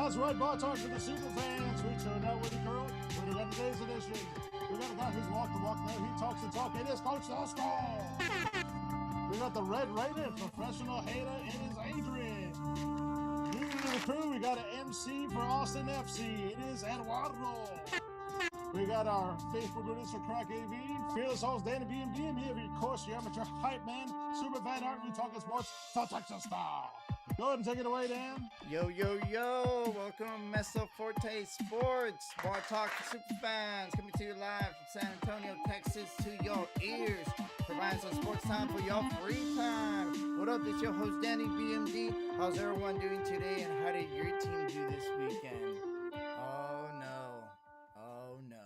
That's right, Bar Talk to the super fans. We turned out with the girl. We got today's edition. We got a guy who's walked the walk now. He talks the talk. It is Coach Oscar. We got the Red Raider, professional hater. It is Adrian. New to the crew, we got an MC for Austin FC. It is Eduardo. We got our faithful producer, Crack AV, fearless host, Danny BMD, and me, of course, your amateur hype man, super fan art. We talking sports, to Texas style. Go ahead and take it away, Dan. Yo, yo, yo. Welcome, Mezzo, Forte, Sportz. Bar Talk for super fans. Coming to you live from San Antonio, Texas, to your ears. Providing some sports time for your free time. What up? It's your host, Danny BMD. How's everyone doing today, and how did your team do this weekend? Oh, no. Oh, no.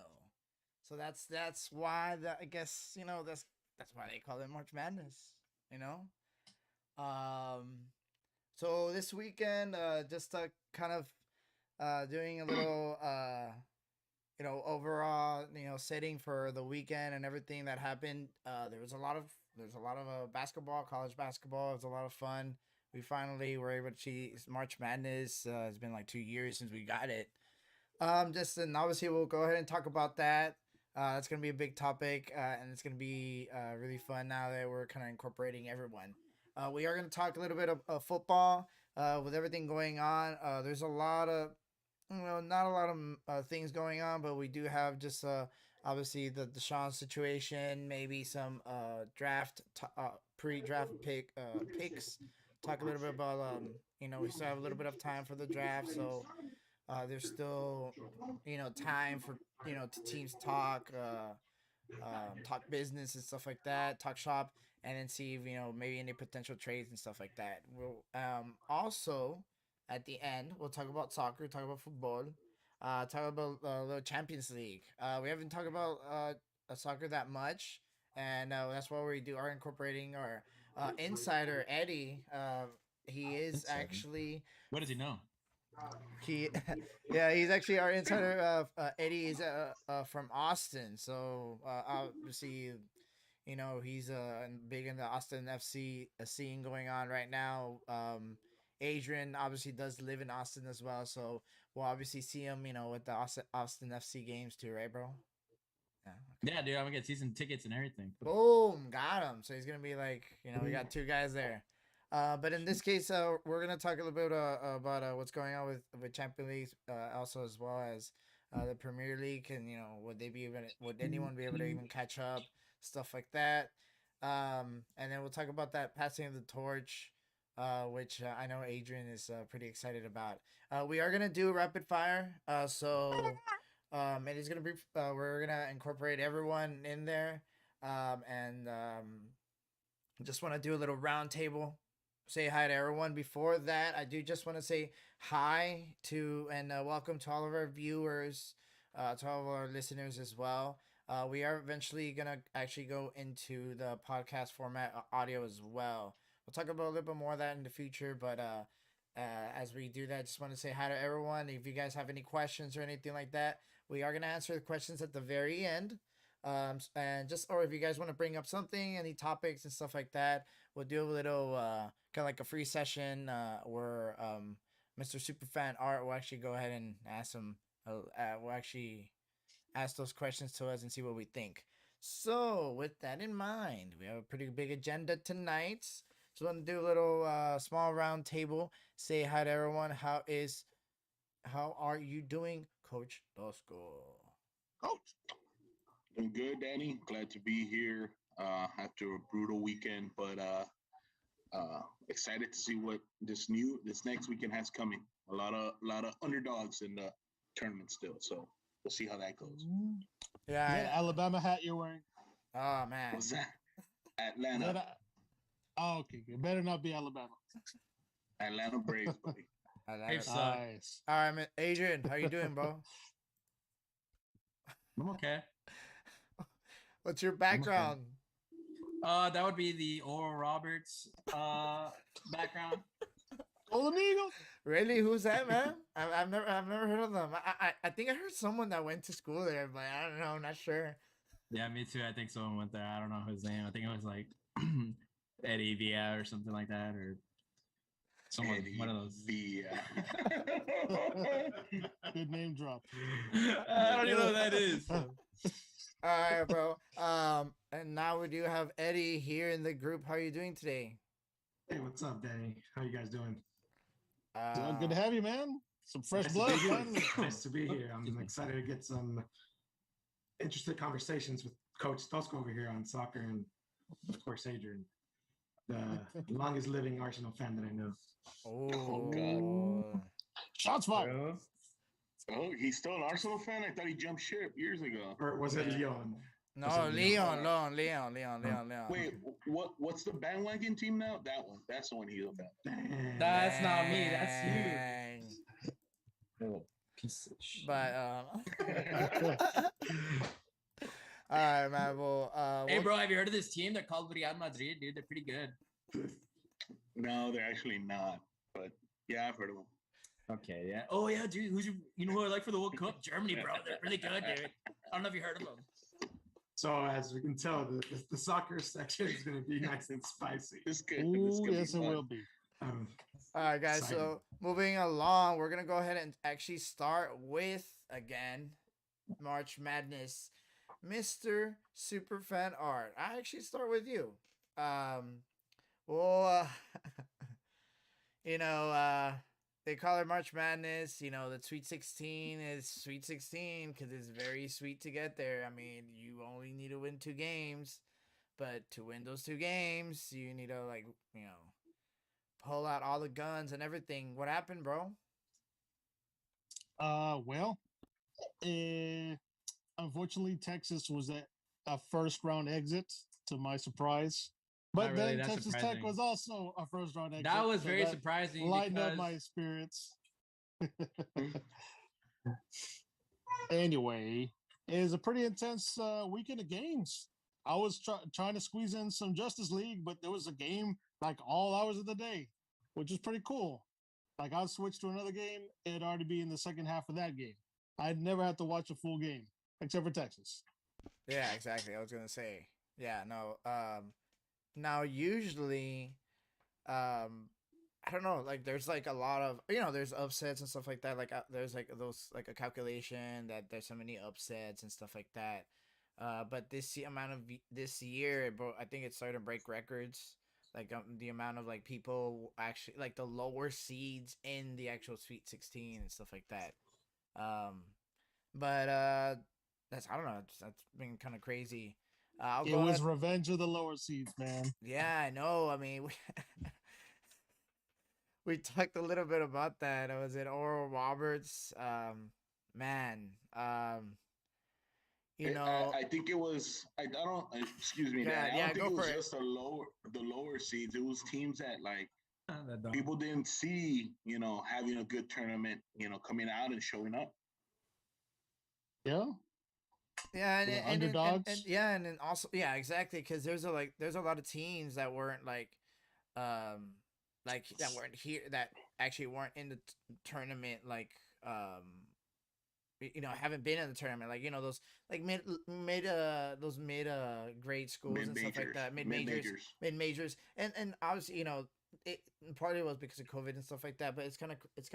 So that's why, I guess, that's why they call it March Madness, So this weekend, just kind of doing a little, overall, setting for the weekend and everything that happened. There's a lot of basketball, college basketball. It was a lot of fun. We finally were able to see March Madness. It's been like 2 years since we got it. And obviously we'll go ahead and talk about that. That's gonna be a big topic, and it's gonna be really fun now that we're kind of incorporating everyone. We are going to talk a little bit of football with everything going on. There's a lot of, not a lot of things going on, but we do have just obviously the Deshaun situation, maybe some pre-draft picks. Talk a little bit about, we still have a little bit of time for the draft, so there's still, time for, teams talk business and stuff like that, talk shop, and then see if, maybe any potential trades and stuff like that. We'll also at the end we'll talk about soccer, talk about football, talk about the Champions League. We haven't talked about soccer that much, and that's why we are incorporating our insider Eddie. He is actually. What does he know? He's actually our insider. Eddie is from Austin, so obviously, he's big in the Austin FC scene going on right now. Adrian obviously does live in Austin as well, so we'll obviously see him, with the Austin FC games too, right, bro? Yeah, dude, I'm gonna get season tickets and everything. Boom, got him. So he's gonna be like, we got two guys there. But in this case, we're gonna talk a little bit about what's going on with Champions League, also as well as the Premier League, and would anyone be able to even catch up, stuff like that. And then we'll talk about that passing of the torch, which I know Adrian is pretty excited about. We are gonna do rapid fire, so it is gonna be we're gonna incorporate everyone in there, and just want to do a little round table. Say hi to everyone. Before that, I do just want to say hi to and welcome to all of our viewers, to all of our listeners as well. We are eventually going to actually go into the podcast format audio as well. We'll talk about a little bit more of that in the future, but as we do that, just want to say hi to everyone. If you guys have any questions or anything like that, we are going to answer the questions at the very end. And or if you guys want to bring up something, any topics and stuff like that, we'll do a little kind of like a free session where Mr. Superfan Art will actually go ahead and ask him. We'll actually ask those questions to us and see what we think. So with that in mind, we have a pretty big agenda tonight. So I'm gonna do a little small round table. Say hi to everyone. How are you doing, Coach Dosco? Coach. Doing good, Danny. Glad to be here after a brutal weekend, but excited to see what this next weekend has coming. A lot of underdogs in the tournament still, so we'll see how that goes. Yeah, is that Alabama hat you're wearing? Oh man, what's that? Atlanta. Oh, okay, it better not be Alabama. Atlanta Braves, buddy. Nice. All right, man. Adrian, how you doing, bro? I'm okay. What's your background? That would be the Oral Roberts background. Old Amigo. Really? Who's that, man? I've never heard of them. I think I heard someone that went to school there, but I don't know. I'm not sure. Yeah, me too. I think someone went there. I don't know his name. I think it was like Eddie Villa or something like that. Or Someone, Eddie one of those. Villa. Good name drop. I don't even know who that is. All right, bro. And now we do have Eddie here in the group. How are you doing today? Hey, what's up, Danny? How you guys doing? Good to have you, man. Some fresh Nice blood, to be here. finally. Nice to be here. I'm excited to get some interesting conversations with Coach Tosco over here on soccer and, of course, Adrian, the longest living Arsenal fan that I know. Oh, God. Shots fired. Oh, he's still an Arsenal fan? I thought he jumped ship years ago. Or was it Leon? No, Leon. Wait, what's the bandwagon team now? That one. That's the one he's a fan. Damn. That's not me. That's you. Dang. Oh, piece of shit. But all right, man. Well, Hey, bro, have you heard of this team? They're called Real Madrid, dude. They're pretty good. No, they're actually not. But yeah, I've heard of them. Okay, yeah. Oh, yeah, dude. You know who I like for the World Cup? Germany, bro. They're really good, dude. I don't know if you heard of them. So, as we can tell, the soccer section is going to be nice and spicy. It's good. Ooh, yes, it will be. all right, guys. Excited. So moving along, we're gonna go ahead and actually start with again March Madness, Mr. Superfan Art. I actually start with you. Well, they call it March Madness. You know, the Sweet 16 is Sweet 16 because it's very sweet to get there. I mean, you only need to win 2 games, but to win those 2 games, you need to, like, pull out all the guns and everything. What happened, bro? Well, unfortunately, Texas was a first round exit to my surprise. But Not really, then that's Texas surprising. Tech was also a first round exit. That was so very that surprising. lightened up because- my spirits. Anyway, it was a pretty intense weekend of games. I was trying to squeeze in some Justice League, but there was a game like all hours of the day, which is pretty cool. Like I'd switch to another game, it'd already be in the second half of that game. I'd never have to watch a full game, except for Texas. Yeah, exactly. I was gonna say. Yeah, no. Now usually, I don't know. Like, there's like a lot of there's upsets and stuff like that. Like, there's like those like a calculation that there's so many upsets and stuff like that. But this this year, bro, I think it started to break records. Like the amount of like people actually like the lower seeds in the actual Sweet 16 and stuff like that. But that's I don't know. That's been kind of crazy. It was revenge of the lower seeds, man. Yeah, I know. I mean, we talked a little bit about that. It was it Oral Roberts. Man. I think it was. I don't. Excuse me. Yeah, I don't think go it was for it. just the lower seeds. It was teams that like That dog. people didn't see. Having a good tournament. Coming out and showing up. Yeah. Yeah, The and underdogs. and then also exactly, because there's a lot of teams that weren't like that weren't here, that actually weren't in the tournament, like haven't been in the tournament, like those like mid grade schools and stuff like that, mid majors, and obviously it partly was because of COVID and stuff like that, but it's kind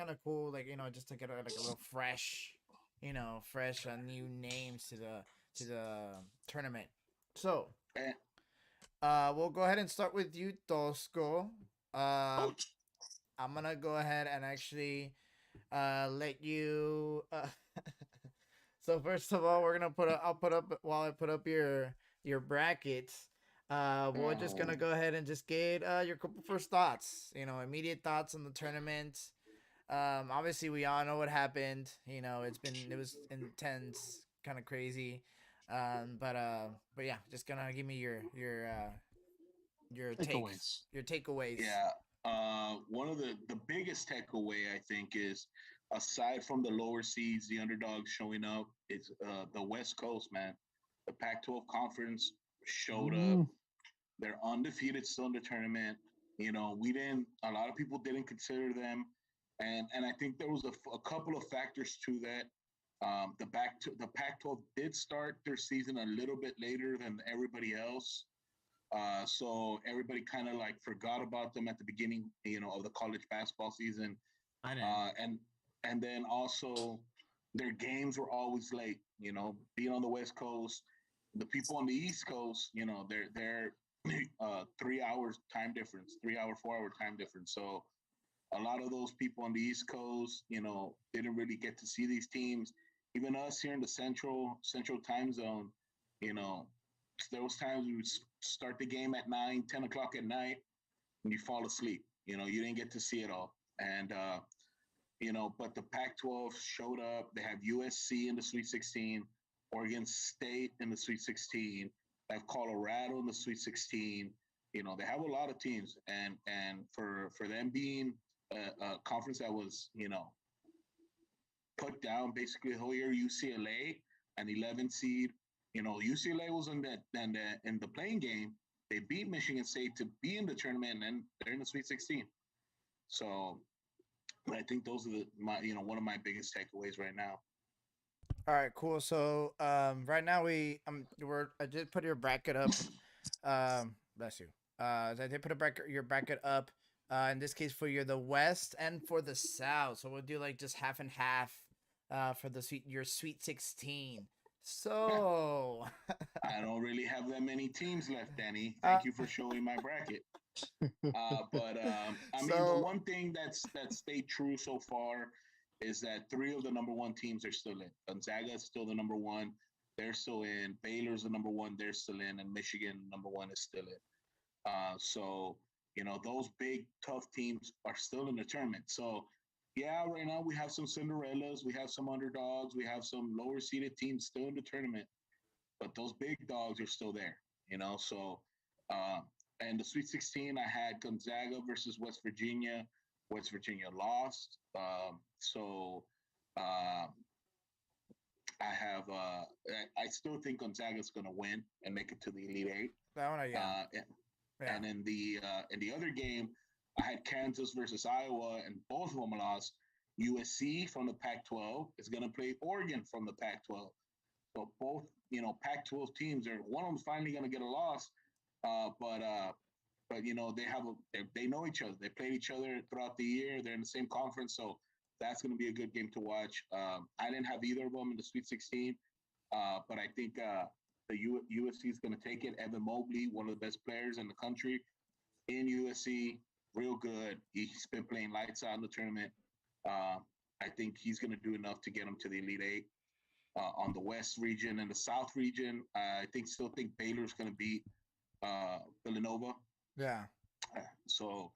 of cool, like just to get like a little fresh new names to the tournament. So we'll go ahead and start with you, Tosco. I'm gonna go ahead and actually let you so first of all, I'll put up your brackets. We're just gonna go ahead and just get your couple first thoughts, immediate thoughts on the tournament. Obviously we all know what happened. It was intense, kind of crazy. But yeah, just gonna give me your Takeaways. your takeaways. Yeah. One of the biggest takeaway I think is, aside from the lower seeds, the underdogs showing up, it's the West Coast, man. The Pac-12 conference showed up. They're undefeated still in the tournament. A lot of people didn't consider them. And I think there was a couple of factors to that. The Pac-12 did start their season a little bit later than everybody else. So everybody kind of like forgot about them at the beginning, of the college basketball season. I know. And then also their games were always late. Being on the West Coast, the people on the East Coast, they're 3 hours time difference, 3 hour, 4 hour time difference. So a lot of those people on the East Coast, didn't really get to see these teams. Even us here in the central time zone, you know, there was times we would start the game at 9, 10 o'clock at night, and you fall asleep. You didn't get to see it all. And but the Pac-12 showed up. They have USC in the Sweet 16, Oregon State in the Sweet 16. They have Colorado in the Sweet 16. They have a lot of teams, and for them being a conference that was put down basically the whole year, UCLA, an 11 seed. UCLA was in the playing game. They beat Michigan State to be in the tournament, and then they're in the Sweet 16. So I think those are one of my biggest takeaways right now. All right, cool. So right now I did put your bracket up. Bless you. I did put your bracket up. In this case, for the West and for the South. So we'll do like just half and half. For your Sweet 16. So I don't really have that many teams left, Danny. Thank you for showing my bracket. But I mean, the one thing that's stayed true so far is that 3 of the number 1 teams are still in. Gonzaga is still the number 1. They're still in. Baylor's the number 1. They're still in. And Michigan, number 1, is still in. So, those big, tough teams are still in the tournament. So, yeah, right now we have some Cinderellas. We have some underdogs. We have some lower-seeded teams still in the tournament. But those big dogs are still there, So, and the Sweet 16, I had Gonzaga versus West Virginia. West Virginia lost. So I have I still think Gonzaga is going to win and make it to the Elite Eight. That one, yeah. And in the other game, I had Kansas versus Iowa, and both of them lost. USC from the Pac-12 is going to play Oregon from the Pac-12. So both, Pac-12 teams are, one of them's finally going to get a loss, but they know each other. They played each other throughout the year. They're in the same conference, so that's going to be a good game to watch. I didn't have either of them in the Sweet 16, but I think the USC is going to take it. Evan Mobley, one of the best players in the country in USC, real good. He's been playing lights out in the tournament. I think he's going to do enough to get him to the Elite Eight. On the West region and the South region, I still think Baylor's going to beat Villanova. Yeah. So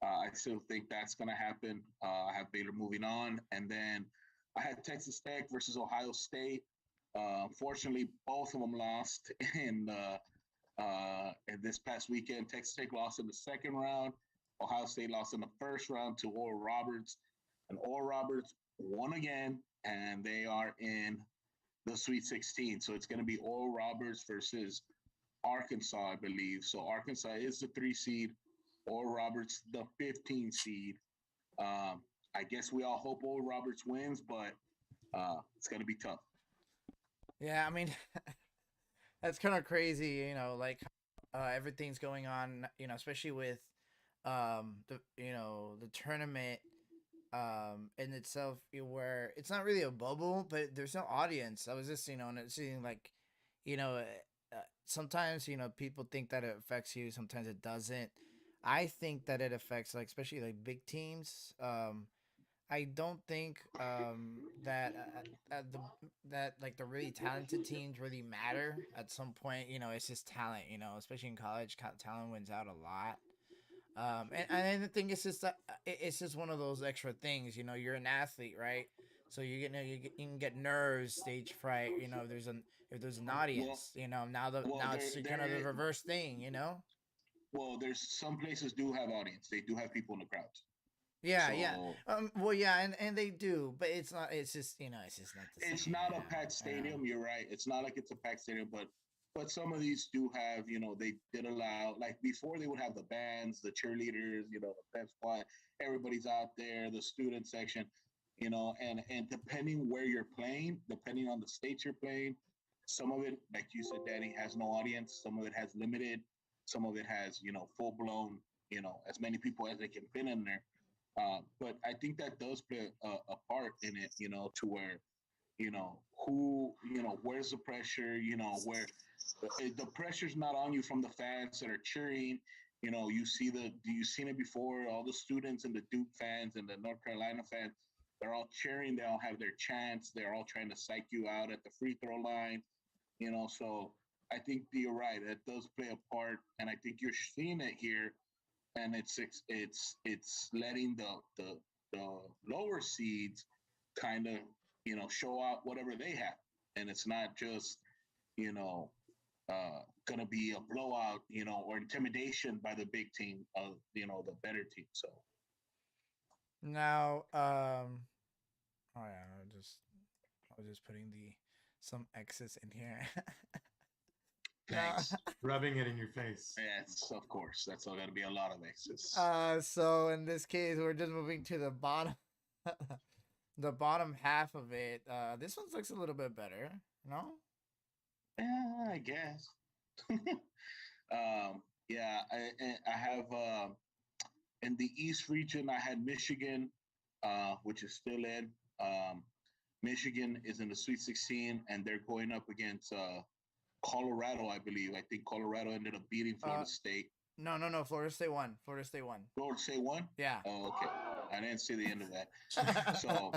I still think that's going to happen. I have Baylor moving on. And then I had Texas Tech versus Ohio State. Unfortunately, both of them lost in this past weekend. Texas Tech lost in the second round. Ohio State lost in the first round to Oral Roberts. And Oral Roberts won again, and they are in the Sweet 16. So it's going to be Oral Roberts versus Arkansas, I believe. So Arkansas is the 3 seed, Oral Roberts the 15 seed. I guess we all hope Oral Roberts wins, but it's going to be tough. Yeah, I mean, that's kind of crazy, everything's going on, especially with the tournament in itself, where it's not really a bubble, but there's no audience. I was just, and it's seeing like, sometimes, people think that it affects you. Sometimes it doesn't. I think that it affects, like, especially like big teams. I don't think that like the really talented teams really matter at some point. It's just talent. Especially in college, talent wins out a lot. And I think it's just one of those extra things. You're an athlete, right? So you can get nerves, stage fright. If there's an audience, now it's kind of the reverse thing. Well, there's some places do have audience. They do have people in the crowds. Yeah, yeah. Well, yeah, and they do, but it's not. It's just it's just not the same. It's not a packed stadium. You're right. It's not like it's a packed stadium, but some of these do have. They did allow, like before they would have the bands, the cheerleaders, the pep squad. Everybody's out there, the student section, and depending where you're playing, depending on the states you're playing, some of it, like you said, Danny, has no audience. Some of it has limited. Some of it has, full blown, as many people as they can fit in there. But I think that does play a part in it, to where, who, where's the pressure, where the pressure's not on you from the fans that are cheering. You've seen it before. All the students and the Duke fans and the North Carolina fans, they're all cheering. They all have their chants. They're all trying to psych you out at the free throw line. So I think you're right. It does play a part, and I think you're seeing it here. And it's letting the lower seeds kind of show out whatever they have, and it's not just gonna be a blowout, or intimidation by the big team of the better team. So now, oh yeah, I was just putting some X's in here. thanks. Rubbing it in your face. Yes, of course. That's all got to be a lot of X's. So in this case, we're just moving to the bottom, the bottom half of it. This one looks a little bit better, no? Yeah, I guess. Yeah, I have in the East region. I had Michigan, which is still in. Michigan is in the Sweet 16, and they're going up against Colorado, I believe. I think Colorado ended up beating Florida State. No. Florida State won. Florida State won. Florida State won? Yeah. Oh, okay. I didn't see the end of that. So,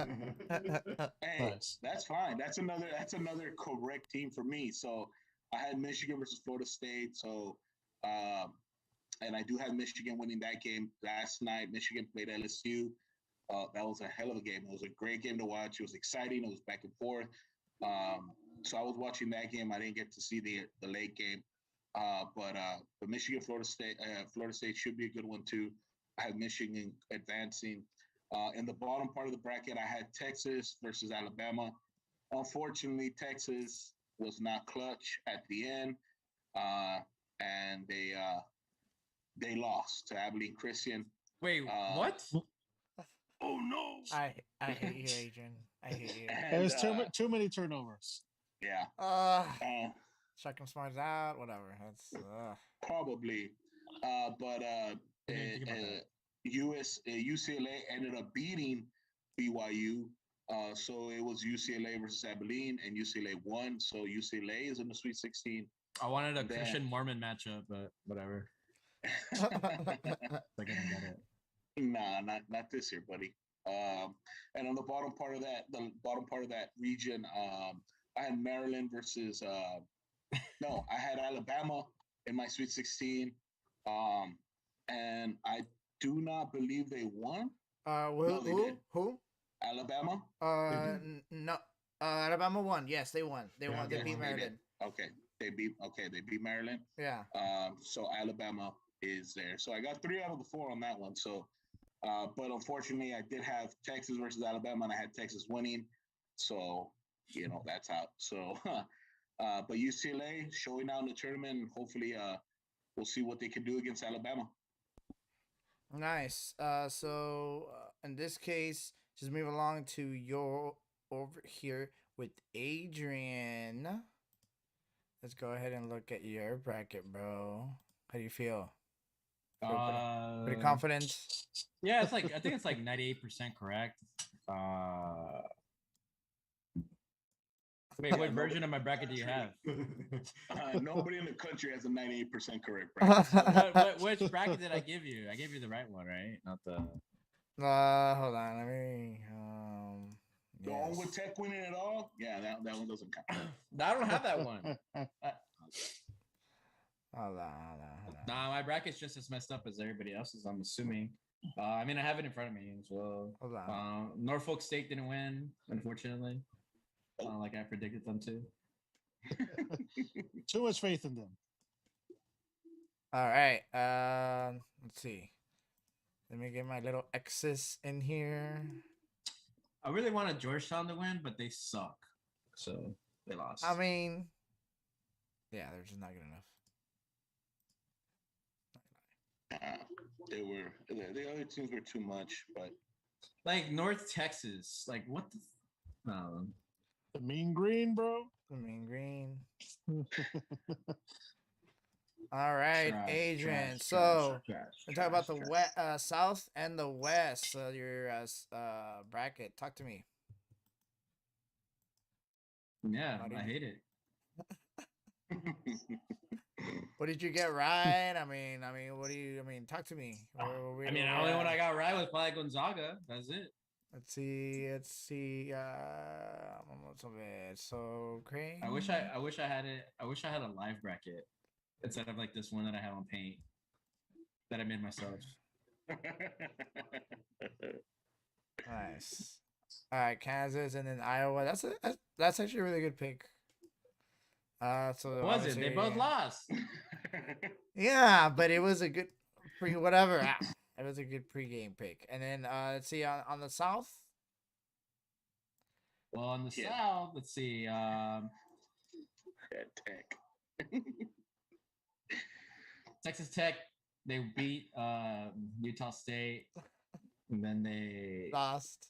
hey, that's fine. That's another correct team for me. So, I had Michigan versus Florida State. So, and I do have Michigan winning that game. Last night, Michigan played LSU. That was a hell of a game. It was a great game to watch. It was exciting. It was back and forth. So I was watching that game. I didn't get to see the late game. But Michigan, Florida State should be a good one too. I had Michigan advancing. In the bottom part of the bracket, I had Texas versus Alabama. Unfortunately, Texas was not clutch at the end, and they lost to Abilene Christian. Wait, what? Oh no! I hate you, Adrian. I hate you. There's too many turnovers. Yeah. Check them smarts out. Whatever. That's Probably. But UCLA ended up beating BYU. So it was UCLA versus Abilene, and UCLA won. So UCLA is in the Sweet 16. I wanted a Christian Mormon matchup, but whatever. Like I get it. Nah, not this year, buddy. And on the bottom part of that region, I had Maryland versus no, I had Alabama in my Sweet 16. And I do not believe they won. Who? Alabama? No. Alabama won. Yes, they won. They won. They beat Maryland. They beat Maryland. Yeah. So Alabama is there. So I got 3 out of the 4 on that one. So but unfortunately I did have Texas versus Alabama, and I had Texas winning. So, that's out. So but UCLA showing out in the tournament, and hopefully we'll see what they can do against Alabama. Nice. So in this case, just move along to your over here with Adrian. Let's go ahead and look at your bracket, bro. How do you feel? Pretty confident. Yeah, I think it's like 98% correct. Wait, what version of my bracket do you have? Nobody in the country has a 98% correct bracket. Which bracket did I give you? I gave you the right one, right? Not the. Hold on. Let me. The one with Tech winning it all? Yeah, that one doesn't count. I don't have that one. Hold on. Nah, my bracket's just as messed up as everybody else's, I'm assuming. I mean, I have it in front of me as well. Hold on. Norfolk State didn't win, unfortunately. Like I predicted them to. Too much faith in them. All right. Let's see. Let me get my little X's in here. I really wanted Georgetown to win, but they suck. So they lost. I mean, yeah, they're just not good enough. The other teams were too much, but like North Texas, like what the The Mean Green, bro. The Mean Green. All right, Trash, Adrian. trash, So trash, we're talking about the trash. South and the West. So your bracket. Talk to me. Yeah, What did I you- hate it. What did you get right? I mean, what do you? I mean, talk to me. I mean, the only one I got right was probably Gonzaga. That's it. Let's see. Let's see. Vamos a ver. So great. I wish I had it. I wish I had a live bracket instead of like this one that I have on Paint that I made myself. Nice. All right, Kansas and then Iowa. That's actually a really good pick. So What was it? They both lost. Yeah, but it was a good whatever. It was a good pregame pick. And then let's see on the South. Well, on the Yeah. South, let's see. Tech. Texas Tech, they beat Utah State, and then they Lost.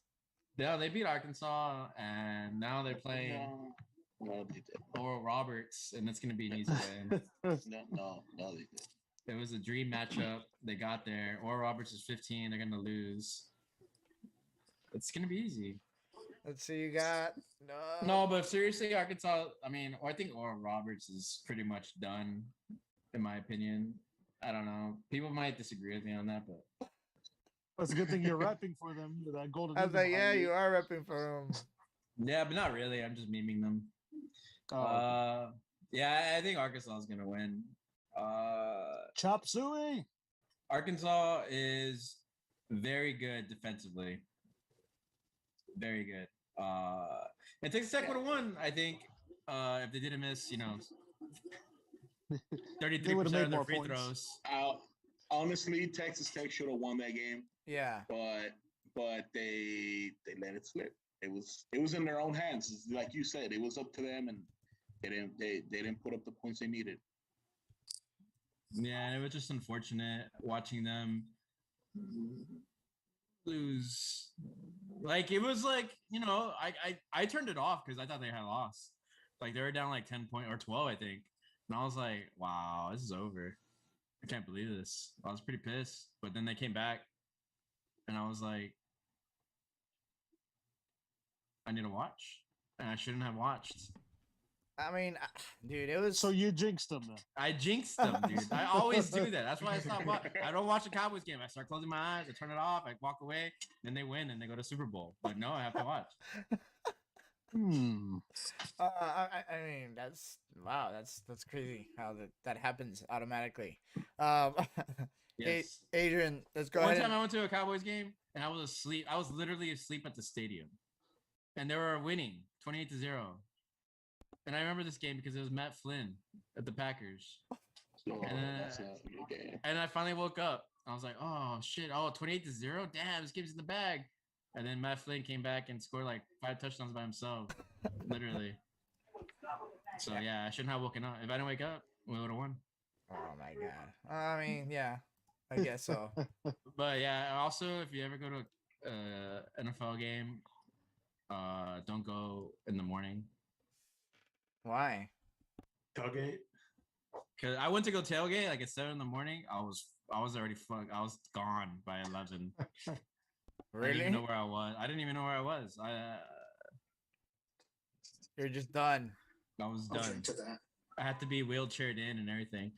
they beat Arkansas, and now they're playing No, they did. Oral Roberts, and it's gonna be an easy win. No, they did. It was a dream matchup. They got there. Oral Roberts is 15. They're gonna lose. It's gonna be easy. Let's see. You got No, but seriously, Arkansas. I mean, I think Oral Roberts is pretty much done, in my opinion. I don't know. People might disagree with me on that, but It's a good thing you're rapping for them with that golden. I was eagle like, yeah, behind you are repping for them. yeah, but not really. I'm just memeing them. Oh, Yeah, I think Arkansas is gonna win. Chop suey. Arkansas is very good defensively. Very good. And Texas Tech would have won, I think, if they didn't miss, 33% would've of made their more free points. throws. Honestly, Texas Tech should have won that game, Yeah. but they let it slip. It was in their own hands. It's like you said, it was up to them, and they didn't put up the points they needed. Yeah, it was just unfortunate watching them lose. Like it was like, I turned it off because I thought they had lost. Like they were down like 10 point or 12, I think. And I was like, wow, this is over. I can't believe this. I was pretty pissed. But then they came back and I was like, I need to watch. And I shouldn't have watched. I mean, dude, it was So you jinxed them. Then. I jinxed them, dude. I always do that. That's why I stopped watching. I don't watch the Cowboys game. I start closing my eyes. I turn it off. I walk away. Then they win and they go to Super Bowl. But no, I have to watch. I mean, that's wow. That's crazy how that happens automatically. Yes. Adrian, let's go One ahead. time I went to a Cowboys game and I was asleep. I was literally asleep at the stadium. And they were winning 28-0. And I remember this game because it was Matt Flynn at the Packers. So And, that's not a good game. And I finally woke up. I was like, oh, shit. Oh, 28-0? Damn, this game's in the bag. And then Matt Flynn came back and scored like 5 touchdowns by himself. Literally. So, yeah, I shouldn't have woken up. If I didn't wake up, we would have won. Oh, my God. I mean, yeah, I guess so. But, yeah, also, if you ever go to an NFL game, don't go in the morning. Why? Tailgate. Cause I went to go tailgate like at 7 in the morning. I was already fucked. I was gone by 11. I didn't Really? even know where I was. I didn't even know where I was. You're just done. I was I'll done. drink to that. I had to be wheelchaired in and everything.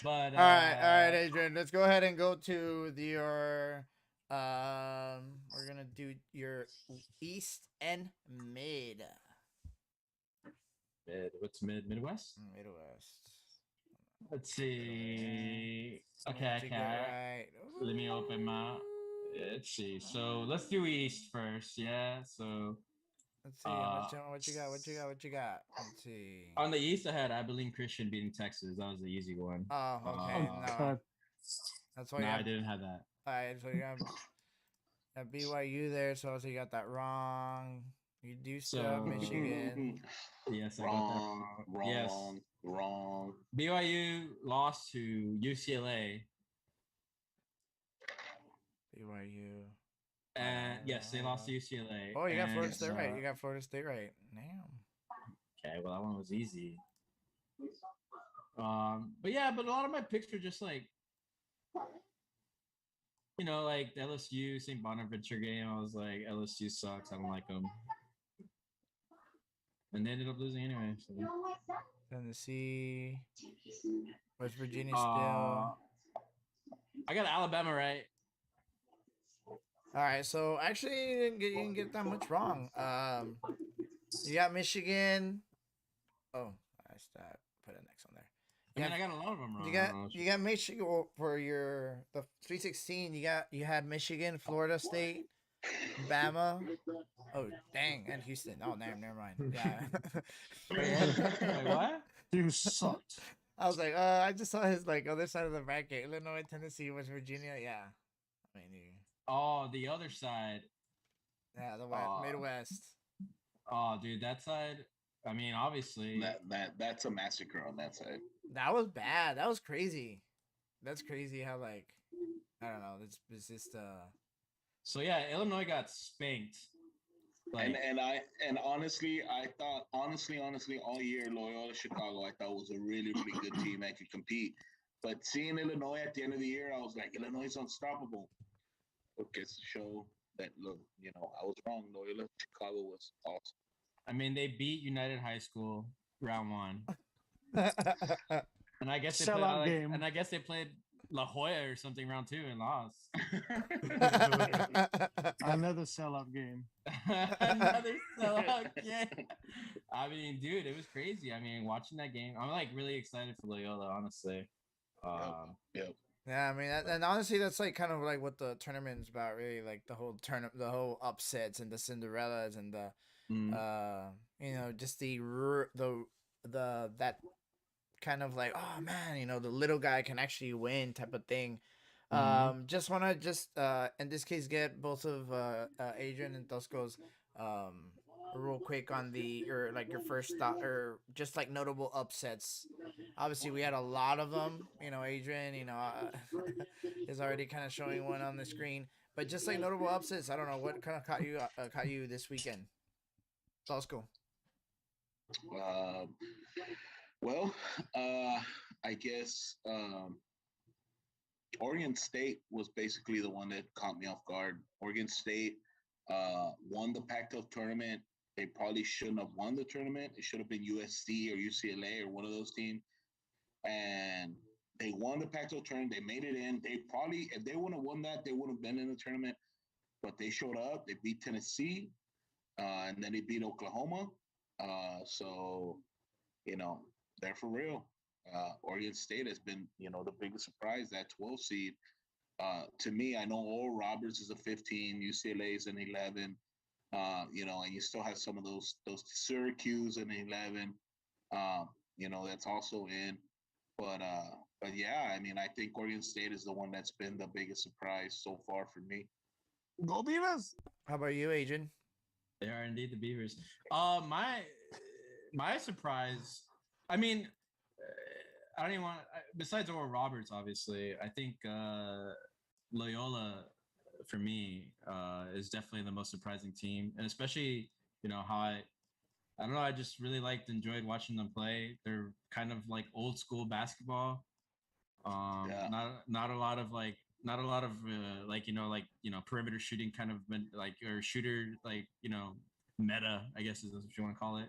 But All right, Adrian. Let's go ahead and go to your. We're gonna do your East and Mid. What's Midwest? Midwest. Let's see. Okay, What you get okay. right. Let me open my. Let's see. So let's do East first. Yeah. So Let's see. What you got? What you got? Let's see. on the East, I had Abilene Christian beating Texas. That was the easy one. Oh, okay. No. That's why No, you I have. didn't have that. All right, so you have BYU there. So also you got that wrong. You do still have So- Michigan. Yes, I got Wrong, that. Yes. wrong. BYU lost to UCLA. BYU. And yes, they lost to UCLA. Oh, you got Florida and, State right. You got Florida State right. Damn. okay, well that one was easy. But a lot of my picks were just like, like the LSU St. Bonaventure game. I was like, LSU sucks. I don't like them, and they ended up losing anyway. So. Tennessee, West Virginia I got Alabama right. All right, so actually you didn't get that much wrong. You got Michigan. Oh, I stopped. Put an X on there. I got a lot of them wrong. You got Michigan for the 316. You had Michigan, Florida State, Bama. Oh dang, and Houston. Oh damn, never mind. Yeah. Wait, what? You sucked. I was like, I just saw his like other side of the bracket: Illinois, Tennessee, West Virginia. Yeah, I mean, oh, the other side. Yeah, the Midwest. Oh, dude, that side. I mean, obviously, that's a massacre on that side. That was bad. That was crazy. That's crazy how like I don't know. It's just So yeah, Illinois got spanked. Like, and honestly, I thought honestly all year Loyola Chicago I thought was a really good team that could compete. But seeing Illinois at the end of the year, I was like, Illinois is unstoppable. It gets to show that look, I was wrong. Loyola Chicago was awesome. I mean, they beat United High School round 1. And I guess they played game. And I guess they played La Jolla or something round 2 and lost. Another sellout game. Another sellout game. I mean, dude, it was crazy. I mean, watching that game, I'm like really excited for Loyola, honestly. Yep. Yeah, I mean, and honestly, that's like kind of like what the tournament is about, really. Like the whole upsets and the Cinderellas and the, just that kind of like, oh man, the little guy can actually win type of thing. Just want to in this case get both of Adrian and Tosco's real quick on your first thought or just like notable upsets. Obviously we had a lot of them, Adrian is already kind of showing one on the screen, but just like notable upsets. I don't know what kind of caught you this weekend. Tosco. I guess Oregon State was basically the one that caught me off guard. Oregon State won the Pac-12 tournament. They probably shouldn't have won the tournament. It should have been USC or UCLA or one of those teams. And they won the Pac-12 tournament. They made it in. They probably, if they wouldn't have won that, they would have been in the tournament. But they showed up. They beat Tennessee. And then they beat Oklahoma. So, they're for real. Oregon State has been, the biggest surprise, that 12 seed. To me, I know Oral Roberts is a 15, UCLA is an 11, and you still have some of those Syracuse and 11, that's also in. But yeah, I mean, I think Oregon State is the one that's been the biggest surprise so far for me. Go Beavers! How about you, Adrian? They are indeed the Beavers. My surprise, I mean, I don't even want. Besides Oral Roberts, obviously, I think Loyola, for me, is definitely the most surprising team, and especially how I don't know. I just really enjoyed watching them play. They're kind of like old school basketball. Not a lot of perimeter shooting kind of or shooter meta, I guess is what you want to call it.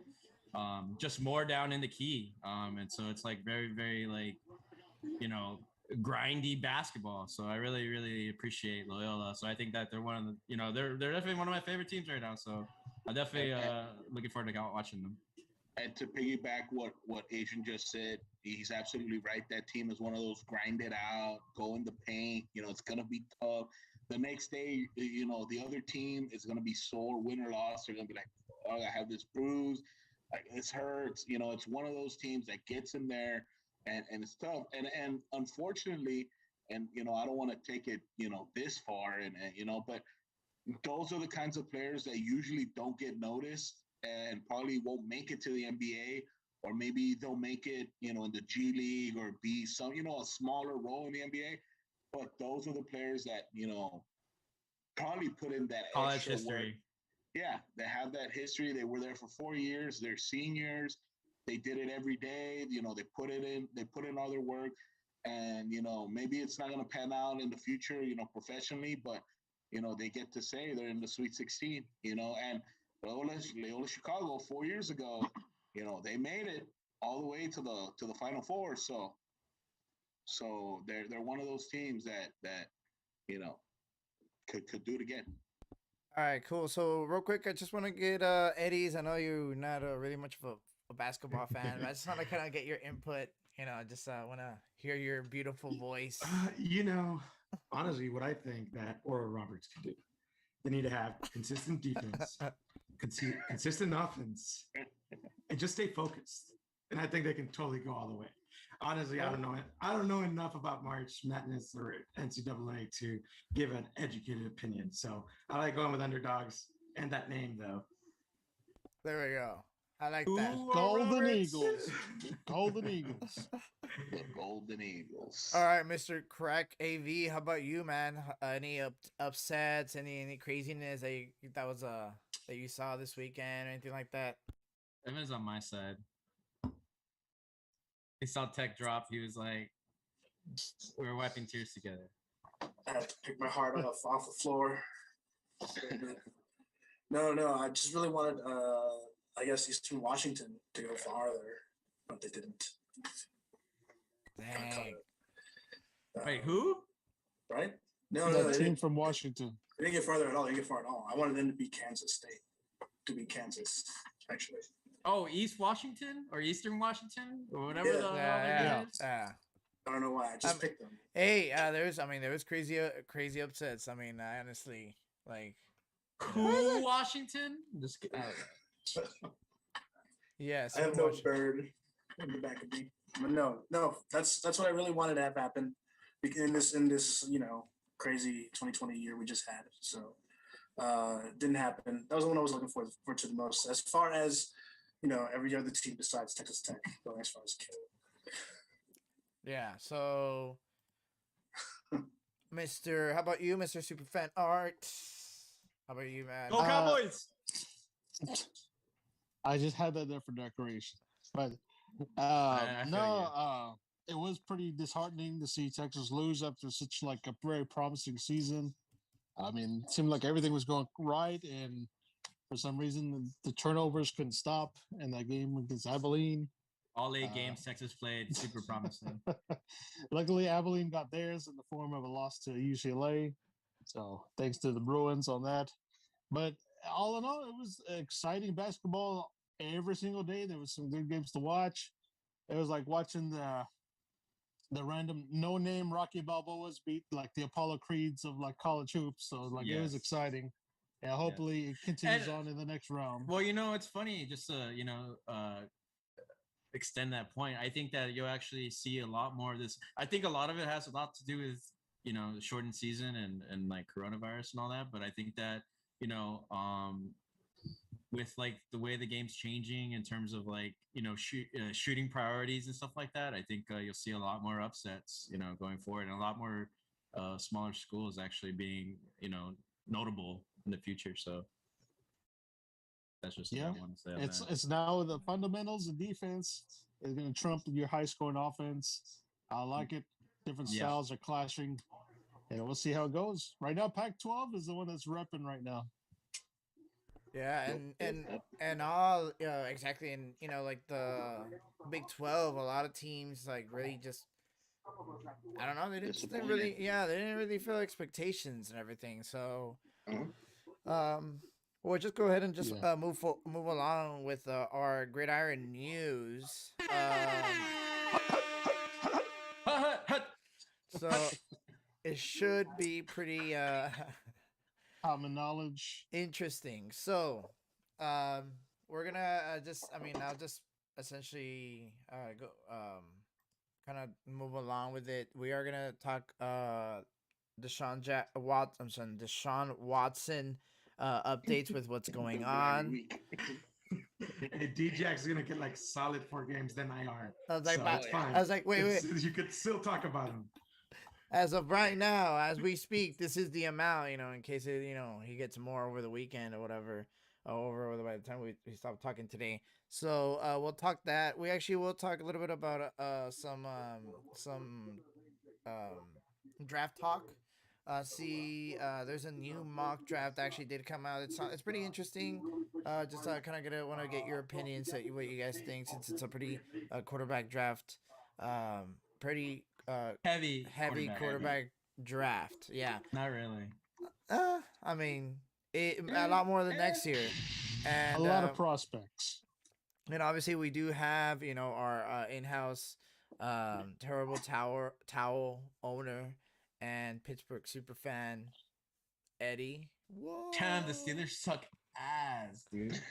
Just more down in the key. And so it's like very, very grindy basketball. So I really, really appreciate Loyola. So I think that they're one of the, they're definitely one of my favorite teams right now. So I'm definitely looking forward to watching them. And to piggyback what Adrian just said, he's absolutely right. That team is one of those grind it out, go in the paint. It's going to be tough. The next day, the other team is going to be sore, win or loss. They're going to be like, oh, I have this bruise. Like, this hurts. It's one of those teams that gets in there and it's tough. And unfortunately, and, I don't want to take it, this far and but those are the kinds of players that usually don't get noticed and probably won't make it to the NBA, or maybe they'll make it, in the G League or be some, a smaller role in the NBA. But those are the players that, probably put in that college extra history. work. yeah, they have that history. They were there for 4 years. They're seniors. They did it every day. They put it in. They put in all their work, and maybe it's not going to pan out in the future, professionally, but they get to say they're in the Sweet 16. And Loyola Chicago 4 years ago, they made it all the way to the Final Four. So they're one of those teams that could do it again. All right, cool. So real quick, I just want to get Eddie's. I know you're not really much of a basketball fan, but I just want to kind of get your input. Just want to hear your beautiful voice. Honestly, what I think that Oral Roberts can do, they need to have consistent defense, consistent offense, and just stay focused. And I think they can totally go all the way. Honestly, I don't know. I don't know enough about March Madness or NCAA to give an educated opinion. So I like going with underdogs and that name, though. There we go. I like that. Golden Eagles. Golden Eagles. The Golden Eagles. All right, Mr. Crack AV. How about you, man? Any upsets? Any craziness that you saw this weekend or anything like that? Evan's on my side. He saw Tech drop. He was like, we were wiping tears together. I had to pick my heart off the floor. No. I just really wanted, I guess, Eastern Washington to go farther, but they didn't. Dang. Wait, who? Right? No, That they team didn't, from Washington. they didn't get farther at all. They didn't get far at all. I wanted them to beat Kansas State. To beat Kansas, actually. Oh, East Washington or Eastern Washington or whatever Yeah. the hell Yeah. it is. Yeah. I don't know why. I just picked them. Hey, there was crazy upsets. I mean, I honestly like. Cool Washington. Just kidding. Yes. I have no bird in the back of me. But no, that's what I really wanted to have happen in this crazy 2020 year we just had. So it didn't happen. That was the one I was looking for to the most. As far as every other team besides Texas Tech going as far as Q. Yeah. So, how about you, Mr. Superfan Art? How about you, man? Go Cowboys! I just had that there for decoration. But I feel it was pretty disheartening to see Texas lose after such like a very promising season. I mean, it seemed like everything was going right, and for some reason the turnovers couldn't stop in that game against Abilene. All 8 games Texas played, super promising. Luckily, Abilene got theirs in the form of a loss to UCLA. So thanks to the Bruins on that. But all in all, it was exciting basketball every single day. There was some good games to watch. It was like watching the random no-name Rocky Balboas beat like the Apollo Creeds of like college hoops. So like it was Yes. exciting. Yeah, hopefully it continues on in the next round. Well, it's funny, just to, extend that point. I think that you'll actually see a lot more of this. I think a lot of it has a lot to do with, the shortened season and like coronavirus and all that. But I think that, with like the way the game's changing in terms of like, shooting priorities and stuff like that, I think you'll see a lot more upsets, going forward, and a lot more smaller schools actually being, notable in the future. So that's just what I want to say. It's now the fundamentals and defense is going to trump your high scoring offense. I like it. Different styles are clashing, and we'll see how it goes. Right now, Pac-12 is the one that's repping right now. Yeah, and all exactly, and like the Big 12, a lot of teams like really just I don't know, they didn't really feel expectations and everything. So, we'll just go ahead and just move along with our Gridiron news. So it should be pretty common knowledge. Interesting. So, we're gonna I'll just essentially go kind of move along with it. We are gonna talk Deshaun Watson updates with what's going on. Hey, D-Jack's gonna get like solid 4 games, then IR. I was like, So it's fine. I was like, wait. You could still talk about him. As of right now, as we speak, this is the amount, in case he gets more over the weekend or whatever. over by the time we stop talking today. So we'll talk that. We actually will talk a little bit about some draft talk. There's a new mock draft that actually did come out. It's pretty interesting. Just kind of want to get your opinions, what you guys think, since it's a pretty quarterback draft. Pretty Heavy quarterback draft. Yeah. Not really. I mean, a lot more than next year, and A lot of prospects. and obviously we do have our in-house terrible towel owner and Pittsburgh superfan Eddie. Whoa. Damn, the Steelers suck ass, dude.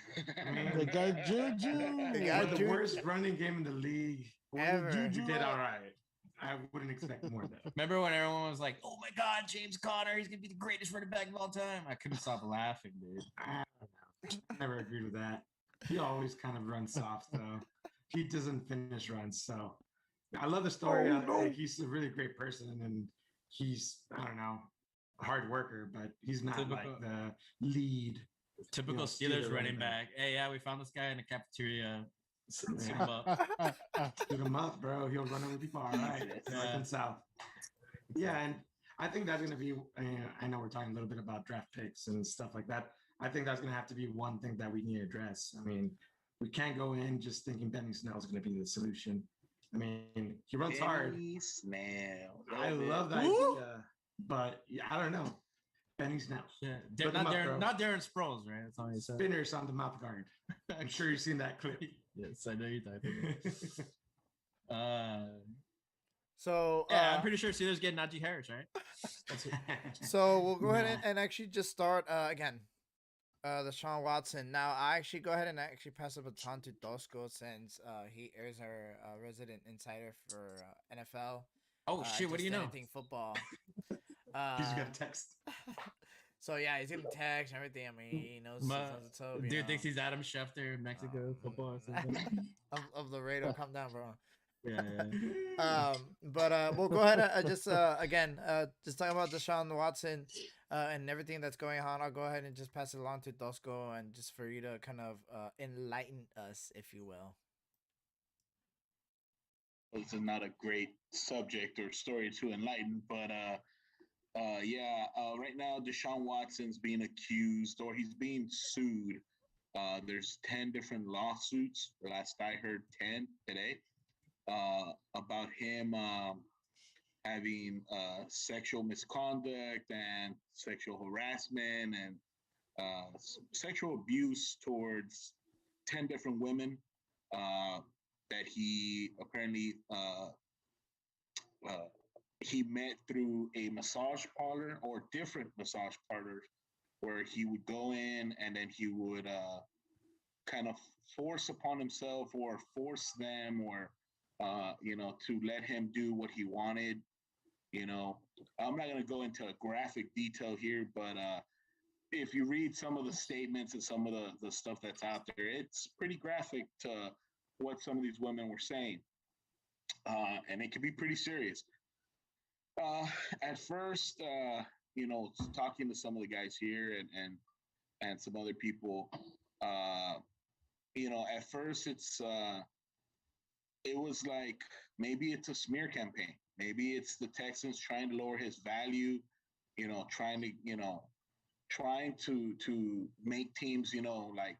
They got Juju. They For got the Juju. worst running game in the league, Ever. you did all right. I wouldn't expect more though. Remember when everyone was like, "Oh my God, James Conner, he's gonna be the greatest running back of all time"? I couldn't stop laughing, dude. I don't know. I never agreed with that. He always kind of runs soft though. He doesn't finish runs, so I love the story. He's a really great person, and he's I don't know a hard worker, but he's not like the lead. Typical Steelers running back. Hey, yeah, we found this guy in the cafeteria. Suit him up. Shoot him up, bro. He'll run over people. All right, north and south. Yeah, and I think that's going to be. I know we're talking a little bit about draft picks and stuff like that. I think that's going to have to be one thing that we need to address. I mean, we can't go in just thinking Benny Snell is going to be the solution. I mean, he runs hard. Snell. I love that idea, but I don't know. Benny Snell. Yeah, not Darren Sproles, right? That's all he said. Spinners on the mouth guard. I'm sure you've seen that clip. Yes, I know you're typing. So I'm pretty sure Steelers get Najee Harris, right? That's it. So we'll go ahead and actually just start again. The Deshaun Watson. Now I actually go ahead and actually pass the baton to Dosco since he is our resident insider for NFL. Oh shit! What do you know? Anything football. He's got a text. So yeah, he's gonna text and everything. I mean, he knows what's up. Dude thinks he's Adam Schefter in Mexico football or something. of the radar. Calm down, bro. Yeah. But we'll go ahead and just again just talk about Deshaun Watson and everything that's going on. I'll go ahead and just pass it along to Dosco and just for you to kind of enlighten us, if you will. This is not a great subject or story to enlighten, but right now Deshaun Watson's being accused or he's being sued. There's 10 different lawsuits. Last I heard 10 today about him having sexual misconduct and sexual harassment and sexual abuse towards 10 different women. That he apparently he met through a massage parlor or different massage parlors where he would go in and then he would kind of force upon himself or force them or to let him do what he wanted. I'm not going to go into graphic detail here, but if you read some of the statements and some of the stuff that's out there, it's pretty graphic to what some of these women were saying. And it can be pretty serious. At first, talking to some of the guys here and some other people, at first it was like, maybe it's a smear campaign. Maybe it's the Texans trying to lower his value, trying to make teams, like,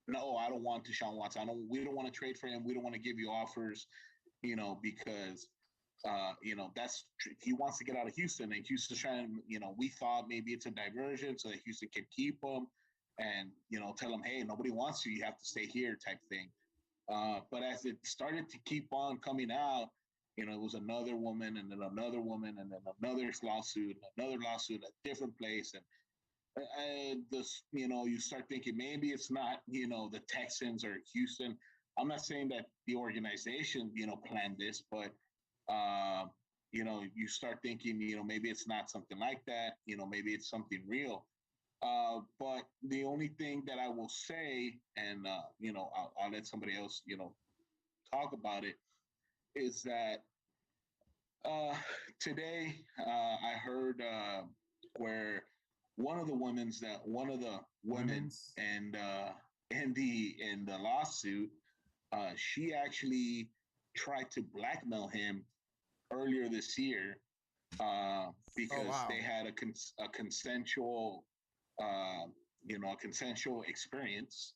no, I don't want Deshaun Watson. We don't want to trade for him. We don't want to give you offers, because, he wants to get out of Houston, and Houston's trying, we thought maybe it's a diversion so that Houston can keep him and, tell him, hey, nobody wants you. You have to stay here type thing. But as it started to keep on coming out, it was another woman and then another woman and then another lawsuit, at different place. And this, you start thinking maybe it's not, the Texans or Houston. I'm not saying that the organization, planned this, but, you start thinking, maybe it's not something like that, maybe it's something real. But the only thing that I will say, and, I'll let somebody else, talk about it, is that today I heard where one of the women and in the lawsuit, she actually tried to blackmail him earlier this year because they had a consensual a consensual experience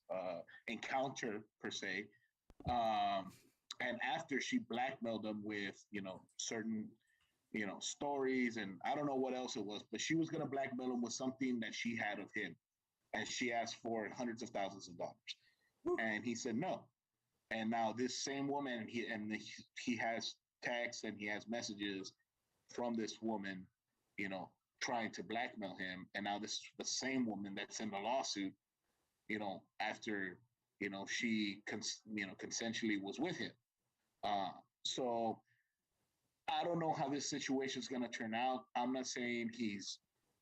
encounter per se, and after she blackmailed him with certain stories, and I don't know what else it was, but she was going to blackmail him with something that she had of him, and she asked for hundreds of thousands of dollars. And he said no. And now this same woman, he has texts and he has messages from this woman, trying to blackmail him. And now this is the same woman that's in the lawsuit, after, she, consensually was with him. So I don't know how this situation is going to turn out. I'm not saying he's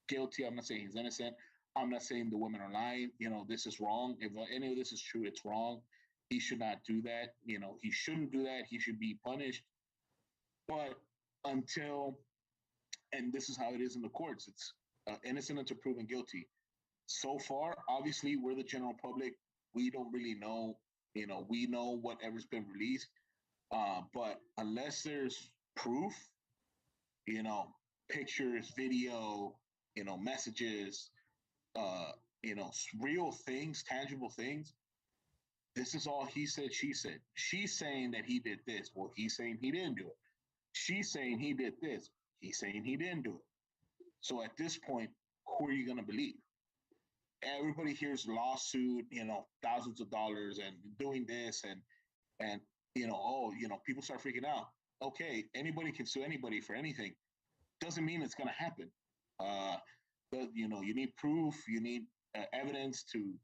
guilty. I'm not saying he's innocent. I'm not saying the women are lying. This is wrong. If any of this is true, it's wrong. He should not do that. He shouldn't do that. He should be punished. But until, and this is how it is in the courts, it's innocent until proven guilty. So far, obviously, we're the general public. We don't really know. We know whatever's been released. But unless there's proof, pictures, video, messages, real things, tangible things, this is all he said, she said. She's saying that he did this. Well, he's saying he didn't do it. She's saying he did this. He's saying he didn't do it. So at this point, who are you going to believe? Everybody hears lawsuit, thousands of dollars and doing this and people start freaking out. Okay, anybody can sue anybody for anything. Doesn't mean it's going to happen. You need proof. You need evidence to,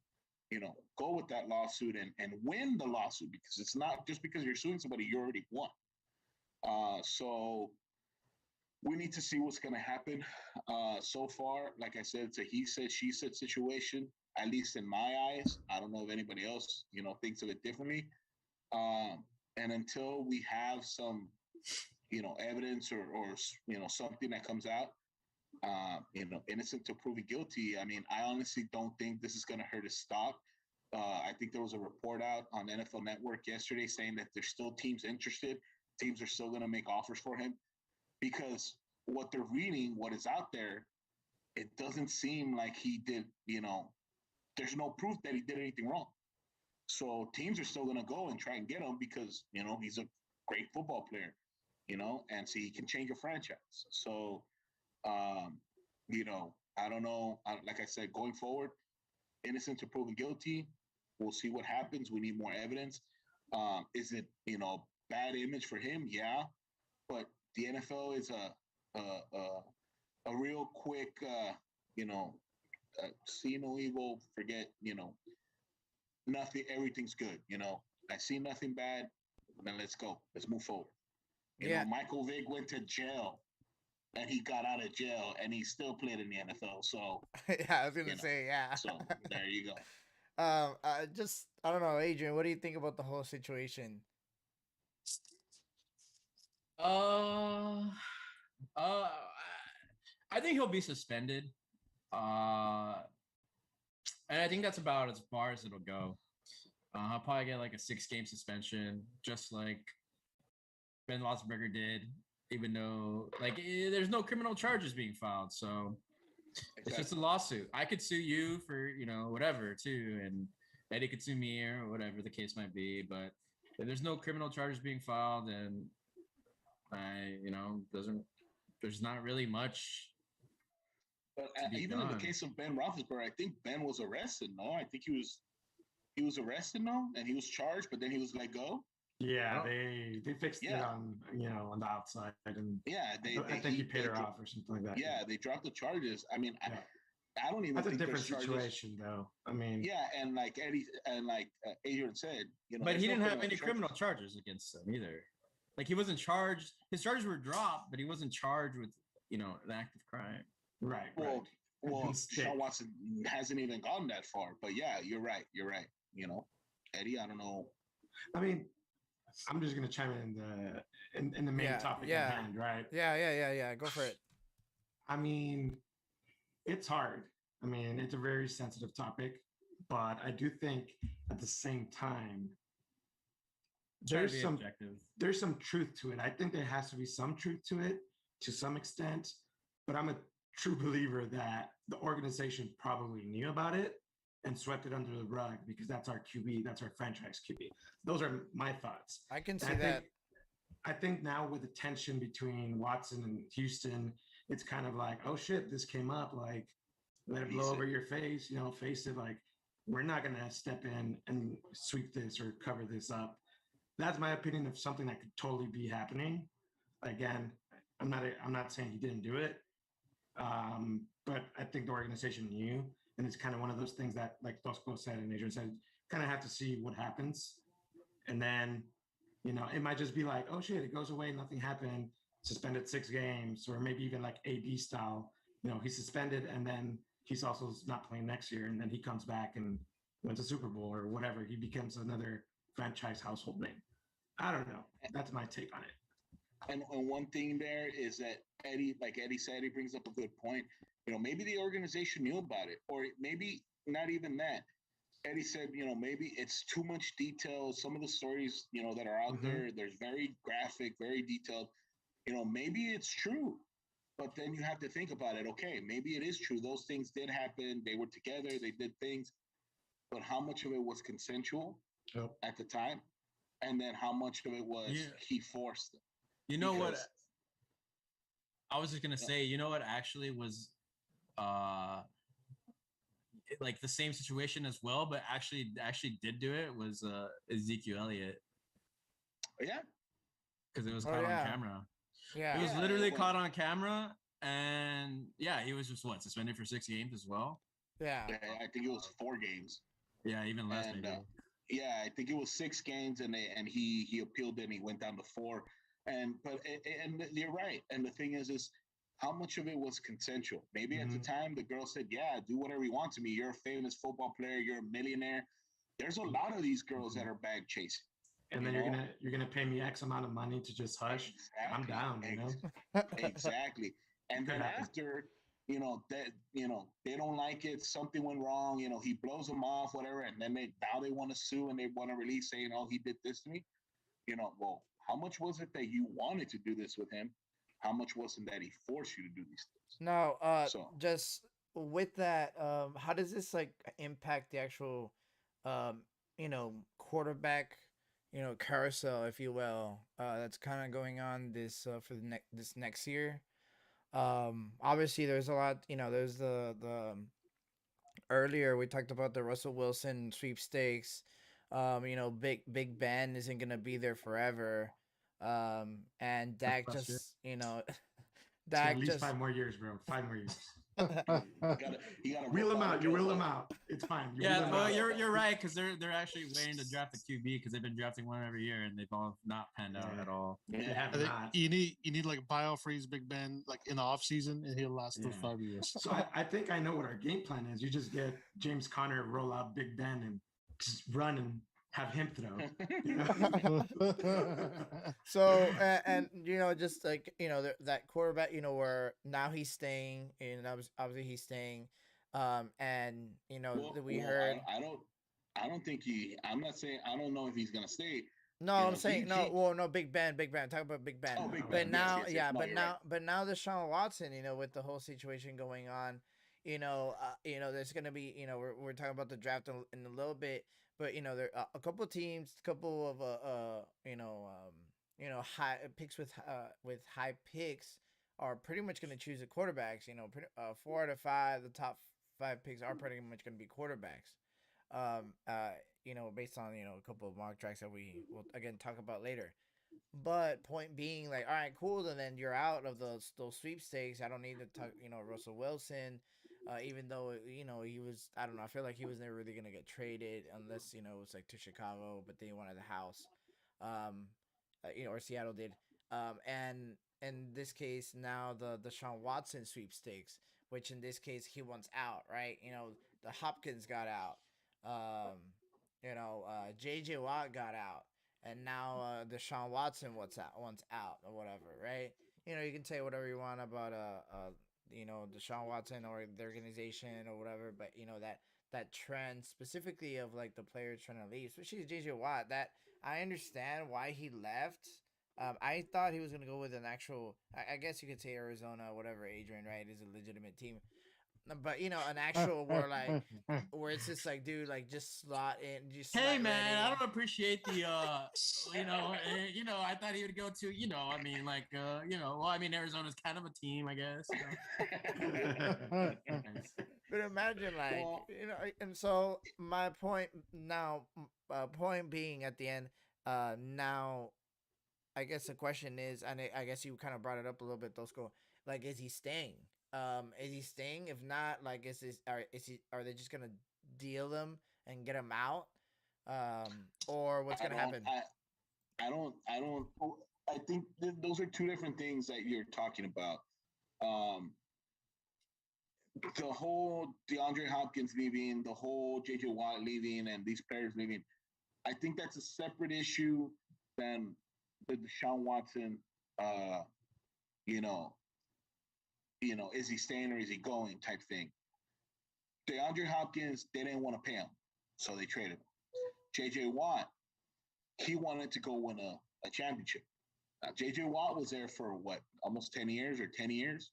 go with that lawsuit and win the lawsuit, because it's not just because you're suing somebody, you already won. So we need to see what's going to happen. So far, like I said, it's a he said, she said situation, at least in my eyes. I don't know if anybody else, thinks of it differently. And until we have some, evidence or something that comes out, innocent to proven guilty. I mean, I honestly don't think this is going to hurt his stock. I think there was a report out on NFL Network yesterday saying that there's still teams interested. Teams are still going to make offers for him, because what they're reading, what is out there, it doesn't seem like he did, there's no proof that he did anything wrong. So teams are still going to go and try and get him because, he's a great football player, and so he can change a franchise. So, I don't know. Like I said, going forward, innocent to proven guilty. We'll see what happens. We need more evidence. Is it, bad image for him? Yeah. But the NFL is a real quick, see no evil, forget, nothing, everything's good. I see nothing bad. Then let's go. Let's move forward. You know, Michael Vick went to jail and he got out of jail and he still played in the NFL. So yeah, I was gonna say, yeah. So there you go. I don't know, Adrian, what do you think about the whole situation? I think he'll be suspended. And I think that's about as far as it'll go. He'll probably get like a 6-game suspension, just like Ben Roethlisberger did, even though there's no criminal charges being filed. So it's just a lawsuit. I could sue you for, whatever too. And Eddie could sue me or whatever the case might be. But if there's no criminal charges being filed, and there's not really much. But even in the case of Ben Roethlisberger, I think Ben was arrested. No, I think he was arrested. No, and he was charged, but then he was let go. Yeah, they fixed it on on the outside, and I think he paid her off or something like that. Yeah, they dropped the charges. I mean, I don't even. That's think a different situation, though. I mean, and like Eddie and like Adrian said, but he didn't have any criminal charges against him either. Like he wasn't charged. His charges were dropped, but he wasn't charged with an active crime. Right. Well, Deshaun Watson hasn't even gone that far. But yeah, you're right. Eddie, I don't know. I mean, I'm just gonna chime in the main topic at hand, right? Yeah. Go for it. I mean, it's hard I mean, it's a very sensitive topic, but I do think at the same time, Try to there's be some objective. there's some truth to it. I think there has to be some truth to it to some extent, but I'm a true believer that the organization probably knew about it and swept it under the rug because that's our QB, that's our franchise QB. Those are my thoughts. I can And see that. I think now with the tension between Watson and Houston, it's kind of like, oh shit, this came up. Like, let it blow over your face, face it. Like, we're not gonna step in and sweep this or cover this up. That's my opinion of something that could totally be happening. Again, I'm not saying he didn't do it, but I think the organization knew, and it's kind of one of those things that, like Tosco said and Adrian said, kind of have to see what happens, and then it might just be like, oh shit, it goes away, nothing happened, suspended 6 games, or maybe even like AD style. He's suspended, and then he's also not playing next year, and then he comes back and wins a Super Bowl or whatever. He becomes another franchise household name. I don't know. That's my take on it. And one thing there is that like Eddie said, he brings up a good point. Maybe the organization knew about it, or maybe not even that. Eddie said, maybe it's too much detail. Some of the stories, that are out there, there's very graphic, very detailed. Maybe it's true, but then you have to think about it. Okay, maybe it is true. Those things did happen. They were together. They did things, but how much of it was consensual at the time? And then how much of it was he forced them? You know what? I was just gonna say, what actually was like the same situation as well, but actually did do it was Ezekiel Elliott. Yeah. Because it was caught on camera. Yeah. It was literally caught on camera, and he was just suspended for 6 games as well. Yeah. I think it was 4 games. Yeah, even less maybe. Yeah, I think it was 6 games, and he appealed it, and he went down to 4. And you're right. And the thing is how much of it was consensual? Maybe at the time the girl said, "Yeah, do whatever you want to me. You're a famous football player. You're a millionaire." There's a lot of these girls that are bag chasing. And then you're gonna pay me X amount of money to just hush. Exactly. I'm down. Exactly. And then after, that they don't like it. Something went wrong. He blows them off, whatever, and then they want to sue and they want to release, saying, "Oh, he did this to me." Well, how much was it that you wanted to do this with him? How much was it that he forced you to do these things? No, just with that, how does this impact the actual, quarterback, carousel, if you will, that's kind of going on this for this next year? Obviously there's a lot, there's the earlier we talked about the Russell Wilson sweepstakes. Big Ben isn't gonna be there forever. And Dak just, Dak at least 5 more years, bro. 5 more years. You gotta wheel him out. You wheel him out. It's fine. You're right, because they're actually waiting to draft the QB because they've been drafting one every year and they've all not panned out at all. You need like biofreeze Big Ben in the off season, and he'll last through 5 years. So I think I know what our game plan is. You just get James Conner, roll out Big Ben, and just run and have him throw. So and just that quarterback, where now he's staying, and obviously he's staying, and we heard. I don't think I'm not saying I don't know if he's gonna stay. No, I'm saying no. Well, no, Big Ben. Talk about Big Ben. Oh, Big but Ben. now, yes. No, but now Deshaun Watson, with the whole situation going on, there's gonna be, we're talking about the draft in a little bit, but there are a couple of teams, couple of high picks with high picks are pretty much gonna choose the quarterbacks. 4 out of 5, the top 5 picks are pretty much gonna be quarterbacks. Based on a couple of mock tracks that we will again talk about later. But point being, all right, cool, then you're out of those sweepstakes. I don't need to talk, Russell Wilson, even though he was, I don't know, I feel like he was never really gonna get traded unless it was to Chicago, but they wanted the house, or Seattle did, and in this case now the Deshaun Watson sweepstakes, which in this case he wants out, right? The Hopkins got out. JJ Watt got out, and now Deshaun Watson wants out or whatever, right? You can say whatever you want about Deshaun Watson or the organization or whatever, but that trend specifically of like the players trying to leave, especially JJ Watt. That I understand why he left. I thought he was gonna go with an actual. I guess you could say Arizona, whatever. Adrian, right, is a legitimate team, but an actual where it's just like, dude, like just slot in, just. Hey slot man, ready. I don't appreciate the I thought he would go to well, I mean Arizona's kind of a team, I guess. Nice. But imagine, like, Well- and so my point now, point being at the end, now, I guess the question is, and I guess you kind of brought it up a little bit, Tosco, like, is he staying? Is he staying? If not, like, are they just gonna deal him and get him out? Or what's gonna happen? I don't. I think those are two different things that you're talking about. The whole DeAndre Hopkins leaving, the whole JJ Watt leaving, and these players leaving. I think that's a separate issue than the Deshaun Watson. Is he staying or is he going type thing. DeAndre Hopkins, they didn't want to pay him, so they traded him. JJ Watt, he wanted to go win a championship. JJ Watt was there for almost 10 years or 10 years.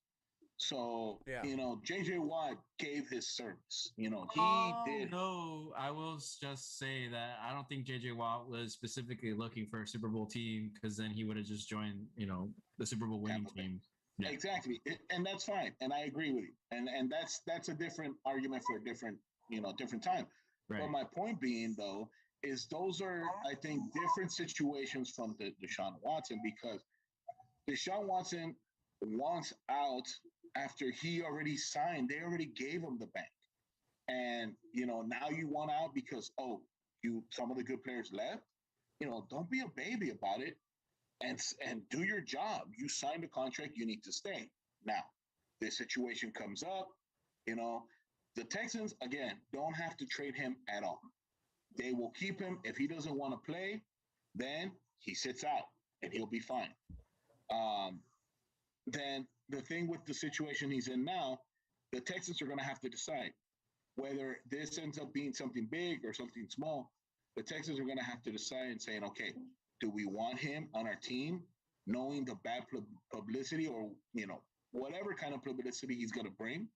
So, Yeah. JJ Watt gave his service. He did. No, I will just say that I don't think JJ Watt was specifically looking for a Super Bowl team, because then he would have just joined, the Super Bowl winning team. Yeah. Exactly. And that's fine. And I agree with you. And that's a different argument for a different time. Right. But my point being, though, is those are, I think, different situations from the Deshaun Watson, because Deshaun Watson wants out after he already signed. They already gave him the bank. And, now you want out because, some of the good players left. Don't be a baby about it and do your job. You signed a contract, you need to stay. Now, this situation comes up, the Texans, again, don't have to trade him at all. They will keep him. If he doesn't want to play, then he sits out and he'll be fine. Then the thing with the situation he's in now, the Texans are going to have to decide whether this ends up being something big or something small. The Texans are going to have to decide and saying, okay, do we want him on our team, knowing the bad publicity or, whatever kind of publicity he's going to bring?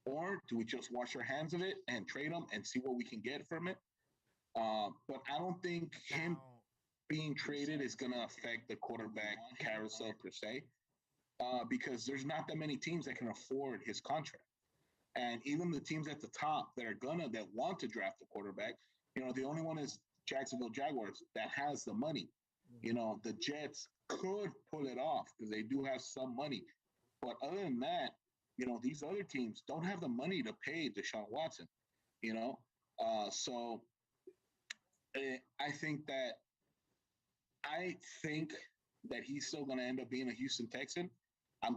Or do we just wash our hands of it and trade him and see what we can get from it? But I don't think him being traded is going to affect the quarterback carousel per se, because there's not that many teams that can afford his contract. And even the teams at the top that want to draft the quarterback, the only one is Jacksonville Jaguars that has the money. The Jets could pull it off because they do have some money. But other than that, these other teams don't have the money to pay Deshaun Watson, so I think that he's still going to end up being a Houston Texan. I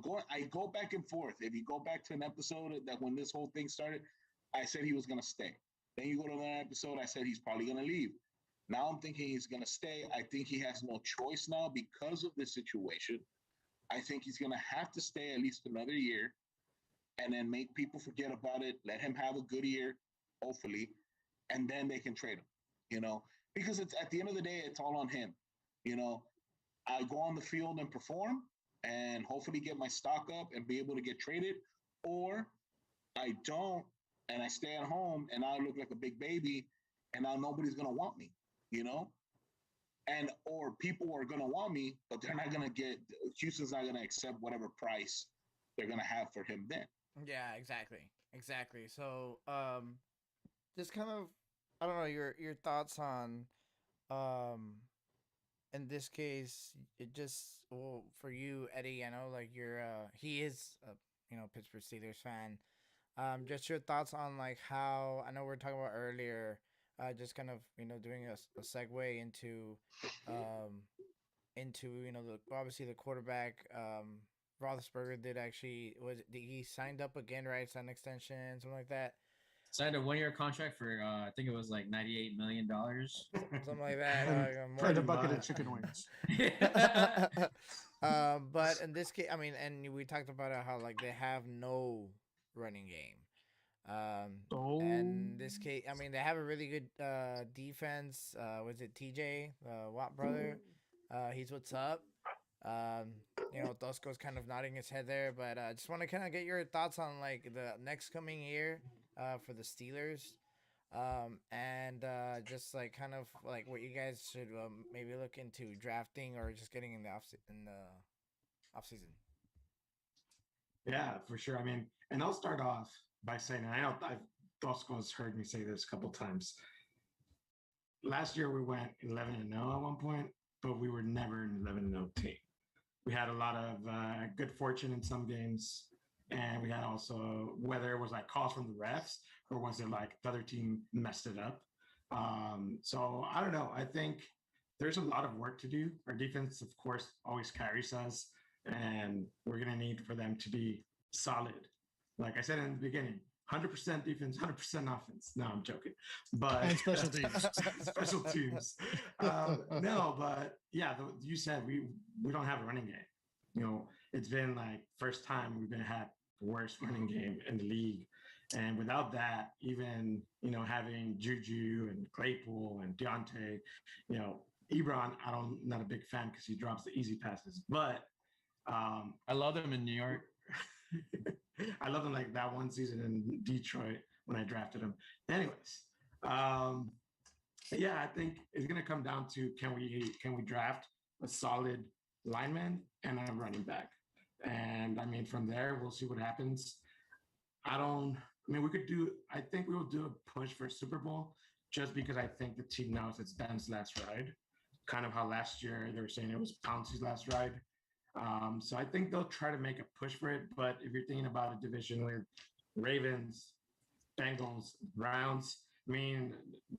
go back and forth. If you go back to an episode that when this whole thing started, I said he was going to stay. Then you go to another episode, I said he's probably going to leave. Now I'm thinking he's going to stay. I think he has no choice now because of this situation. I think he's going to have to stay at least another year and then make people forget about it. Let him have a good year, hopefully, and then they can trade him, because it's at the end of the day, it's all on him. I go on the field and perform and hopefully get my stock up and be able to get traded, or I don't and I stay at home and I look like a big baby and now nobody's going to want me, or people are going to want me, but they're not going to Houston's not going to accept whatever price they're going to have for him then. Yeah, exactly. So, just kind of, I don't know, your thoughts on, in this case, for you, Eddie, I know, like, he is a, Pittsburgh Steelers fan. Just your thoughts on, like, how, I know we were talking about earlier, just kind of, doing a segue into, obviously the quarterback, Roethlisberger he signed up again, right? Signed an extension, something like that. Signed a 1-year contract for I think it was like $98 million. Something like that. Trade a bucket of chicken wings. But in this case, I mean, and we talked about it, how like they have no running game. And this case, I mean, they have a really good defense. Was it TJ Watt brother? He's what's up. Tosco's kind of nodding his head there, but I just want to kind of get your thoughts on like the next coming year for the Steelers. And just like kind of like what you guys should maybe look into drafting or just getting in the off season. Yeah, for sure. I mean, and I'll start off by saying, and I know Tosco's heard me say this a couple times. Last year we went 11-0 at one point, but we were never an 11-0 team. We had a lot of good fortune in some games, and we had also, whether it was like calls from the refs or was it like the other team messed it up. So I don't know. I think there's a lot of work to do. Our defense, of course, always carries us, and we're going to need for them to be solid. Like I said in the beginning, 100% defense, 100% offense. No, I'm joking. But And special teams. special teams. No, but yeah, you said we don't have a running game. It's been like first time we've been had the worst running game in the league. And without that, even, having Juju and Claypool and Deontay, Ebron, I'm not a big fan because he drops the easy passes. But I love them in New York. I love him like that one season in Detroit when I drafted him. Anyways, yeah, I think it's gonna come down to can we draft a solid lineman and a running back, and I mean from there we'll see what happens. I think we will do a push for a Super Bowl just because I think the team knows it's Ben's last ride, kind of how last year they were saying it was Pouncey's last ride. So I think they'll try to make a push for it. But if you're thinking about a division with Ravens, Bengals, Browns, I mean,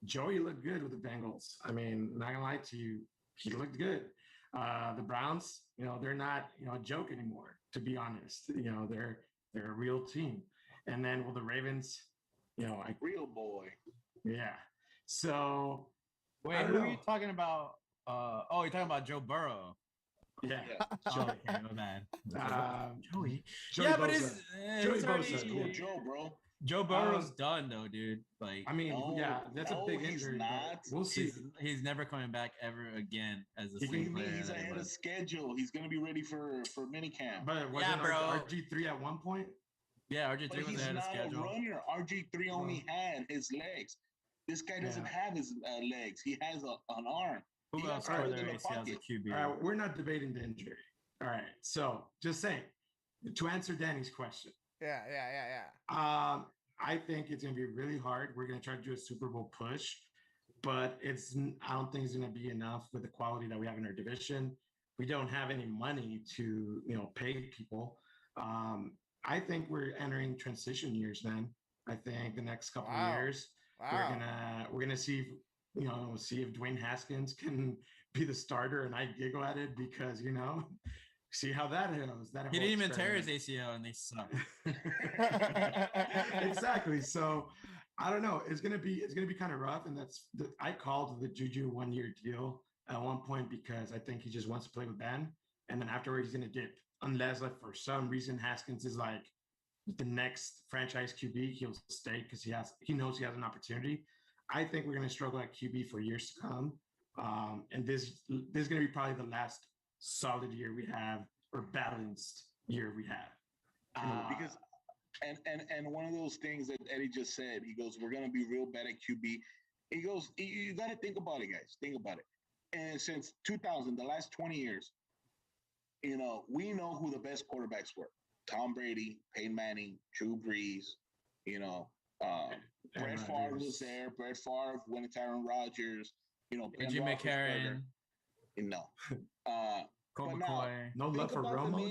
Joey looked good with the Bengals. I mean, not gonna lie to you, he looked good. The Browns, they're not, a joke anymore, to be honest. They're a real team. And then with the Ravens, Real boy. yeah. So Wait, who are you talking about? You're talking about Joe Burrow. yeah. Oh, okay, my bad. Joey. Yeah, but Bosa. it's Bosa. already, Cool Joe, bro. Joe Burrow's done though, dude. Like, I mean, that's a big he's injury. not. We'll see. he's never coming back ever again as a What do you swing mean player. he's that he ahead of was. schedule? He's gonna be ready for minicamp. But wasn't bro. RG3 at one point? Yeah, But RG3 was he's ahead of not a schedule. runner. RG3 only had his legs. This guy doesn't have his legs. He has an arm. Who He else got tore caught their in the ACL as a pocket. QB? All right, we're not debating the injury. All right, so just saying, to answer Danny's question, Yeah. I think it's going to be really hard. We're going to try to do a Super Bowl push, but I don't think it's going to be enough with the quality that we have in our division. We don't have any money to, pay people. I think we're entering transition years, man. I think the next couple of years, we're gonna see if Dwayne Haskins can be the starter, and I giggle at it because see how that goes. He didn't even tear his ACL, and they suck. Exactly. So I don't know. It's gonna be kind of rough, and I called the Juju 1-year deal at one point because I think he just wants to play with Ben, and then afterwards he's gonna dip. Unless, like, for some reason Haskins is like the next franchise QB, he'll stay because he knows he has an opportunity. I think we're going to struggle at QB for years to come, and this is going to be probably the last solid year we have, or balanced year we have. Because and one of those things that Eddie just said, he goes, "We're going to be real bad at QB." He goes, "You got to think about it, guys. Think about it." And since 2000, the last 20 years. We know who the best quarterbacks were. Tom Brady, Peyton Manning, Drew Brees, Brett Favre was there. Brett Favre, went to Aaron Rodgers, Jim McCarron. Colt McCoy. No love for Romo,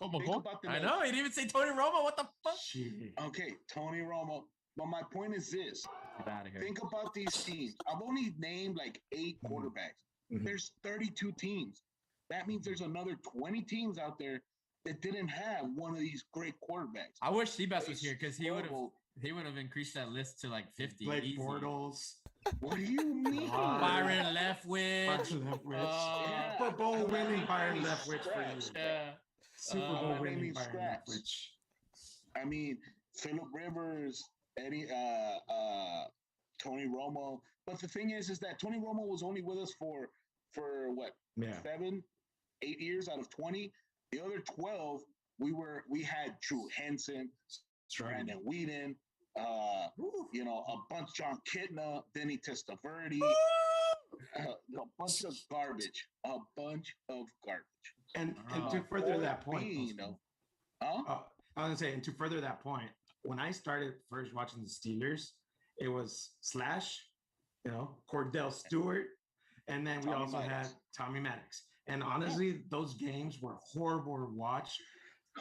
though? I know, he didn't even say Tony Romo. What the fuck? Shit. Okay, Tony Romo. But my point is this. Get out of here. Think about these teams. I've only named like 8 quarterbacks. Mm-hmm. There's 32 teams. That means there's another 20 teams out there that didn't have one of these great quarterbacks. I wish Seabass was here because he would have increased that list to like 50. Blake easy. Bortles. What do you mean? Byron Leftwich. Byron Leftwich. Uh, Super Bowl winning Byron He's Leftwich for you. scratched. Yeah. Super Uh, Bowl I winning mean, Byron scraps. Leftwich. I mean, Philip Rivers, Eddie, Tony Romo. But the thing is that Tony Romo was only with us for what, Yeah. 7, 8 years out of 20. The other 12, we had Drew Henson, That's right. Brandon Whedon, a bunch, John Kitna, Vinny Testaverde, a bunch of garbage, And Oh. to further that point, you know, huh? I was gonna say, and to further that point, when I started first watching the Steelers, it was Slash, Cordell Stewart, and then we Tommy also Maddox. had Tommy Maddox. And honestly, those games were horrible to watch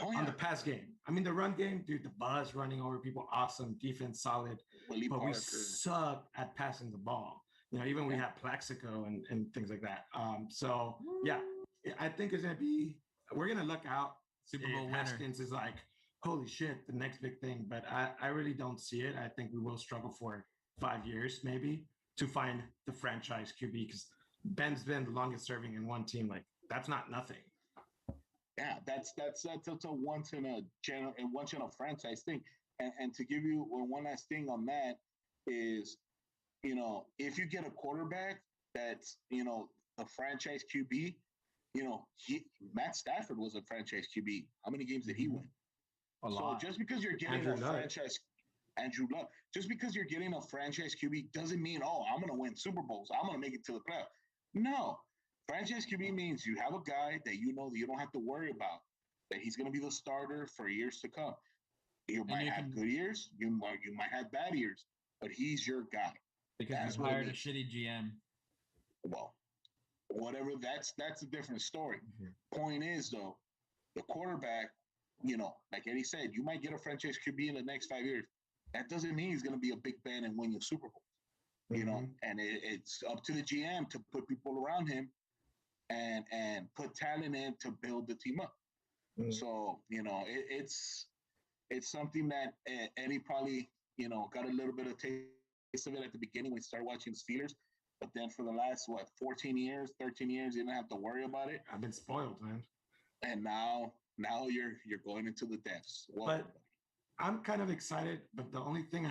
Oh, on the pass game. I mean, the run game, dude, the buzz running over people, awesome, defense solid, Willie but we Parker. sucked at passing the ball. Even we had Plaxico and things like that. So yeah, I think it's gonna be. We're gonna look out. Super if Bowl winner. Haskins is like, holy shit, the next big thing. But I really don't see it. I think we will struggle for 5 years maybe to find the franchise QB because Ben's been the longest serving in one team. Like that's not nothing. Yeah, that's a once in a franchise thing. And to give you one last thing on that is, if you get a quarterback that's a franchise QB, Matt Stafford was a franchise QB. How many games did he win? A lot. So just because you're getting Andrew Luck. Andrew Luck, just because you're getting a franchise QB doesn't mean, I'm going to win Super Bowls. I'm going to make it to the playoffs. No. Franchise QB means you have a guy that that you don't have to worry about, that he's going to be the starter for years to come. You might have good years. You might have bad years, but he's your guy. Because That's you what it hired a means. shitty GM. Well, whatever, that's a different story. Mhm. Point is, though, the quarterback, like Eddie said, you might get a franchise QB in the next 5 years. That doesn't mean he's going to be a Big Ben and win you Super Bowl. Mhm. And it's up to the GM to put people around him and put talent in to build the team up. Mhm. So, it's something that Eddie probably, got a little bit of taste of it at the beginning when he started watching the Steelers. But then for the last, 13 years, you didn't have to worry about it. I've been spoiled, man. And now you're going into the depths. But I'm kind of excited, but the only thing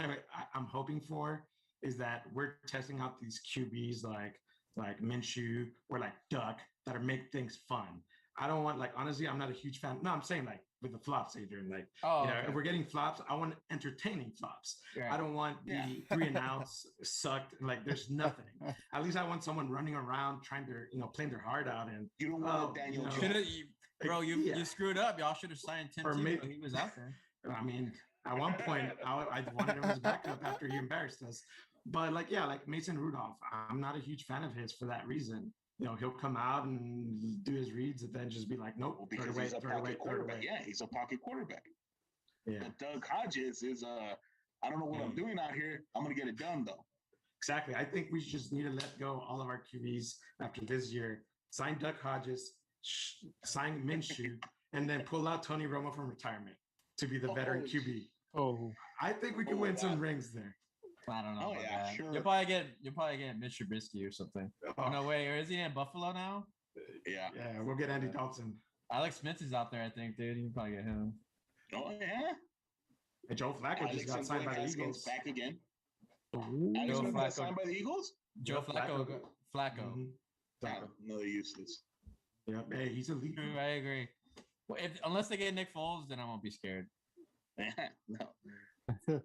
I'm hoping for is that we're testing out these QBs like Minshew or like Duck that are make things fun. I don't want honestly, I'm not a huge fan. No, I'm saying with the flops, Adrian. If we're getting flops, I want entertaining flops. Yeah. I don't want the 3 and outs sucked. There's nothing. At least I want someone running around trying to playing their heart out. And you don't want Daniel Jones. You screwed up. Y'all should have signed 10 Or maybe- when he was out there. I mean, at one point, I wanted him as backup after he embarrassed us. But like Mason Rudolph, I'm not a huge fan of his for that reason. He'll come out and do his reads and then just be like, nope, Because he's a pocket quarterback. Yeah, he's a pocket quarterback. Yeah, But Doug Hodges is I don't know what I'm doing out here. I'm gonna get it done though. exactly. I think we just need to let go all of our QBs after this year. Sign Doug Hodges, sign Minshew, and then pull out Tony Romo from retirement to be the veteran QB. Oh, I think we can win some rings there. I don't know. Oh, about yeah, that. sure. You'll probably get Mitch Trubisky or something. Oh no, wait, or is he in Buffalo now? Yeah. Yeah, we'll get Andy Dalton. Alex Smith is out there, I think, dude. You can probably get him. Oh yeah. And Joe Flacco Alex just got and signed by the Haskins Eagles. back again. Ooh. Alex Joe Smith got Flacco. signed by the Eagles? Joe Flacco. Flacco. Mhm. Nah, no, they're useless. Yeah, hey, he's elite. True, I agree. Well, unless they get Nick Foles, then I won't be scared. No.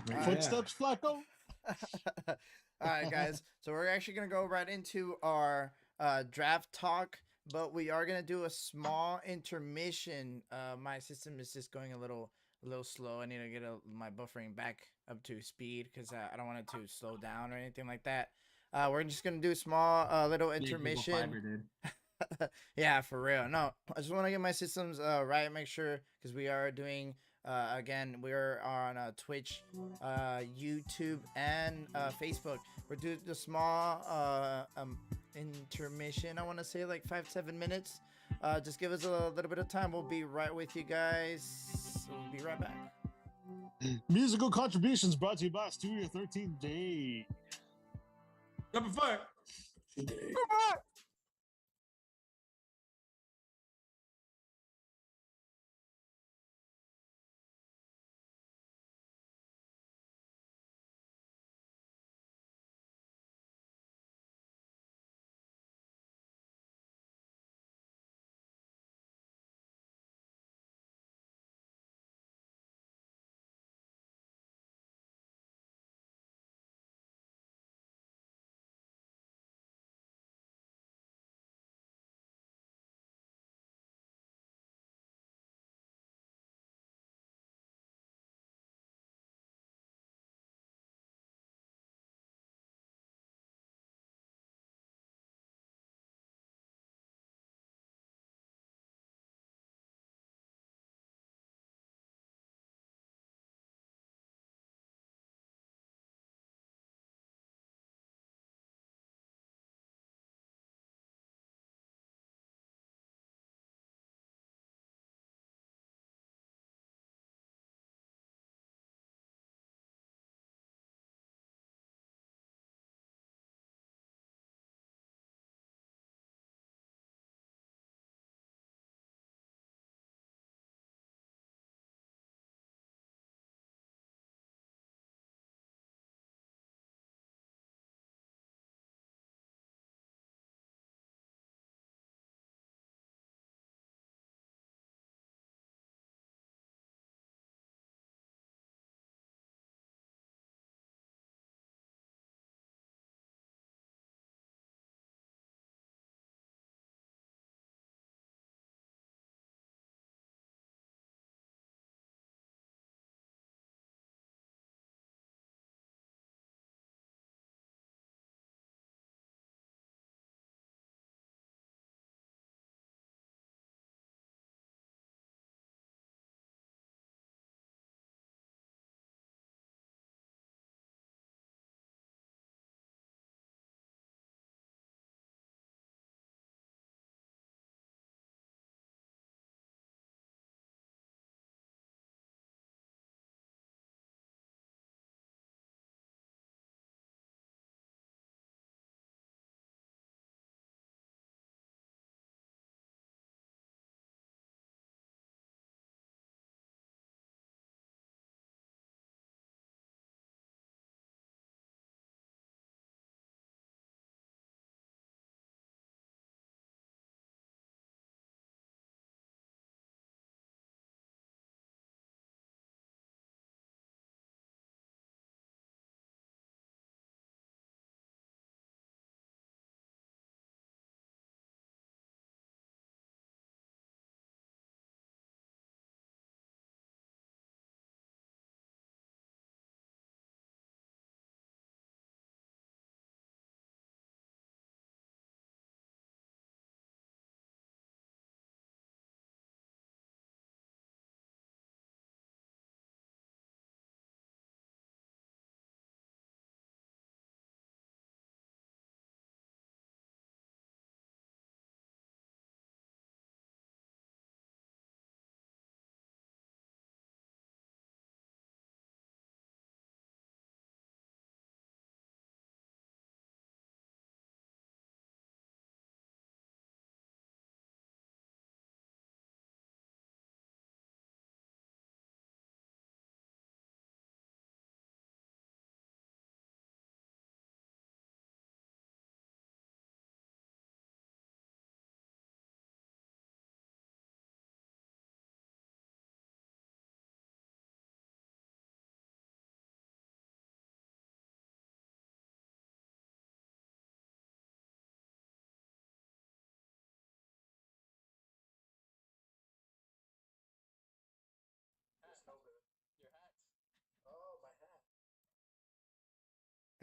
But footsteps, Flacco. All right, guys. So we're actually gonna go right into our draft talk, but we are gonna do a small intermission. My system is just going a little slow. I need to get my buffering back up to speed because I don't want it to slow down or anything like that. We're just gonna do a small little intermission. Fiber, dude. Yeah, for real. No, I just want to get my systems right. Make sure because we are doing. Again, we're on Twitch, YouTube, and Facebook. We're doing the small intermission. I want to say like 5-7 minutes. Just give us a little bit of time. We'll be right with you guys. We'll be right back. Musical contributions brought to you by Studio 13J. Number 5.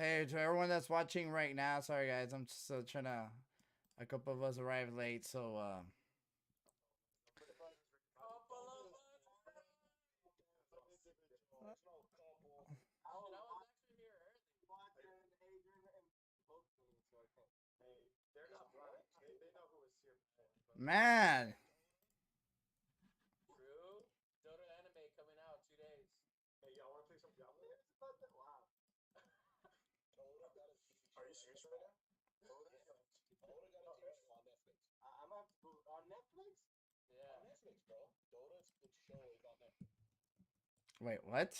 Hey, to everyone that's watching right now, sorry guys, I'm just trying to. A couple of us arrived late, so man. Wait, what?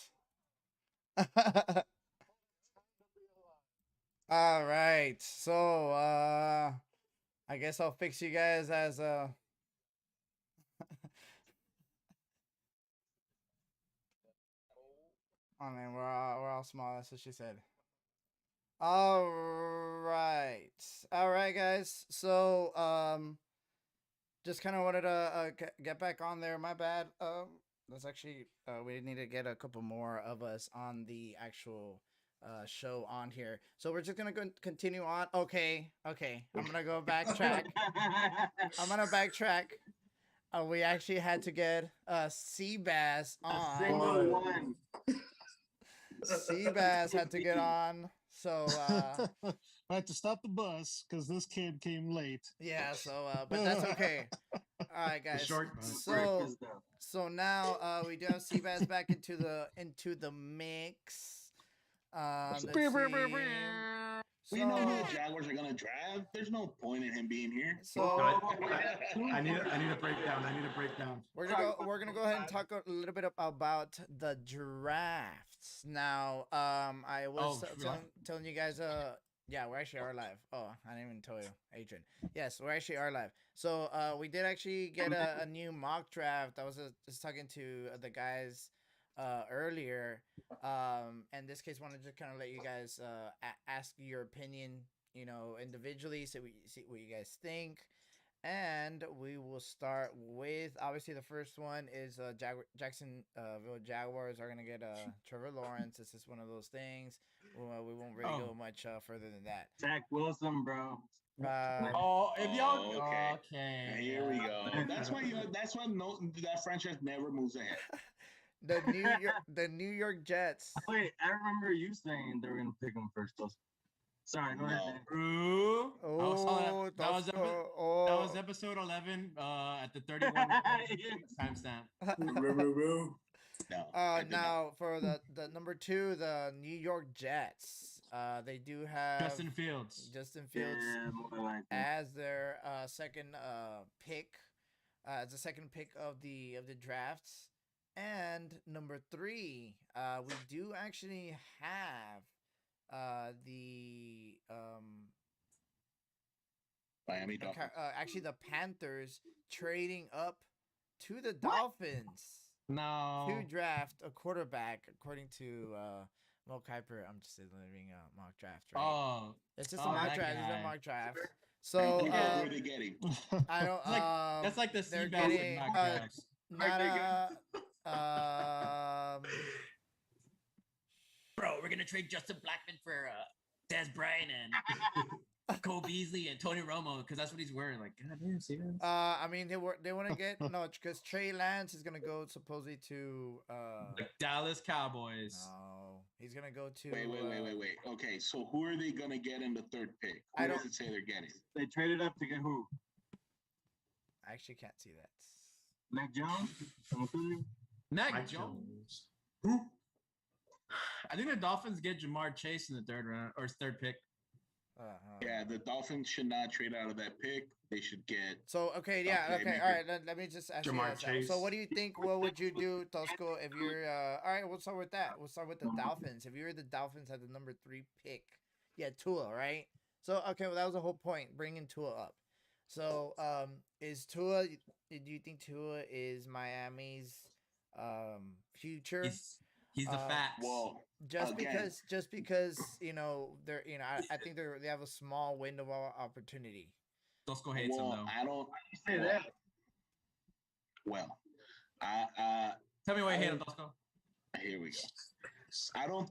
All right. So, I guess I'll fix you guys as I mean, we're all small. That's what she said. All right. All right, guys. So, just kind of wanted to get back on there. My bad. That's actually we need to get a couple more of us on the actual show on here. So we're just gonna go continue on. Okay. I'm gonna go backtrack. I'm gonna backtrack. We actually had to get Seabass on. Single one. Seabass had to get on. So I had to stop the bus because this kid came late. yeah, so but that's okay. All right, guys. short bus. So now we do have Seabass back into the mix. Let's see. We know who the Jaguars are gonna draft. There's no point in him being here. So I need a breakdown. we're gonna go ahead and talk a little bit about the drafts. Now, I was telling you guys, yeah, we actually are live. Oh, I didn't even tell you, Adrian. Yes, we actually are live. So, we did actually get a new mock draft. I was just talking to the guys earlier. In this case, wanted to just kind of let you guys ask your opinion, individually, so we see what you guys think. And we will start with, obviously, the first one is Jacksonville Jaguars are going to get Trevor Lawrence. This is one of those things. We won't really go much further than that. Zach Wilson, bro. If y'all okay. Here we go. That's why that franchise never moves ahead. The New York Jets. Wait, I remember you saying they were going to pick him first. Sorry, go ahead. That was episode 11 at the 31 timestamp. Now for the number 2, the New York Jets. They do have Justin Fields as their second pick, as the second pick of the drafts. And number 3, we do actually have the Miami Dolphins. Actually the Panthers trading up to the Dolphins. No. To draft a quarterback, according to Mo Kiper. I'm just living a mock draft, right? Oh, it's just a mock draft. It's a mock draft. So who are they getting? I don't. That's like the they're Seabass getting mock drafts. Bro, we're gonna trade Justin Blackman for Des Bryant and Cole Beasley and Tony Romo because that's what he's wearing. Like, goddamn, see that? I mean, they want to get because Trey Lance is gonna go supposedly to the Dallas Cowboys. No, he's gonna go to. Wait. Okay, so who are they gonna get in the 3rd pick? Who does it say they're getting? They traded up to get who? I actually can't see that. Mac Jones. Mac Jones. Who? I think the Dolphins get Jamar Chase in the 3rd round or 3rd pick. Yeah, the Dolphins should not trade out of that pick. They should get. So okay, all right. Let me just ask Jamar you. Chase. So what do you think? What would you do, Tosco, if you're? All right, we'll start with that. We'll start with the Dolphins. If you're the Dolphins at the number 3 pick, yeah, Tua, right? So okay, well that was the whole point, bringing Tua up. So is Tua? Do you think Tua is Miami's future? He's the facts. Well, just because they're I think they have a small window of opportunity. Tosco hates him though. I don't say that. Well, tell me why you hate him, Tosco. Here we go. I don't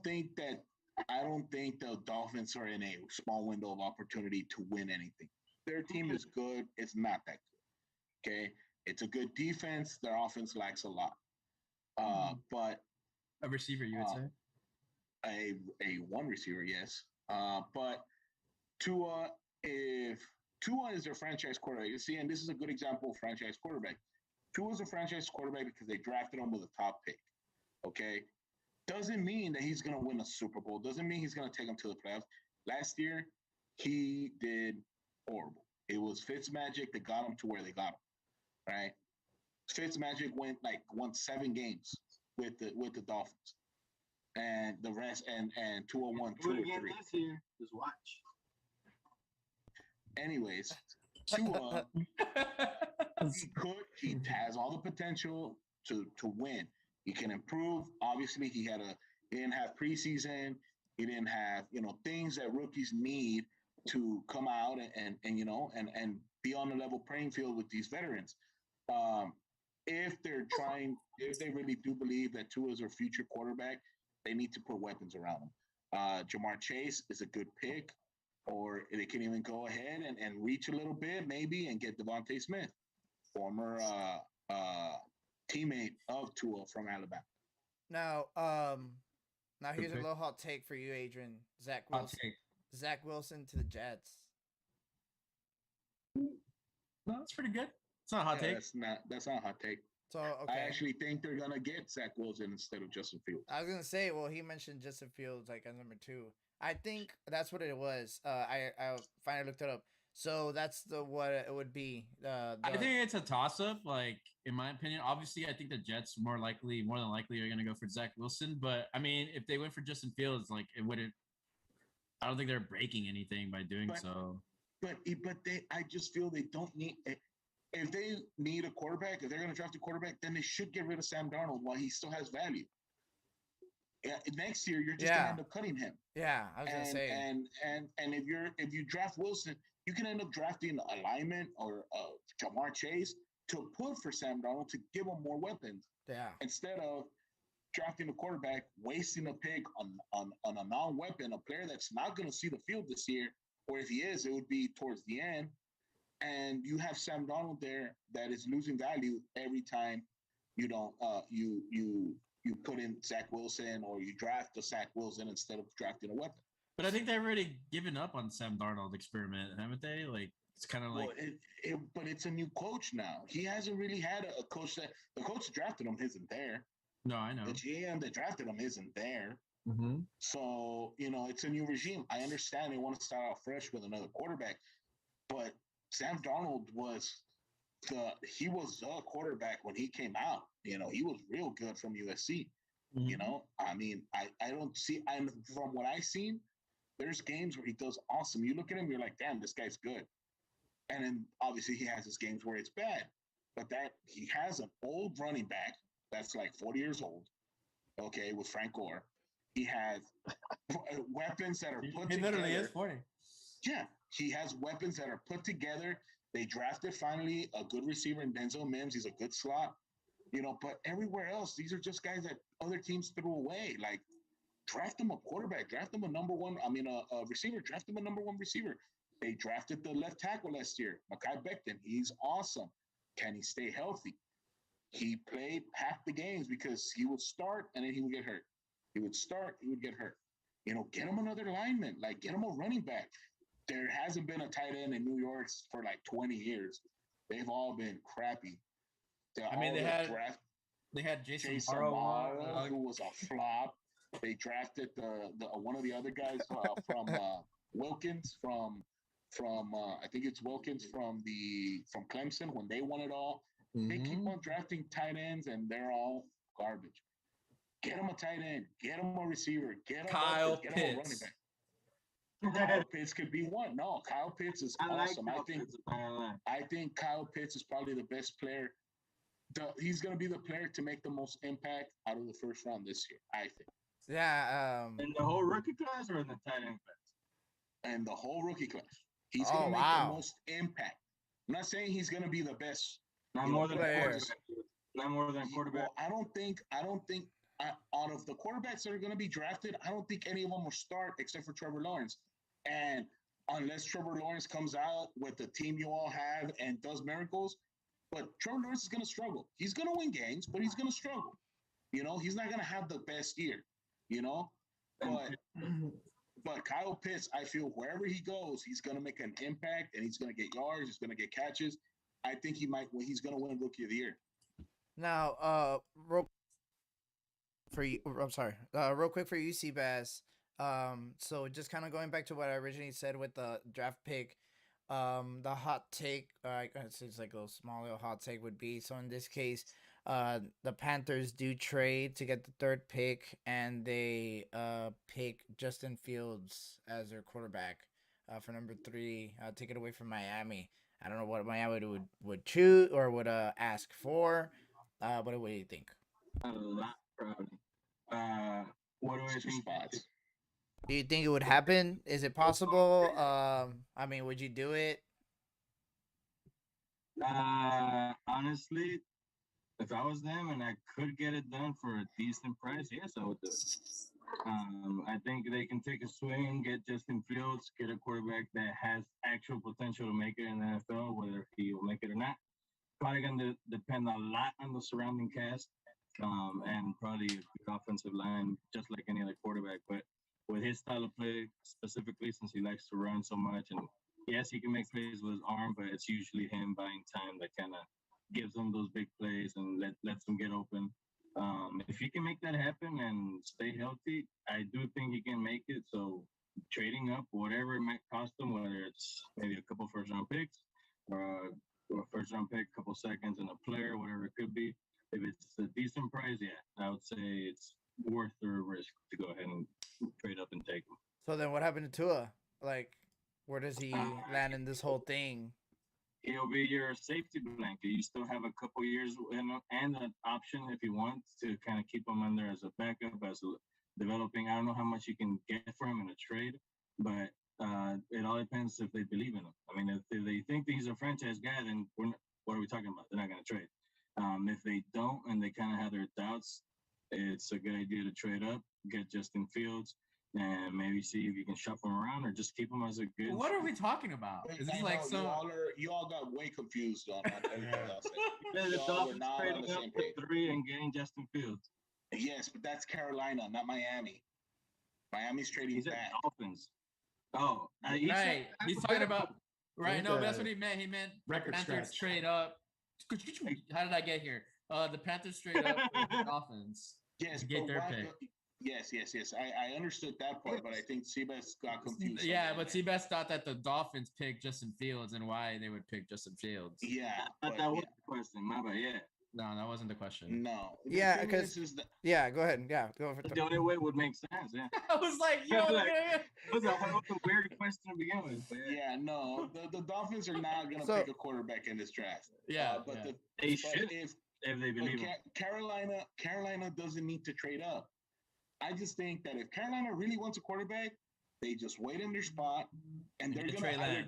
think the Dolphins are in a small window of opportunity to win anything. Their team is good. It's not that good. Okay, it's a good defense. Their offense lacks a lot. But a receiver, you would say? A one receiver, yes. But Tua, if Tua is their franchise quarterback, you see, and this is a good example of franchise quarterback. Tua is a franchise quarterback because they drafted him with a top pick. Okay, doesn't mean that he's going to win a Super Bowl. Doesn't mean he's going to take them to the playoffs. Last year, he did horrible. It was Fitzmagic that got him to where they got him, right? Fitzmagic won 7 games with the Dolphins, and the rest and 201 2 or 3. This year, just watch. Anyways, Tua, he has all the potential to win. He can improve. Obviously, he didn't have preseason. He didn't have things that rookies need to come out and be on a level playing field with these veterans. If they really do believe that Tua is their future quarterback, they need to put weapons around him. Jamar Chase is a good pick, or they can even go ahead and reach a little bit maybe and get Devontae Smith, former teammate of Tua from Alabama. Now here's a little hot take for you, Adrian. Zach Wilson to the Jets. No, that's pretty good. It's not a hot take. That's not a hot take. So okay. I actually think they're gonna get Zach Wilson instead of Justin Fields. I was gonna say, well, he mentioned Justin Fields like as number 2. I think that's what it was. I finally looked it up. So that's what it would be. I think it's a toss-up. Like in my opinion, obviously, I think the Jets more than likely are gonna go for Zach Wilson. But I mean, if they went for Justin Fields, like it wouldn't. I don't think they're breaking anything by doing so. But I just feel they don't need. If they need a quarterback, if they're going to draft a quarterback, then they should get rid of Sam Darnold while he still has value. Next year, you're just going to end up cutting him. Yeah, I was going to say. And if you draft Wilson, you can end up drafting a lineman or Jamar Chase to put for Sam Darnold to give him more weapons. Yeah. Instead of drafting a quarterback, wasting a pick on a non-weapon, a player that's not going to see the field this year, or if he is, it would be towards the end. And you have Sam Darnold there that is losing value every time you don't you put in Zach Wilson or you draft a Zach Wilson instead of drafting a weapon. But I think they've already given up on Sam Darnold experiment, haven't they? Like it's kind of like. But it's a new coach now. He hasn't really had a coach that the coach that drafted him isn't there. No, I know. The GM that drafted him isn't there. Mm-hmm. So it's a new regime. I understand they want to start out fresh with another quarterback, but Sam Darnold was the quarterback when he came out. He was real good from USC. Mm-hmm. I mean, I don't see. And from what I've seen, there's games where he does awesome. You look at him, you're like, damn, this guy's good. And then obviously he has his games where it's bad. But that he has an old running back that's like 40 years old. Okay, with Frank Gore. He has weapons that are put together. He literally is 40. Yeah, he has weapons that are put together. They drafted finally a good receiver in Denzel Mims. He's a good slot, but everywhere else, these are just guys that other teams threw away. Like, draft them a quarterback, draft them a a receiver, draft them a number 1 receiver. They drafted the left tackle last year, Mekhi Becton. He's awesome. Can he stay healthy? He played half the games because he would start and then he would get hurt. He would start, he would get hurt. Get him another lineman, like get him a running back. There hasn't been a tight end in New York for like 20 years. They've all been crappy. They had Jason Morrow, who was a flop. They drafted the one of the other guys from Wilkins from I think it's Wilkins from Clemson when they won it all. Mm-hmm. They keep on drafting tight ends and they're all garbage. Get him a tight end. Get him a receiver. Get him Kyle Pitts. Get him a running back. Kyle Pitts could be one. No, Kyle Pitts is awesome. I think Kyle Pitts is probably the best player. He's going to be the player to make the most impact out of the first round this year, I think. Yeah. In the whole rookie class or in the tight end class? And the whole rookie class. He's going to make the most impact. I'm not saying he's going to be the best. Not more than a quarterback. Well, I don't think out of the quarterbacks that are going to be drafted, I don't think any of them will start except for Trevor Lawrence. And unless Trevor Lawrence comes out with the team you all have and does miracles, but Trevor Lawrence is going to struggle. He's going to win games, but he's going to struggle. He's not going to have the best year, But Kyle Pitts, I feel wherever he goes, he's going to make an impact and he's going to get yards. He's going to get catches. I think he's going to win Rookie of the Year. Now, real quick for you, Seabass. So just kind of going back to what I originally said with the draft pick, the hot take, I guess it's like a small little hot take would be, so in this case, the Panthers do trade to get the third pick, and they pick Justin Fields as their quarterback for number 3. Take it away from Miami. I don't know what Miami would choose or would ask for. What do you think? A lot, probably. What do I think? Spots. Do you think it would happen? Is it possible? I mean, would you do it? Honestly, if I was them and I could get it done for a decent price, yes, I would do it. I think they can take a swing, get Justin Fields, get a quarterback that has actual potential to make it in the NFL, whether he will make it or not. Probably going to depend a lot on the surrounding cast, and probably a good offensive line, just like any other quarterback. But with his style of play, specifically since he likes to run so much, and yes, he can make plays with his arm, but it's usually him buying time that kind of gives them those big plays and lets them get open. If he can make that happen and stay healthy, I do think he can make it. So trading up, whatever it might cost them, whether it's maybe a couple first-round picks or a first-round pick, a couple seconds, and a player, whatever it could be, if it's a decent price, yeah, I would say it's worth the risk to go ahead and trade up and take him. So then what happened to Tua? Like, where does he land in this whole thing? He'll be your safety blanket. You still have a couple years and an option if you want to kind of keep him under as a backup, as a developing. I don't know how much you can get for him in a trade, but it all depends if they believe in him. I mean, if they think that he's a franchise guy, then what are we talking about? They're not going to trade. If they don't and they kind of have their doubts, it's a good idea to trade up, get Justin Fields, and maybe see if you can shop him around or just keep him as a good. What are we talking about? Is this like so? You all got way confused on everything else. The Dolphins trading up for 3 and getting Justin Fields. Yes, but that's Carolina, not Miami. Miami's trading back. Dolphins. Oh, right. He's talking about right. No, that's what he meant. He meant record Panthers scratch. trade up. How did I get here? The Panthers trade up for the Dolphins. Yes, to get their pick. Yes. I understood that part, but I think Seabass got confused. Yeah, but Seabass thought that the Dolphins picked Justin Fields and why they would pick Justin Fields. Yeah, I thought that was the question. My bad. Yeah. No, that wasn't the question. No. Yeah, because yeah, go ahead. Yeah, go for it. The only way would make sense. Yeah. I was like, yo, it was a weird question to begin with. Yeah, no, the Dolphins are not gonna pick a quarterback in this draft. Yeah, but they should if they believe it. Carolina doesn't need to trade up. I just think that if Carolina really wants a quarterback, they just wait in their spot, and they're gonna either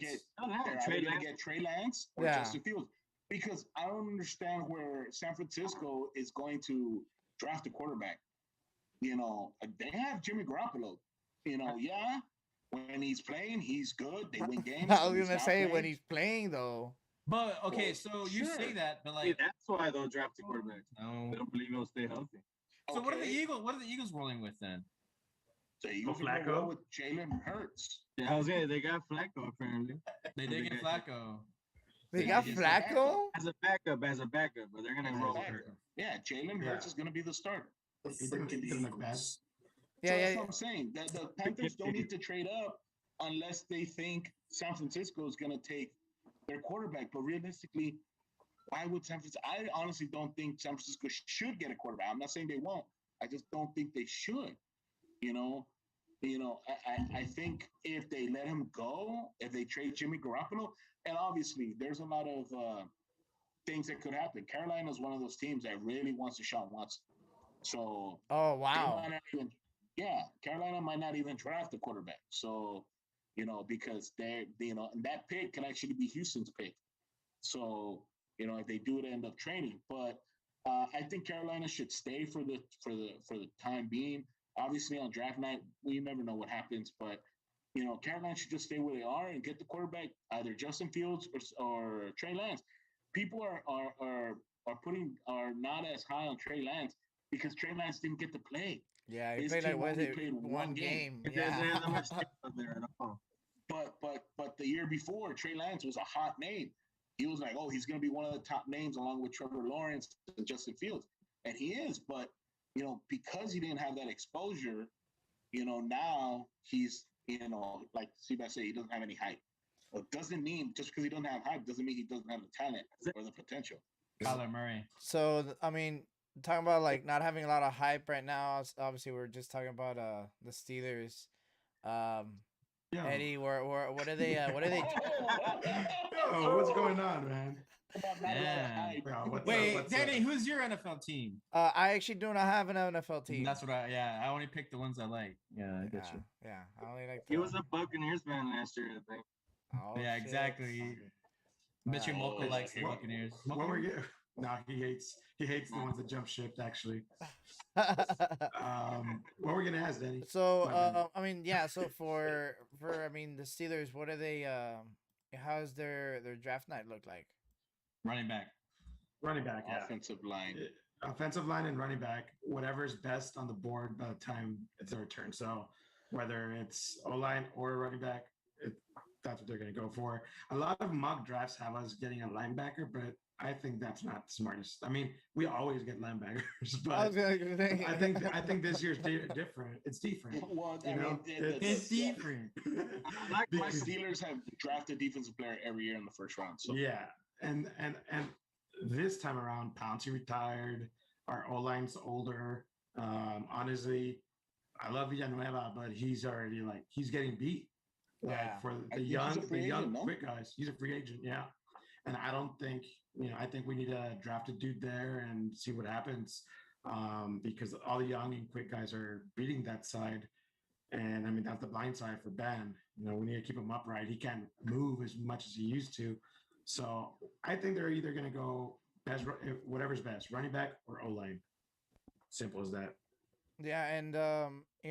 get Trey Lance or Justin Fields. Because I don't understand where San Francisco is going to draft a quarterback. You know, they have Jimmy Garoppolo. You know, when he's playing, he's good. They win games. I was gonna say when he's playing though. But okay, so you say that, but like that's why they'll draft the quarterback. No, they don't believe he'll stay healthy. So what are the Eagles? What are the Eagles rolling with then? The Eagles are rolling with Jalen Hurts. Yeah, I was saying they got Flacco apparently. They did get Flacco. They got Flacco as a backup, but they're gonna roll with her. Yeah, Jalen Hurts is gonna be the starter. That's what I'm saying. The Panthers don't need to trade up unless they think San Francisco is gonna take their quarterback. But realistically, why would San Francisco? I honestly don't think San Francisco should get a quarterback. I'm not saying they won't. I just don't think they should. You know, I think if they let him go, if they trade Jimmy Garoppolo, and obviously there's a lot of things that could happen. Carolina is one of those teams that really wants Deshaun Watson. So, oh wow, Carolina might not even draft a quarterback. So, because and that pick can actually be Houston's pick. So, if they do end up trading, but I think Carolina should stay for the time being. Obviously, on draft night, we never know what happens, but Carolina should just stay where they are and get the quarterback, either Justin Fields or Trey Lance. People are not as high on Trey Lance because Trey Lance didn't get to play. Yeah, he played one game. Yeah. There at all. But the year before, Trey Lance was a hot name. He was like, he's going to be one of the top names along with Trevor Lawrence and Justin Fields, and he is. But because he didn't have that exposure, now he's, like Seabass said, he doesn't have any hype. It doesn't mean just because he doesn't have hype doesn't mean he doesn't have the talent or the potential. Kyler Murray. So I mean, talking about like not having a lot of hype right now. Obviously, we're just talking about the Steelers. Yo. Eddie, what are they? What are they? Yo, what's going on, man? Yeah. Bro, Wait, Danny, who's your NFL team? I actually do not have an NFL team. That's what I only picked the ones I like. Yeah, I get you. Yeah, I only like. He was a Buccaneers fan last year, I think. Oh, Yeah, shit. exactly. Mitchell Mocha likes the What- Buccaneers. What were you? No, he hates the ones that jump ship. Actually, what were we gonna ask, Danny? So, I mean, yeah. So for I mean, the Steelers, what are they? How's their draft night look like? Running back. Running back, yeah. Offensive line. Offensive line and running back, whatever's best on the board by the time it's their turn. So whether it's O-line or running back, that's what they're going to go for. A lot of mock drafts have us getting a linebacker, but I think that's not the smartest. I mean, we always get linebackers, but I think this year's different. It's different. Well, It's different. My Steelers have drafted defensive player every year in the first round. So yeah, and this time around, Pouncey retired. Our O-line's older. Honestly, I love Villanueva, but he's already he's getting beat. For the young quick guys, he's a free agent. Yeah, and I don't think I think we need to draft a dude there and see what happens, because all the young and quick guys are beating that side, and I mean that's the blind side for Ben. We need to keep him upright. He can't move as much as he used to. So I think they're either going to go best, whatever's best, running back or O-line. Simple as that. Yeah, and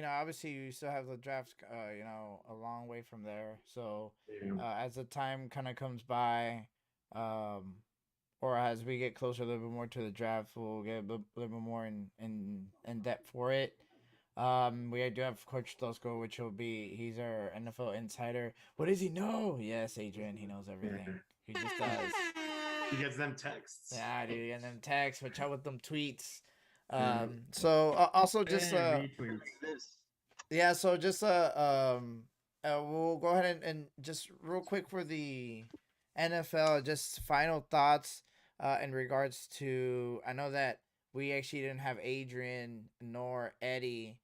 obviously you still have the draft, a long way from there. So as the time kind of comes by, or as we get closer a little bit more to the draft, we'll get a little bit more in depth for it. We do have Coach Tosco, which he's our NFL insider. What does he know? Yes, Adrian, he knows everything. Yeah. He just does. He gets them texts. Yeah, dude, and them texts, watch out with them tweets. So also just yeah, so just we'll go ahead and just real quick for the NFL, just final thoughts in regards to, I know that we actually didn't have Adrian nor Eddie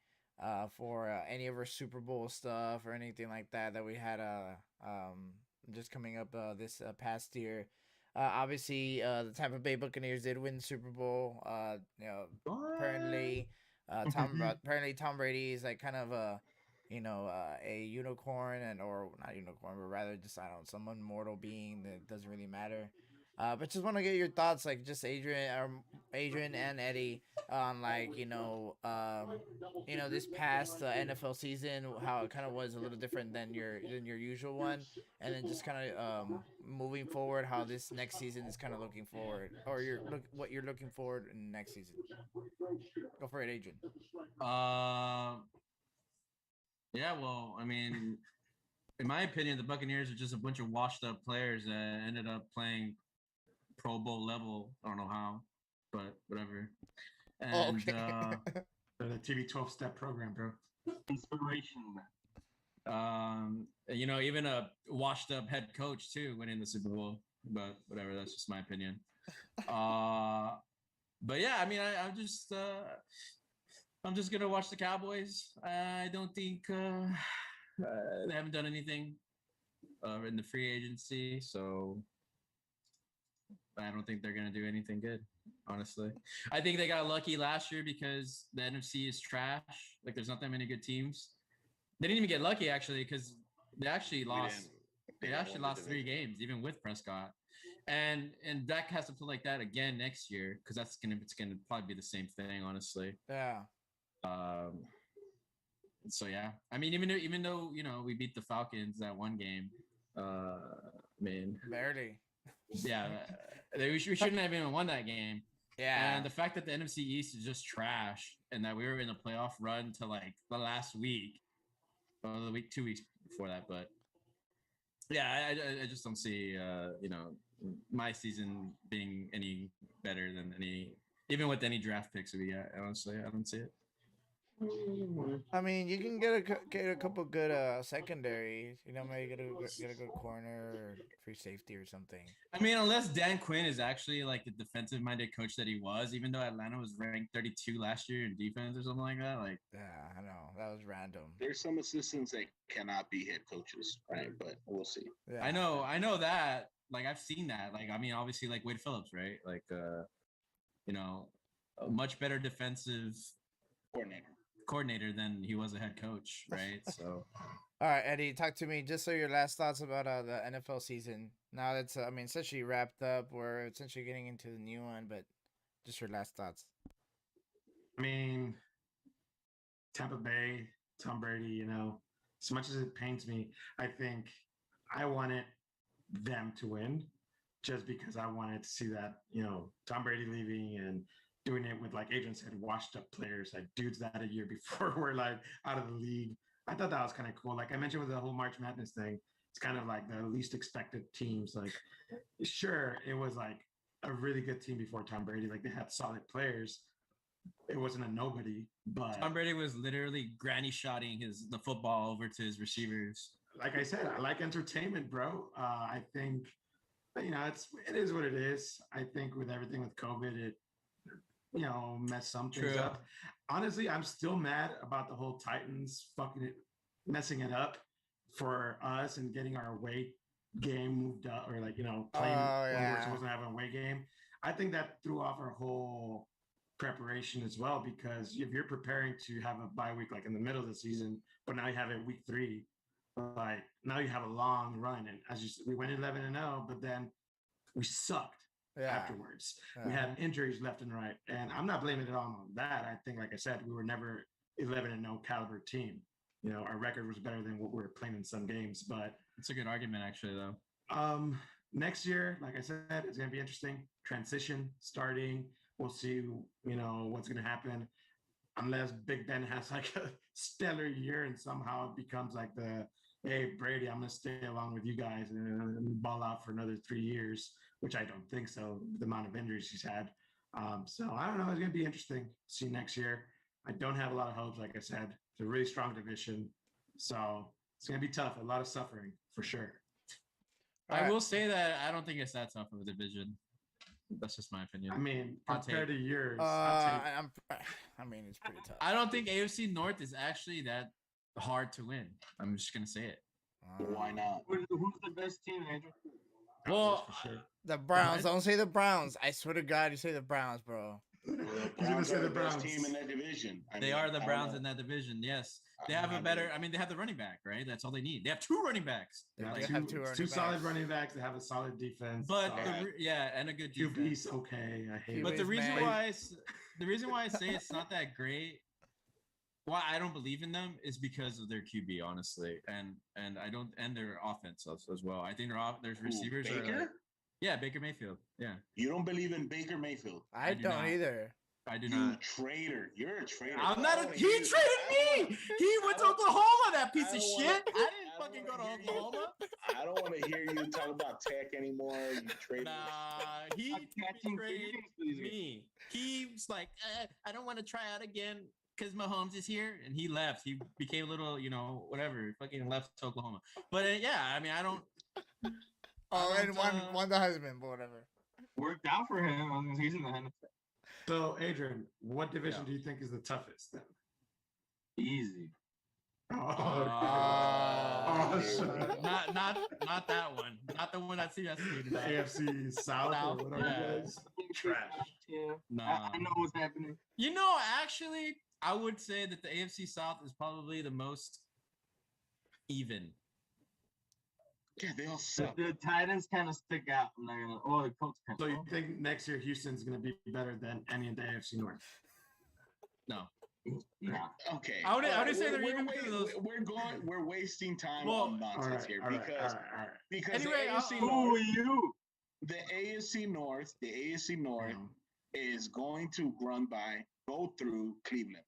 for any of our Super Bowl stuff or anything like that we had just coming up this past year. Obviously, the Tampa Bay Buccaneers did win the Super Bowl. Apparently, Tom Brady is like kind of a unicorn, or not unicorn, but rather just some immortal being that doesn't really matter. But just want to get your thoughts, like just Adrian and Eddie, on this past NFL season, how it kind of was a little different than your usual one, and then just kind of moving forward, how this next season is kind of looking forward, or what you're looking forward in next season. Go for it, Adrian. Yeah, well, I mean, in my opinion, the Buccaneers are just a bunch of washed up players that ended up playing Pro Bowl level. I don't know how, but whatever. And the TV 12-step program, bro. Inspiration. Even a washed up head coach too winning the Super Bowl, but whatever. That's just my opinion. But yeah, I mean, I'm just gonna watch the Cowboys. I don't think they haven't done anything in the free agency, so I don't think they're gonna do anything good. Honestly, I think they got lucky last year because the NFC is trash. Like, there's not that many good teams. They didn't even get lucky actually, because they actually lost. They actually lost 3 games, even with Prescott. And Dak has to play like that again next year, because it's gonna probably be the same thing, honestly. Yeah. So yeah, I mean, even though we beat the Falcons that one game, I mean, barely. Yeah, we shouldn't have even won that game. Yeah. And the fact that the NFC East is just trash, and that we were in a playoff run to like the last week, or the week 2 weeks before that, but yeah, I just don't see my season being any better than even with any draft picks we got. Honestly, I don't see it. I mean, you can get a couple good secondaries. You know, maybe get a good corner or free safety or something. I mean, unless Dan Quinn is actually like the defensive-minded coach that he was, even though Atlanta was ranked 32 last year in defense or something like that. Like, Yeah, I know that was random. There's some assistants that cannot be head coaches, right? But we'll see. Yeah. I know that. Like, I've seen that. Like, I mean, obviously, like Wade Phillips, right? Like, you know, a much better defensive coordinator than he was a head coach, right? So, All right, Eddie, talk to me. Just so your last thoughts about the NFL season. Now that's I mean, essentially wrapped up. We're essentially getting into the new one, but just your last thoughts. I mean, Tampa Bay, Tom Brady, you know, as much as it pains me, I think I wanted them to win just because I wanted to see that, you know, Tom Brady leaving and doing it with, like Adrian said, washed up players, like dudes that a year before were like out of the league. I thought that was kind of cool. Like I mentioned with the whole March Madness thing, it's kind of like the least expected teams. Like, sure, it was like a really good team before Tom Brady. Like they had solid players. It wasn't a nobody, but Tom Brady was literally granny shotting the football over to his receivers. like I said, I like entertainment, bro. I think, you know, it is what it is. I think with everything with COVID, it, you know, messed some things True. up. Honestly, I'm still mad about the whole Titans messing it up for us and getting our away game moved up, or like, you know, playing when we were supposed to have an away game. I think that threw off our whole preparation as well, because if you're preparing to have a bye week like in the middle of the season, but now you have it week 3, like now you have a long run, and as you said, we went 11-0, but then we sucked afterwards. We had injuries left and right, and I'm not blaming it all on that. I think, like I said, we were never 11-0 caliber team. You know, our record was better than what we were playing in some games, but it's a good argument actually, though. Next year, like I said, it's going to be interesting. Transition starting. We'll see, you know, what's going to happen. Unless Big Ben has like a stellar year and somehow it becomes like hey, Brady, I'm going to stay along with you guys and ball out for another 3 years, which I don't think so, the amount of injuries he's had. So I don't know. It's going to be interesting. See next year. I don't have a lot of hopes, like I said. It's a really strong division. So it's going to be tough. A lot of suffering for sure. I will say that I don't think it's that tough of a division. That's just my opinion. I mean, compared to yours, I mean, it's pretty tough. I don't think AFC North is actually that hard to win. I'm just gonna say it. Why not? Who's the best team, Andrew? Well, for sure. The Browns. Don't say the Browns. I swear to God, you say the Browns, bro. The Browns are the best team in that division. They are the Browns in that division. Yes, they have a better. I mean, they have the running back, right? That's all they need. They have 2 running backs. They Like, have two solid backs. running backs. They have a solid defense. But solid. and a good defense. QB's okay. I hate QB. But it. the reason man. why I say it's not that great, why I don't believe in them is because of their QB, honestly, and I don't, and their offense as well. I think their receivers Baker? Yeah, Baker Mayfield. Yeah. You don't believe in Baker Mayfield? I do don't not. either. I do You not. traitor. You're a traitor. I'm not I he traded me. He went to Oklahoma, that piece of shit. I didn't fucking go to Oklahoma. I don't want to hear you talk about Tech anymore. You traitor. Nah, he catching betrayed feelings, me. He's like, I don't want to try out again because Mahomes is here, and he left. He became a little, you know, whatever, fucking left to Oklahoma. But yeah, I mean, I don't. Oh, and won the husband, but whatever. Worked out for him. He's in the NFL. So, Adrian, what division do you think is the toughest then? Easy. Shit. Not that one. Not the one that's The CSC. AFC South or whatever it is. Trash. Yeah. Nah. I know what's happening. You know, actually, I would say that the AFC South is probably the most even. Yeah, they all suck. The Titans kind of stick out. I'm not gonna. Oh, the Colts kind So you think next year Houston's going to be better than any in the AFC North? No. Nah. Okay. I would All right, say they're we're, even wait- because of those. we're wasting time Well, on nonsense here all because right. Anyway, the AFC Who North, are you? the AFC North is going to go through Cleveland.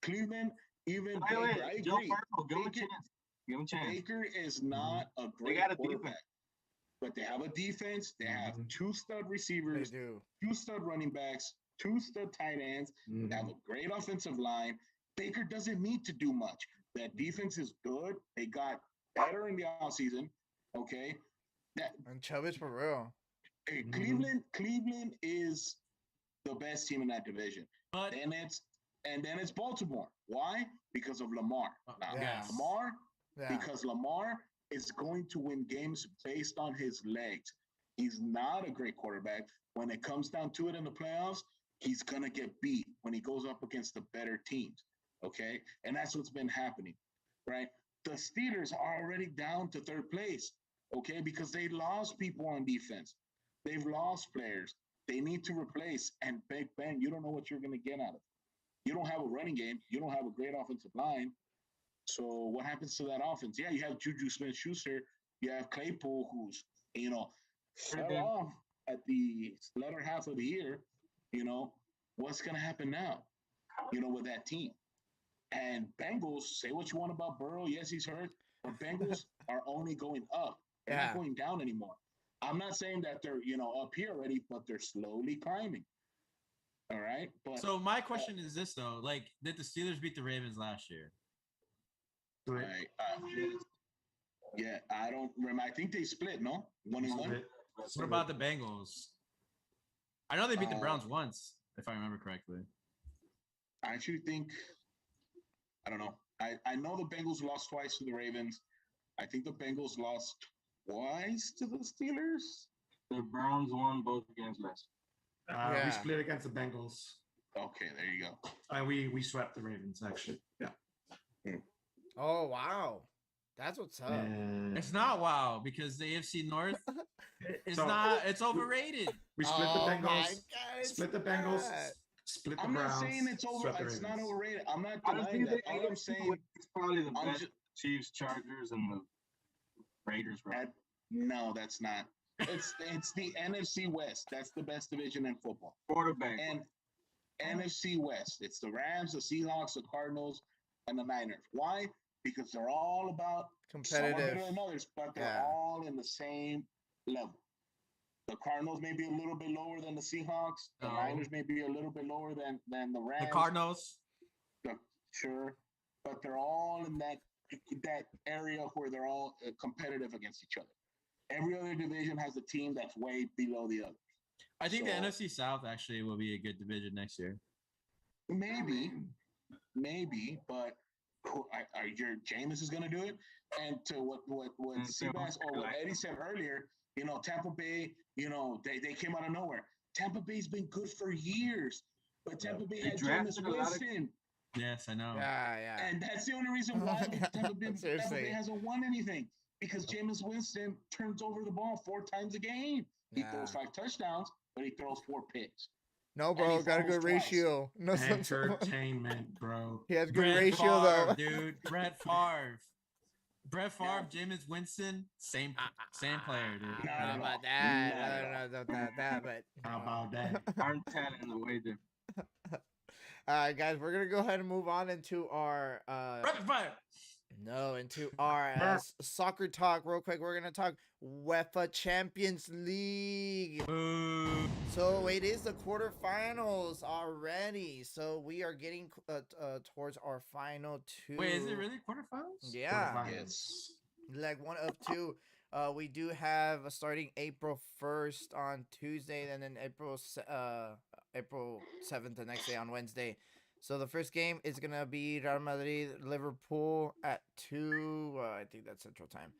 Cleveland, even Wait, Baker, I Joe agree. Burrow, give him a Baker- chance. Give him a chance. Baker is not a great got a quarterback, but they have a defense. They have Mhm. 2 stud They receivers, do. 2 stud running backs, 2 stud tight ends. They have a great offensive line. Baker doesn't need to do much. That defense is good. They got better in the offseason. Okay. And Chubb is for real. Cleveland is the best team in that division. But then it's Baltimore. Why? Because of Lamar. Now, Yes. Lamar, Yeah. because Lamar is going to win games based on his legs. He's not a great quarterback. When it comes down to it in the playoffs, he's going to get beat when he goes up against the better teams. Okay? And that's what's been happening, right? The Steelers are already down to third place, okay, because they lost people on defense. They've lost players. They need to replace. And Big Ben, you don't know what you're going to get out of it. You don't have a running game. You don't have a great offensive line. So what happens to that offense? Yeah, you have Juju Smith-Schuster. You have Claypool, who's, fell off at the latter half of the year. What's going to happen now, with that team? And Bengals, say what you want about Burrow. Yes, he's hurt. But Bengals are only going up. They're not going down anymore. I'm not saying that they're, up here already, but they're slowly climbing. All right. But so my question is this though: like, did the Steelers beat the Ravens last year? Yeah, I don't remember. I think they split, no? 1-1. What about the Bengals? I know they beat the Browns once, if I remember correctly. I actually think, I don't know. I know the Bengals lost twice to the Ravens. I think the Bengals lost twice to the Steelers. The Browns won both games last. We split against the Bengals. Okay, there you go. And we swept the Ravens, actually. Yeah. Oh, wow. That's what's up. It's not wow because the AFC North it's overrated. We split the Bengals. Split the Bengals. Split the Browns. I'm not saying it's over. It's not overrated. I'm not denying that. All I'm saying it's probably the best Chiefs, Chargers, and the Raiders, right? No, that's not. It's the NFC West. That's the best division in football. Quarterback. And NFC West. It's the Rams, the Seahawks, the Cardinals, and the Niners. Why? Because they're all about competitive. Some are better than others, but they're all in the same level. The Cardinals may be a little bit lower than the Seahawks. The Niners may be a little bit lower than the Rams. The Cardinals. Sure. But they're all in that area where they're all competitive against each other. Every other division has a team that's way below the other. I think the NFC South actually will be a good division next year. Maybe, but Jameis is going to do it. And to what Seabass or what Eddie said earlier, Tampa Bay, they came out of nowhere. Tampa Bay's been good for years, but Tampa Bay had Jameis Winston. Yes, I know. Yeah. And that's the only reason why Tampa Bay hasn't won anything, because Jameis Winston turns over the ball 4 times a game. He throws 5 touchdowns, but he throws 4 picks. No, bro, got a good ratio. No entertainment, bro. He has good ratio, though. Dude, Brett Favre, Jameis Winston, same player, dude. How about that? I don't know about that, but how about that? Aren't telling the way different. All right, guys, we're gonna go ahead and move on into our rapid fire. No, into our soccer talk real quick. We're going to talk UEFA Champions League. So it is the quarterfinals already. So we are getting towards our final 2. Wait, is it really quarterfinals? Yeah. Yes. Like 1 of 2. We do have starting April 1st on Tuesday, and then April 7th the next day on Wednesday. So the first game is going to be Real Madrid, Liverpool at 2. I think that's Central Time.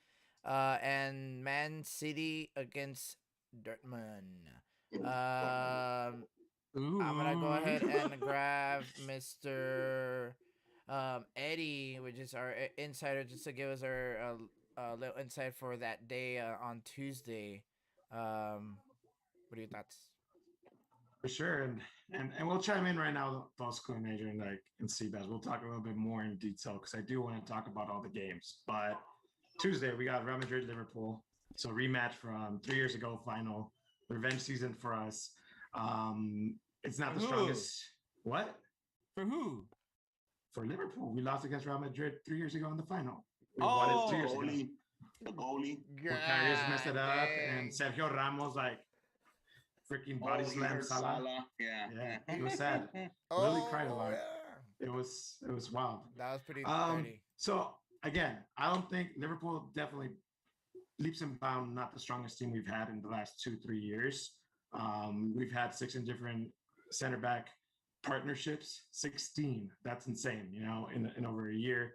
And Man City against Dortmund. I'm going to go ahead and grab Mr. Eddie, which is our insider, just to give us our little insight for that day on Tuesday. What are your thoughts? For sure, and we'll chime in right now, Tosco and Adrian, and Seabass. We'll talk a little bit more in detail because I do want to talk about all the games. But Tuesday we got Real Madrid, Liverpool, so rematch from 3 years ago, final revenge season for us. It's not the strongest. What? For who? For Liverpool, we lost against Real Madrid 3 years ago in the final. We won it 2 years ago. The goalie. Karius messed it up, and Sergio Ramos freaking body slam Salah. Yeah. He was sad. Lily cried a lot. It was wild. That was pretty Um, dirty. so again, I don't think Liverpool definitely leaps and bounds not the strongest team we've had in the last 2-3 years. We've had 16 different center back partnerships, 16. That's insane, in over a year.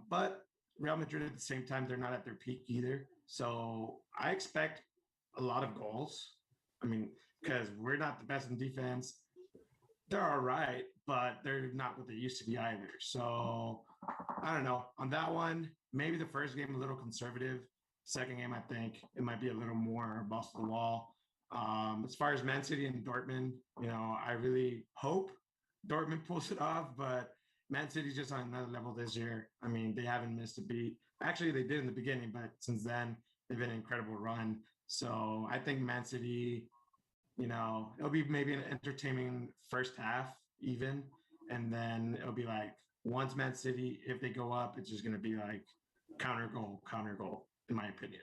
But Real Madrid at the same time, they're not at their peak either. So I expect a lot of goals. I mean, because we're not the best in defense. They're all right, but they're not what they used to be either. So I don't know. On that one, maybe the first game a little conservative. Second game, I think it might be a little more balls to the wall. As far as Man City and Dortmund, I really hope Dortmund pulls it off, but Man City's just on another level this year. I mean, they haven't missed a beat. Actually, they did in the beginning, but since then, they've been an incredible run. So I think Man City, it'll be maybe an entertaining first half even. And then it'll be like, once Man City, if they go up, it's just going to be like counter goal, in my opinion.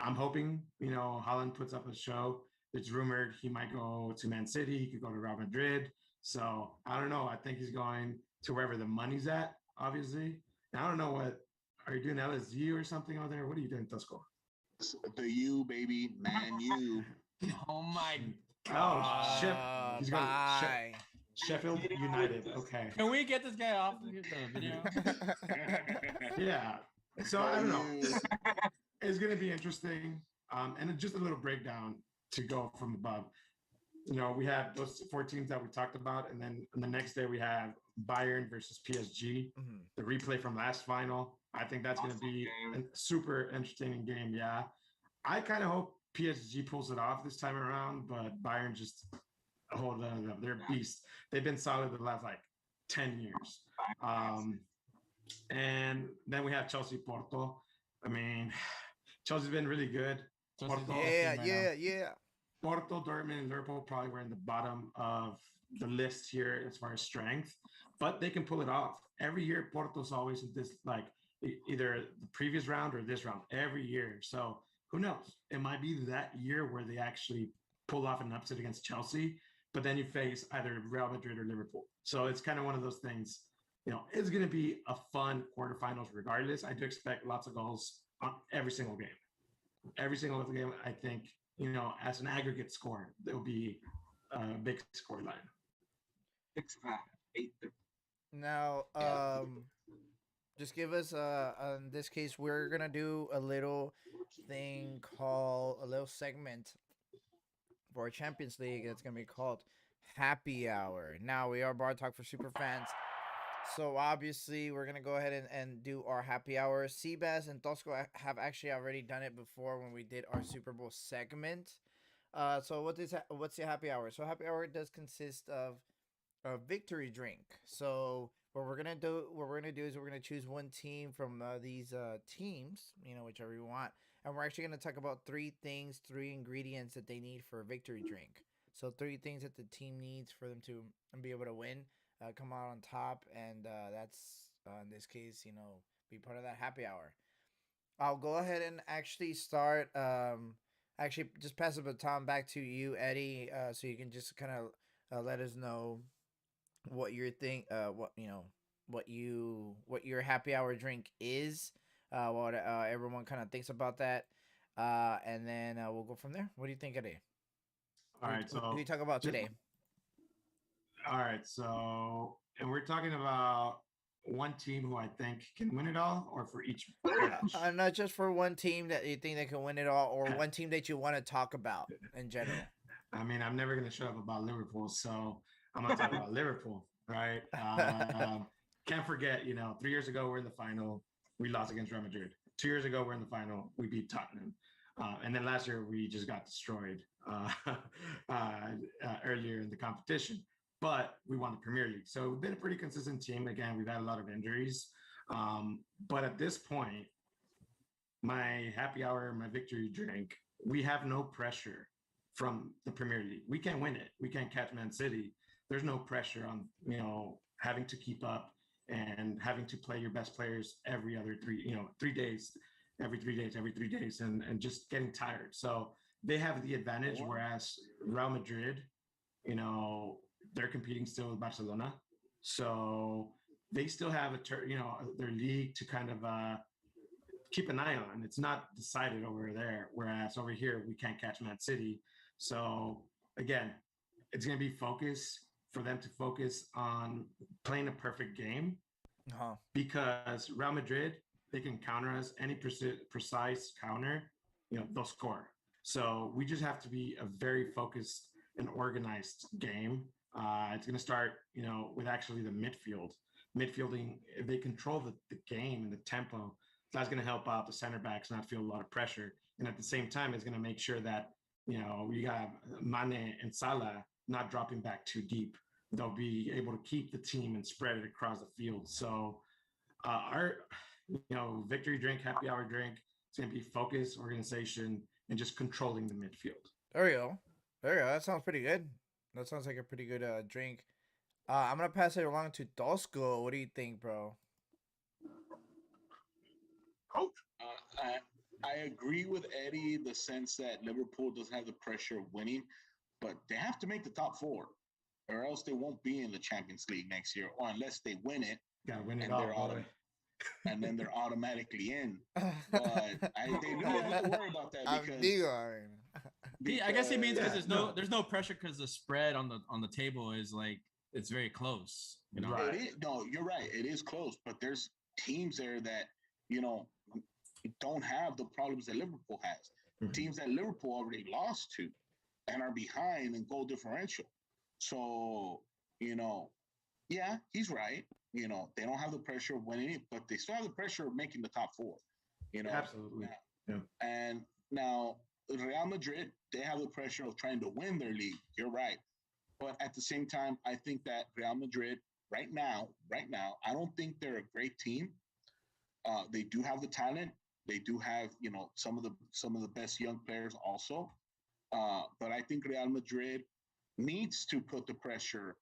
I'm hoping, Haaland puts up a show. It's rumored he might go to Man City. He could go to Real Madrid. So I don't know. I think he's going to wherever the money's at, obviously. And I don't know are you doing LSU or something over there? What are you doing, Tosco? The U, baby. Man, you. Oh my Oh, shit. He's going Bye. Sheffield United. Okay. Can we get this guy off the video? Yeah. So I don't know. It's going to be interesting. And just a little breakdown to go from above. We have those 4 teams that we talked about. And then the next day we have Bayern versus PSG, the replay from last final. I think that's going to be a super entertaining game. Yeah. I kind of hope PSG pulls it off this time around, but Bayern just hold on. They're beasts. They've been solid the last 10 years. And then we have Chelsea Porto. I mean, Chelsea's been really good. Porto, Yeah. Porto, Dortmund, and Liverpool probably were in the bottom of the list here as far as strength, but they can pull it off. Every year, Porto's always in this, either the previous round or this round, every year. So who knows? It might be that year where they actually pull off an upset against Chelsea, but then you face either Real Madrid or Liverpool. So it's kind of one of those things, it's going to be a fun quarterfinals regardless. I do expect lots of goals on every single game. Every single game, I think, as an aggregate score, there'll be a big score line. 6-5, 8. Now, just give us in this case, we're gonna do a little thing called a little segment for our Champions League. It's gonna be called Happy Hour. Now we are Bar Talk for Super Fans. So obviously we're gonna go ahead and do our happy hour. Seabass and Tosco have actually already done it before when we did our Super Bowl segment. So what's the happy hour? So happy hour does consist of a victory drink. So what we're gonna do is we're gonna choose one team from these teams, whichever you want, and we're actually gonna talk about 3 ingredients that they need for a victory drink. So 3 things that the team needs for them to be able to win. Come out on top, and that's in this case, be part of that happy hour. I'll go ahead and actually start. Actually, just pass the baton back to you, Eddie, so you can just kind of let us know what your what your happy hour drink is. What everyone kind of thinks about that, and then we'll go from there. What do you think, Eddie? All right. So who do you talk about today? All right, so and we're talking about one team who I think can win it all, or for each match? Not just for one team that you think they can win it all, or one team that you want to talk about in general. I mean, I'm never going to shut up about Liverpool, so I'm going to talk about Liverpool, right? Can't forget, 3 years ago, we're in the final. We lost against Real Madrid. 2 years ago, we're in the final. We beat Tottenham. And then last year, we just got destroyed earlier in the competition. But we won the Premier League. So we've been a pretty consistent team. Again, we've had a lot of injuries. But at this point, my happy hour, my victory drink, we have no pressure from the Premier League. We can win it. We can't catch Man City. There's no pressure on, having to keep up and having to play your best players every other 3 days, every 3 days, and just getting tired. So they have the advantage, whereas Real Madrid, they're competing still with Barcelona. So they still have their league to kind of keep an eye on. It's not decided over there, whereas over here we can't catch Man City. So again, it's going to be for them to focus on playing a perfect game, because Real Madrid, they can counter us any precise counter, they'll score. So we just have to be a very focused and organized game. It's going to start, with actually the midfielding. If they control the game and the tempo, that's going to help out the center backs not feel a lot of pressure. And at the same time, it's going to make sure that, we have Mane and Salah not dropping back too deep. They'll be able to keep the team and spread it across the field. So our, victory drink, happy hour drink, it's going to be focus, organization, and just controlling the midfield. There we go. That sounds pretty good. That sounds like a pretty good drink. I'm going to pass it along to Dosco. What do you think, bro? Coach? I agree with Eddie in the sense that Liverpool doesn't have the pressure of winning, but they have to make the top four, or else they won't be in the Champions League next year, or unless they win it. Gotta win it and all, and then they're automatically in. But they don't have to worry about that because I guess he means because there's no pressure because the spread on the table is like it's very close. Right. No, you're right. It is close, but there's teams there that don't have the problems that Liverpool has. Mm-hmm. Teams that Liverpool already lost to and are behind in goal differential. So, yeah, he's right. They don't have the pressure of winning it, but they still have the pressure of making the top four. Absolutely. Yeah. And now Real Madrid, they have the pressure of trying to win their league. You're right. But at the same time, I think that Real Madrid right now, I don't think they're a great team. They do have the talent. They do have, some of the best young players also. But I think Real Madrid needs to put the pressure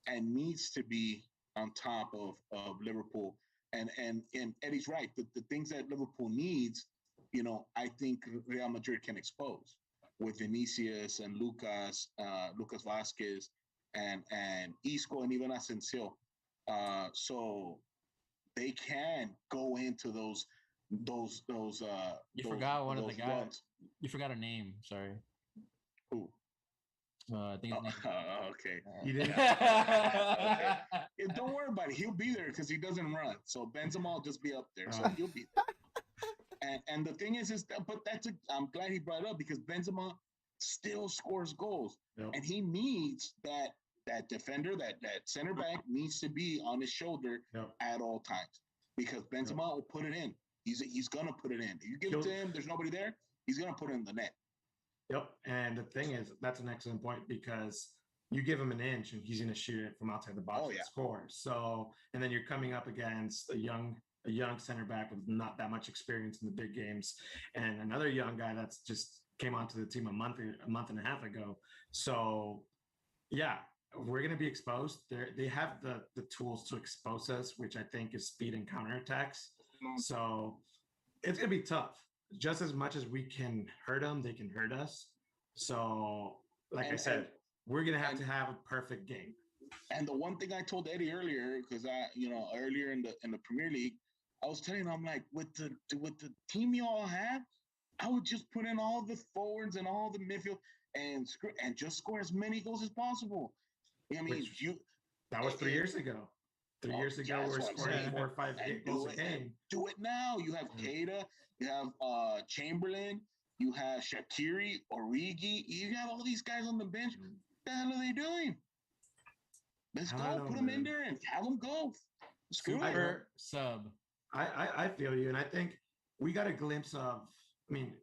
and needs to be on top of Liverpool. And Eddie's right. The things that Liverpool needs, I think Real Madrid can expose with Vinicius and Lucas Vasquez and Isco and even Asensio. So they can go into those. You forgot one of the guys. You forgot a name. Sorry. Who? I think his name. Okay. You didn't. Okay. Don't worry about it. He'll be there because he doesn't run. So Benzema will just be up there. So he'll be there. And the thing is I'm glad he brought it up because Benzema still scores goals, and he needs that defender, that center back needs to be on his shoulder at all times because Benzema will put it in. He's gonna put it in. If you give it to him, there's nobody there. He's gonna put it in the net. Yep. And the thing is, that's an excellent point because you give him an inch and he's gonna shoot it from outside the box and score. So, and then you're coming up against a young center back with not that much experience in the big games, and another young guy that's just came onto the team a month and a half ago. So, yeah, we're going to be exposed. They have the tools to expose us, which I think is speed and counterattacks. So it's going to be tough. Just as much as we can hurt them, they can hurt us. So, I said, we're going to have a perfect game. And the one thing I told Eddie earlier, because earlier in the Premier League, I was telling him, I'm like, with the team you all have, I would just put in all the forwards and all the midfield and just score as many goals as possible. I mean, that was 3 years ago. 3 years ago, we're scoring 4 or 5 goals a game. Do it now. You have Keita, you have Chamberlain, you have Shaqiri, Origi. You have all these guys on the bench. What the hell are they doing? Let's go. Put them in there and have them go. Super sub. I feel you. And I think we got a glimpse of,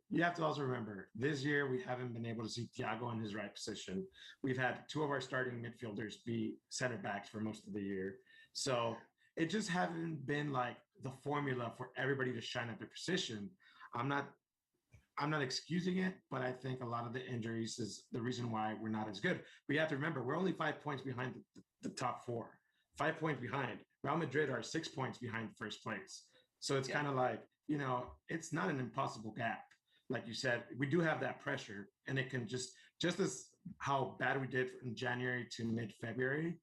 you have to also remember, this year we haven't been able to see Thiago in his right position. We've had 2 of our starting midfielders be center backs for most of the year. So it just hasn't been like the formula for everybody to shine at their position. I'm not excusing it, but I think a lot of the injuries is the reason why we're not as good. But you have to remember, we're only 5 points behind the top 4. 5 points behind. Real Madrid are 6 points behind first place. So it's kind of like, it's not an impossible gap. Like you said, we do have that pressure, and it can just as how bad we did from January to mid-February,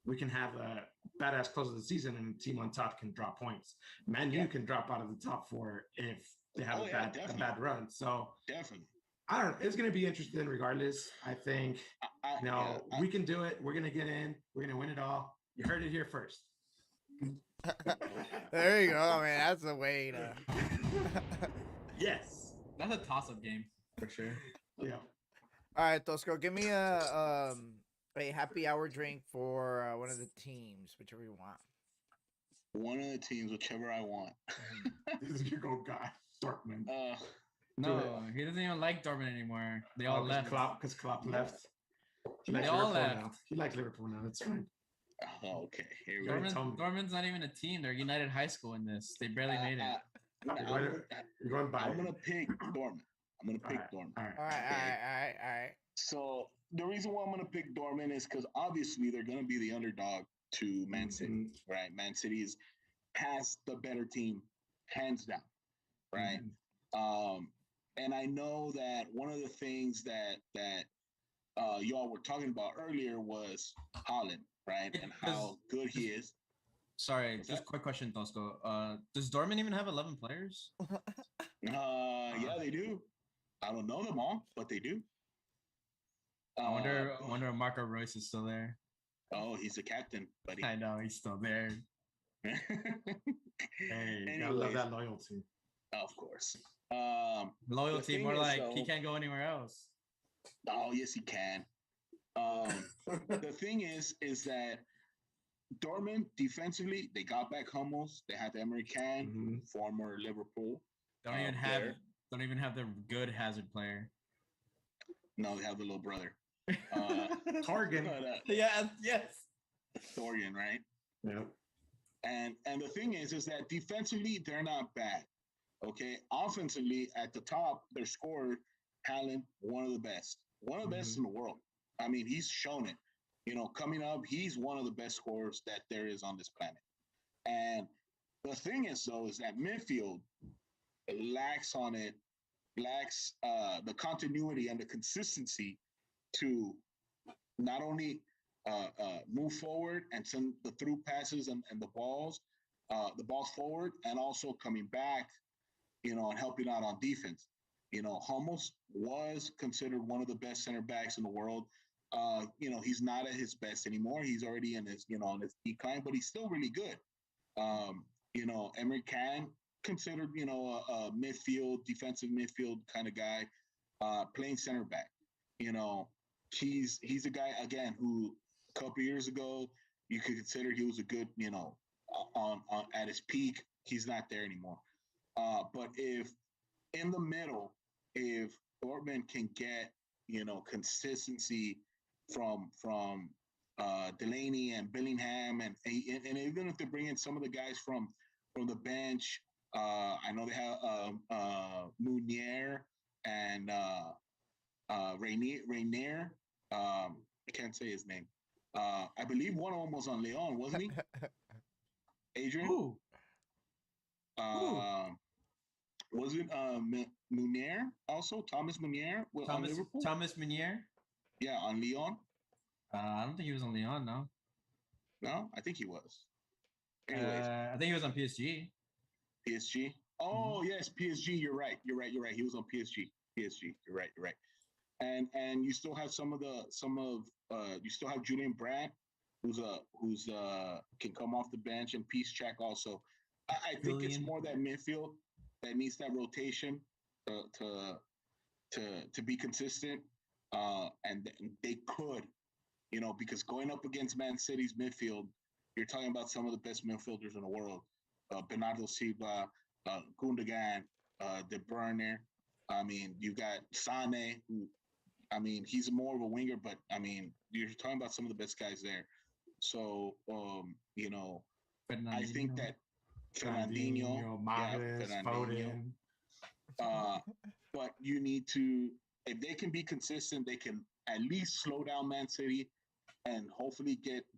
we can have a badass close of the season, and the team on top can drop points. Man, you can drop out of the top 4 if they have a bad run. So definitely. I don't know. It's going to be interesting regardless. I think, we can do it. We're going to get in. We're going to win it all. You heard it here first. There you go, man. That's the way to. Yes. That's a toss-up game for sure. Yeah. All right, Tosco, give me a happy hour drink for one of the teams, whichever you want. One of the teams, whichever I want. This is your go guy, Dortmund. No, he doesn't even like Dortmund anymore. They all left. Because Klopp left. He They likes all Liverpool left. now. He likes Liverpool now. That's fine. Oh, okay. Here we go. Dortmund's not even a team. They're United High School in this. They barely made it. You're going by. I'm gonna pick Dortmund. Dortmund. All right. So the reason why I'm gonna pick Dortmund is because obviously they're gonna be the underdog to Man City, right? Man City has the better team, hands down, right? And I know that one of the things that y'all were talking about earlier was Haaland, right? And how good he is. Sorry, just quick question, Tosco. Does Dortmund even have 11 players? Yeah, they do. I don't know them all, but they do. I wonder if Marco Reus is still there. Oh, he's the captain, buddy. I know he's still there. Hey, I love that loyalty. Of course. Loyalty, more like he can't go anywhere else. Oh, yes, he can. The thing is that Dortmund defensively, they got back Hummels. They had Emery Can, former Liverpool. Don't even have the good Hazard player. No, they have the little brother. Torgen. Yes. Torgen, right? Yep. And the thing is that defensively they're not bad. Okay, offensively at the top, their scorer, Haaland, one of the best in the world. I mean, he's shown it. Coming up, he's one of the best scorers that there is on this planet. And the thing is, though, is that midfield lacks the continuity and the consistency to not only move forward and send the through passes and the balls forward, and also coming back, and helping out on defense. Hummels was considered one of the best center backs in the world. He's not at his best anymore. He's already in his, on his decline, but he's still really good. Emery Can, considered, a defensive midfield kind of guy, playing center back. He's a guy, again, who a couple years ago, you could consider he was a good, on at his peak. He's not there anymore. But if in the middle, if Dortmund can get, consistency from Delaney and Bellingham, and even if they bring in some of the guys from the bench, I know they have Munier and Rainier. I can't say his name. I believe one of them was on Leon, wasn't he? Adrian? Ooh. Was it Munier also? Thomas Munier on Liverpool? Thomas Munier? Yeah, on Leon. I don't think he was on Leon, no. No, I think he was. Anyways, I think he was on PSG. PSG. Oh yes, PSG. You're right. He was on PSG. You're right. And you still have you still have Julian Brandt, who's can come off the bench, and Piszczek also. I think it's more that midfield that needs that rotation to be consistent. And they could, because going up against Man City's midfield, you're talking about some of the best midfielders in the world. Bernardo Silva, Gundogan, De Bruyne. I mean, you got Sane, who, I mean, he's more of a winger, but I mean, you're talking about some of the best guys there. So, I think that Fernandinho, Foden. But you need to, if they can be consistent, they can at least slow down Man City and hopefully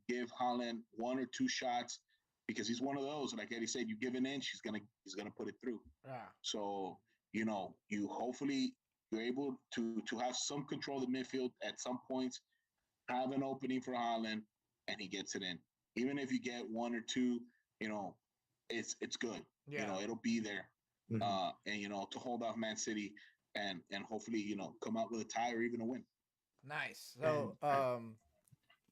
give Haaland one or two shots, because he's one of those. Like Eddie said, you give an inch, he's gonna put it through. Yeah. So you hopefully you're able to have some control of the midfield at some points, have an opening for Haaland, and he gets it in. Even if you get one or two, it's good. Yeah. It'll be there. Mhm. And to hold off Man City and hopefully come out with a tie or even a win. Nice. So, And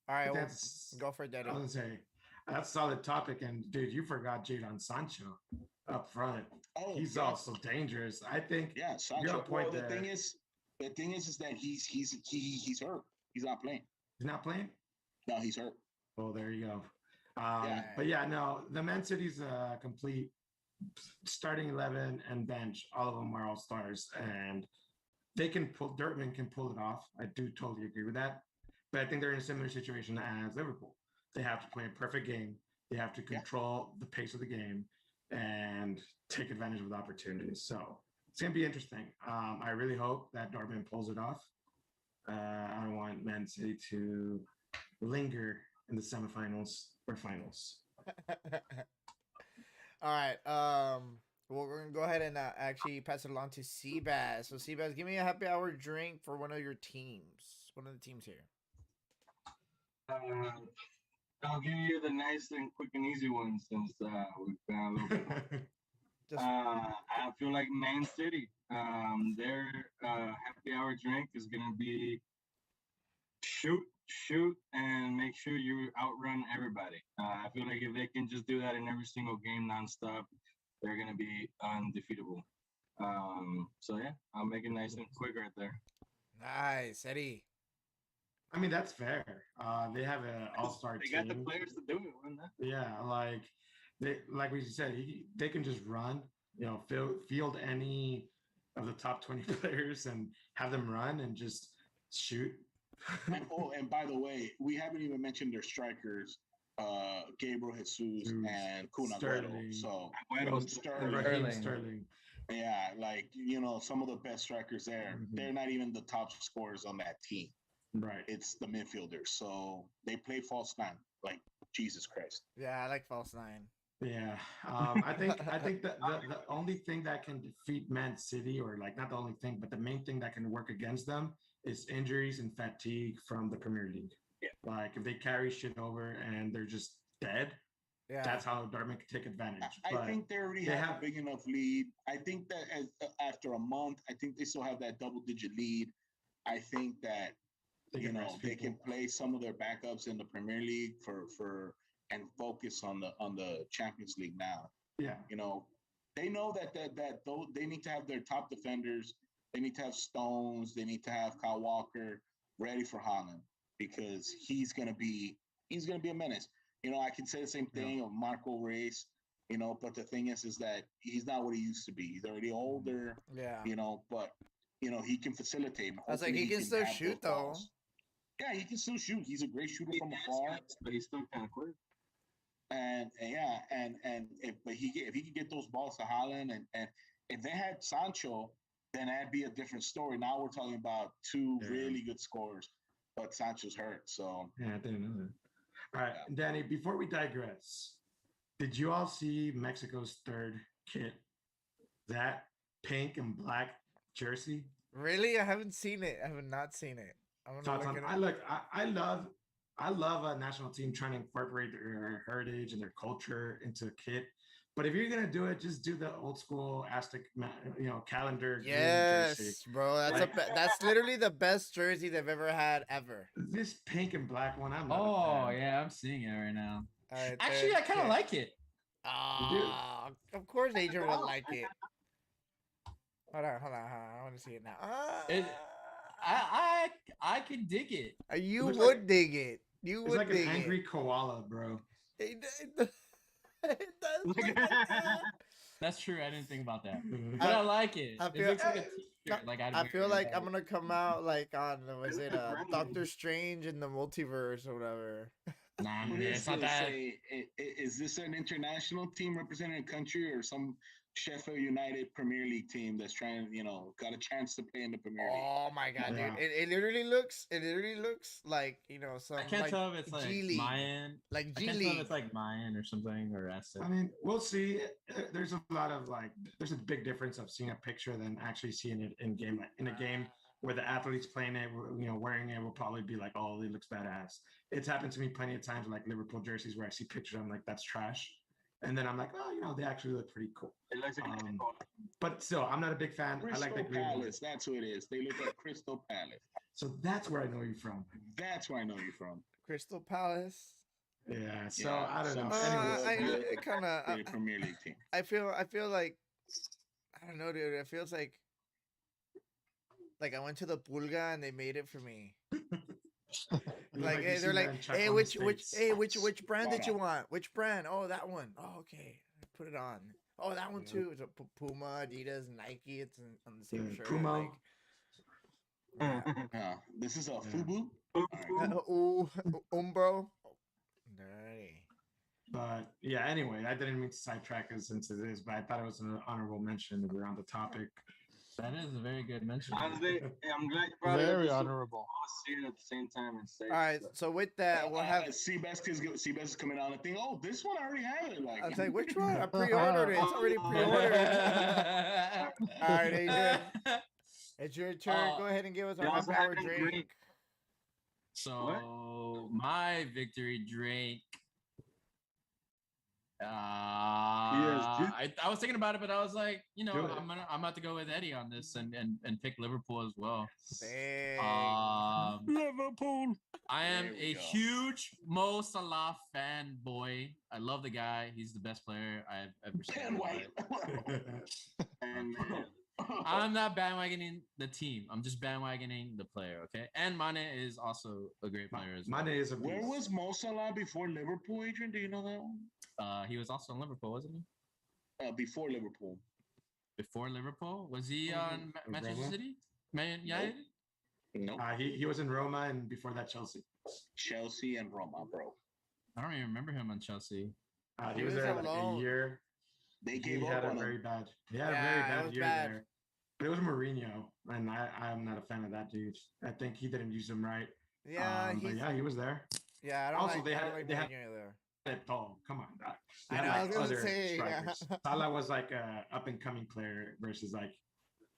all right, well, that's go for it, Daddy. I was gonna say that's a solid topic. And dude, you forgot Jadon Sancho up front. Oh, He's yes. also dangerous. I think Yeah, Sancho. you're on point The there. thing is that he's hurt. He's not playing. He's not playing. No, he's hurt. Oh, there you go. Yeah. But yeah, no, the Man City's complete starting 11 and bench. All of them are all stars, and Dortmund can pull it off. I do totally agree with that. But I think they're in a similar situation as Liverpool. They have to play a perfect game. They have to control the pace of the game and take advantage of the opportunities. So it's going to be interesting. I really hope that Dortmund pulls it off. I don't want Man City to linger in the semifinals or finals. All right. Well, we're gonna go ahead and actually pass it along to Seabass. So, Seabass, give me a happy hour drink for one of your teams. One of the teams here. I'll give you the nice and quick and easy one since we've been a little bit. I feel like Man City. Their happy hour drink is gonna be shoot, and make sure you outrun everybody. I feel like if they can just do that in every single game nonstop, they're gonna be undefeatable. So yeah, I'll make it nice and quick right there. Nice, Eddie. I mean, that's fair. They have an all-star team. They got the players to do it, wouldn't they? Yeah, like we said, they can just run, field any of the top 20 players and have them run and just shoot. and by the way, we haven't even mentioned their strikers, Gabriel Jesus and Kun Agüero. So Sterling. Yeah, some of the best strikers there. Mm-hmm. They're not even the top scorers on that team. Right. It's the midfielders. So they play false nine. Like Jesus Christ. Yeah, I like false nine. Yeah. I think that the only thing that can defeat Man City, or not the only thing, but the main thing that can work against them is injuries and fatigue from the Premier League. Yeah. If they carry shit over and they're just dead, that's how Dortmund can take advantage. I think they already have a big enough lead. I think that after a month, I think they still have that double-digit lead. I think that they can play some of their backups in the Premier League for and focus on the Champions League now. Yeah. They know that they need to have their top defenders. They need to have Stones. They need to have Kyle Walker ready for Haaland, because he's gonna be a menace. I can say the same thing of Marco Reus, but the thing is that he's not what he used to be. He's already older. Yeah. But he can facilitate. I was like, he can still shoot though. Balls. Yeah, he can still shoot. He's a great shooter from afar. But he's still kind of quick. And if he could get those balls to Haaland, and if they had Sancho, then that'd be a different story. Now we're talking about two really good scorers, but Sancho's hurt. So yeah, I didn't know that. All right, Danny, before we digress, did you all see Mexico's third kit? That pink and black jersey? Really? I haven't seen it. I have not seen it. I love a national team trying to incorporate their heritage and their culture into a kit. But if you're gonna do it, just do the old school Aztec, calendar. Yes, jersey. Bro. That's literally the best jersey they've ever had ever. This pink and black one, I'm not a fan. Yeah, I'm seeing it right now. Right, actually, I kind of like it. Of course, Adrian would like it. Hold on. I want to see it now. I could dig it. You would dig it. You would dig it. It's like an angry koala, bro. It does look like that. That's true. I didn't think about that, but I like it. It looks like a t-shirt. I feel like I'm gonna come out on Doctor Strange in the multiverse or whatever. Nah, it's not that. Is this an international team representing a country, or some Sheffield United Premier League team that's trying, got a chance to play in the Premier League? Oh my God, dude! It literally looks like some. I can't tell if it's like G-League. Mayan, like G League. I can't tell if it's like Mayan or something or Aztec. I mean, we'll see. There's a lot of there's a big difference of seeing a picture than actually seeing it in game, in a game where the athletes playing it, wearing it will probably be like, oh, it looks badass. It's happened to me plenty of times, like Liverpool jerseys, where I see pictures, I'm like, that's trash. And then I'm like, oh, they actually look pretty cool. It looks like But still, I'm not a big fan. Crystal I like the green one. Palace. That's who it is. They look like Crystal Palace. So that's where I know you from. That's where I know you from. Crystal Palace. Yeah. So Yeah, I don't know. some- Anyways, I kind of. The Premier League team. I feel like I don't know, dude. It feels like I went to the Pulga and they made it for me. Like, hey, they're like, hey, which brand did you want? Which brand? Oh, that one. Oh, okay. Put it on. Oh, that one too. It's a Puma, Adidas, Nike. It's on the same shirt. Puma. Like, This is a FUBU. Umbro. Dirty. But yeah, anyway, I didn't mean to sidetrack us into this, but I thought it was an honorable mention that we're on the topic. That is a very good mention. Honestly, I'm glad you brought it up. Very So honorable. all see it at the same time and say. All right. So with that, we'll have. Seabass is coming out and think, oh, this one I already have it. Like, I was like, which one? I pre-ordered it. It's already pre-ordered. All right, Adrian. It's your turn. Go ahead and give us our also high power have drink. drink. So my victory drink. I was thinking about it, but I was like, Do it. I'm about to go with Eddie on this and pick Liverpool as well. Dang. Liverpool. I am There we a go. huge Mo Salah fanboy. I love the guy. He's the best player I've ever seen. Pen in my white. life. And I'm not bandwagoning the team. I'm just bandwagoning the player, okay? And Mane is also a great player as well. Mane is a beast. Where was Mo Salah before Liverpool, Adrian? Do you know that one? He was also in Liverpool, wasn't he? Before Liverpool. Before Liverpool? Was he on Manchester Roma? City? Man United? Nope. He was in Roma and before that Chelsea. Chelsea and Roma, bro. I don't even remember him on Chelsea. He He was was there like alone. a year. They He gave had up a on very him. bad. He had Yeah, a very it bad was year bad. there. But it was Mourinho, and I'm not a fan of that dude. I think he didn't use him right. Yeah, But he's, yeah, he was there. yeah. I don't Also, like. they I had- don't like they had- Mourinho there. Oh, come on. They I had, know, I like, was gonna other say, yeah. strikers. Salah was like a up and coming player versus like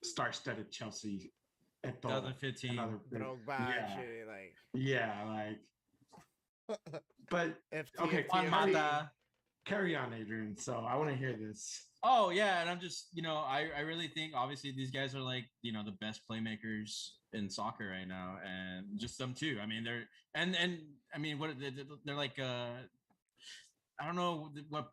star-studded Chelsea. Eto'o, 2015. another big- Drogba, yeah. shit, like. Yeah, like. But FT, okay, FT, Juan FT. Mata. carry on, Adrian. So I want to hear this. Oh yeah, and I'm just, I really think obviously these guys are like, the best playmakers in soccer right now, and just them too. I mean, they're and I mean, what they're like. I don't know what.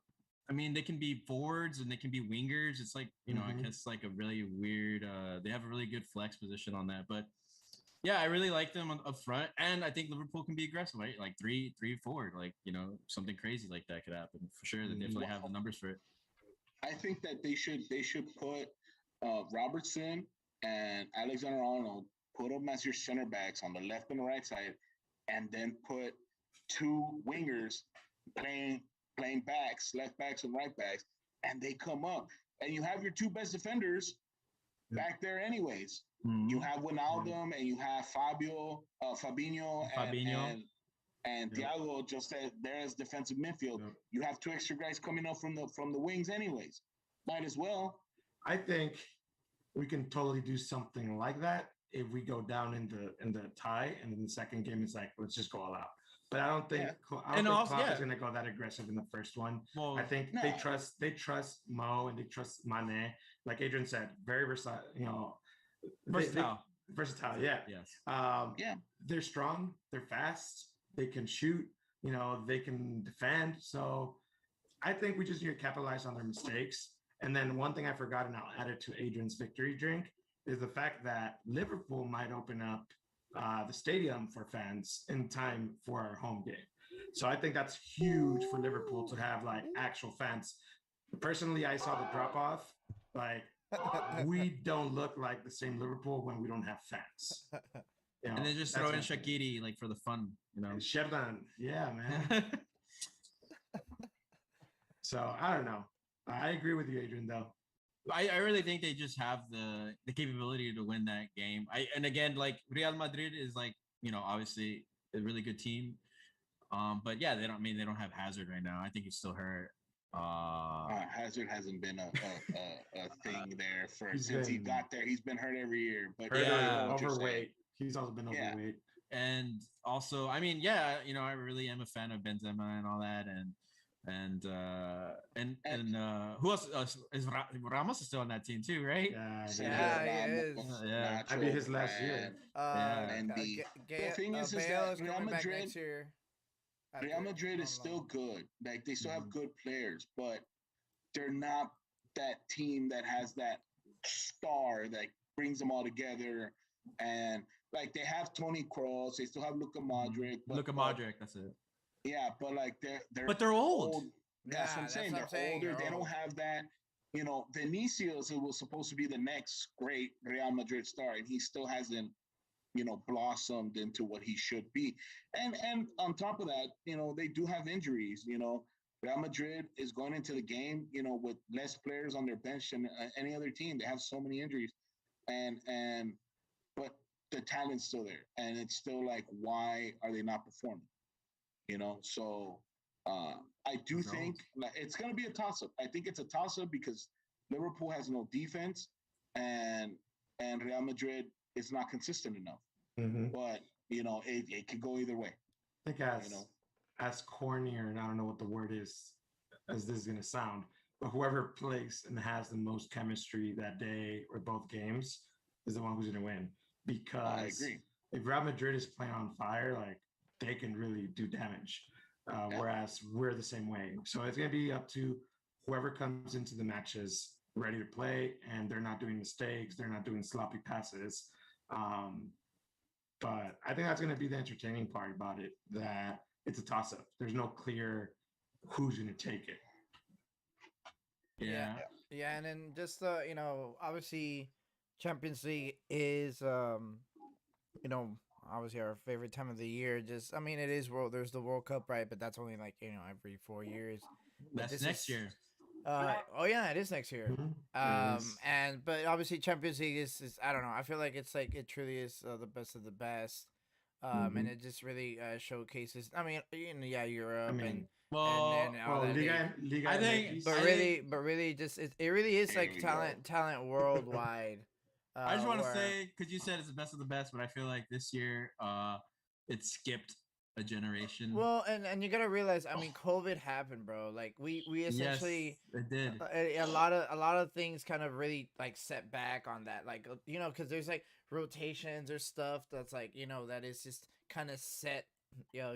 I mean, they can be forwards and they can be wingers. It's like, I Mhm. guess like a really weird. They have a really good flex position on that, but yeah, I really like them up front, and I think Liverpool can be aggressive, right? Like three forward, like something crazy like that could happen for sure. They definitely have the numbers for it. I think that they should put Robertson and Alexander Arnold, put them as your center backs on the left and right side, and then put two wingers playing backs, left backs and right backs, and they come up, and you have your two best defenders back there anyways. You have Wijnaldum and you have Fabinho, and Thiago just there as defensive midfield. Yep. You have two extra guys coming up from the wings anyways. Might as well. I think we can totally do something like that if we go down in the tie, and in the second game it's like, let's just go all out. But I don't think And also, Klopp yeah. is going to go that aggressive in the first one. Well, I think No. they trust Mo and they trust Mane. Like Adrian said, very versatile. versatile. Versatile, yeah. Yes. Yeah. They're strong. They're fast. They can shoot. They can defend. So I think we just need to capitalize on their mistakes. And then one thing I forgot, and I'll add it to Adrian's victory drink, is the fact that Liverpool might open up the stadium for fans in time for our home game. So I think that's huge for Liverpool to have like actual fans. Personally, I saw the drop off. Like, we don't look like the same Liverpool when we don't have fans. And then just throw in Shaqiri like for the fun, And Sheridan, yeah, man. So I don't know. I agree with you, Adrian, though. I really think they just have the capability to win that game. And again, like Real Madrid is like, obviously a really good team. But yeah, they don't have Hazard right now. I think he's still hurt. Hazard hasn't been a thing there He's since he been- got there. He's been hurt every year. But Hurt I know what you're saying. overweight. He's also been Yeah. overweight. And also, I mean, yeah, I really am a fan of Benzema and all that, and who else is Ramos is still on that team too, right? Yeah, he is. Yeah. I mean, his last year. And the thing is Bale that is Real coming back Madrid- next year. Real Madrid is still good. Like they still have good players, but they're not that team that has that star that brings them all together. And like they have Toni Kroos, they still have Luka Modric. Luka Modric, that's it. Yeah, but like they're But they're old. That's what I'm saying. They're older. They don't have that. Vinicius was supposed to be the next great Real Madrid star, and he still hasn't, blossomed into what he should be. And on top of that, they do have injuries. Real Madrid is going into the game, with less players on their bench than any other team. They have so many injuries, but the talent's still there, and it's still like, why are they not performing? So I do think it's going to be a toss-up. I think it's a toss-up because Liverpool has no defense, and Real Madrid is not consistent enough. But it could go either way. I think as corny, or I don't know what the word is, as this is going to sound, but whoever plays and has the most chemistry that day or both games is the one who's going to win. Because I agree. If Real Madrid is playing on fire, like they can really do damage. Whereas we're the same way. So it's going to be up to whoever comes into the matches ready to play, and they're not doing mistakes. They're not doing sloppy passes. But I think that's going to be the entertaining part about it, that it's a toss-up. There's no clear who's going to take it. Yeah, and then just obviously Champions League is obviously our favorite time of the year. Just it is there's the World Cup, right? But that's only like every 4 years. That's next year. It is next year. But obviously Champions League is I don't know. I feel like it's like it truly is the best of the best. And it just really showcases. Europe and all that. Liga, I think, but really, just it really is like talent worldwide. I just want to say, because you said it's the best of the best, but I feel like this year, it skipped a generation. Well, and you gotta realize, COVID happened, bro. Like we essentially, yes, it did. A lot of things kind of really like set back on that, like because there's like rotations or stuff that's like that is just kind of set.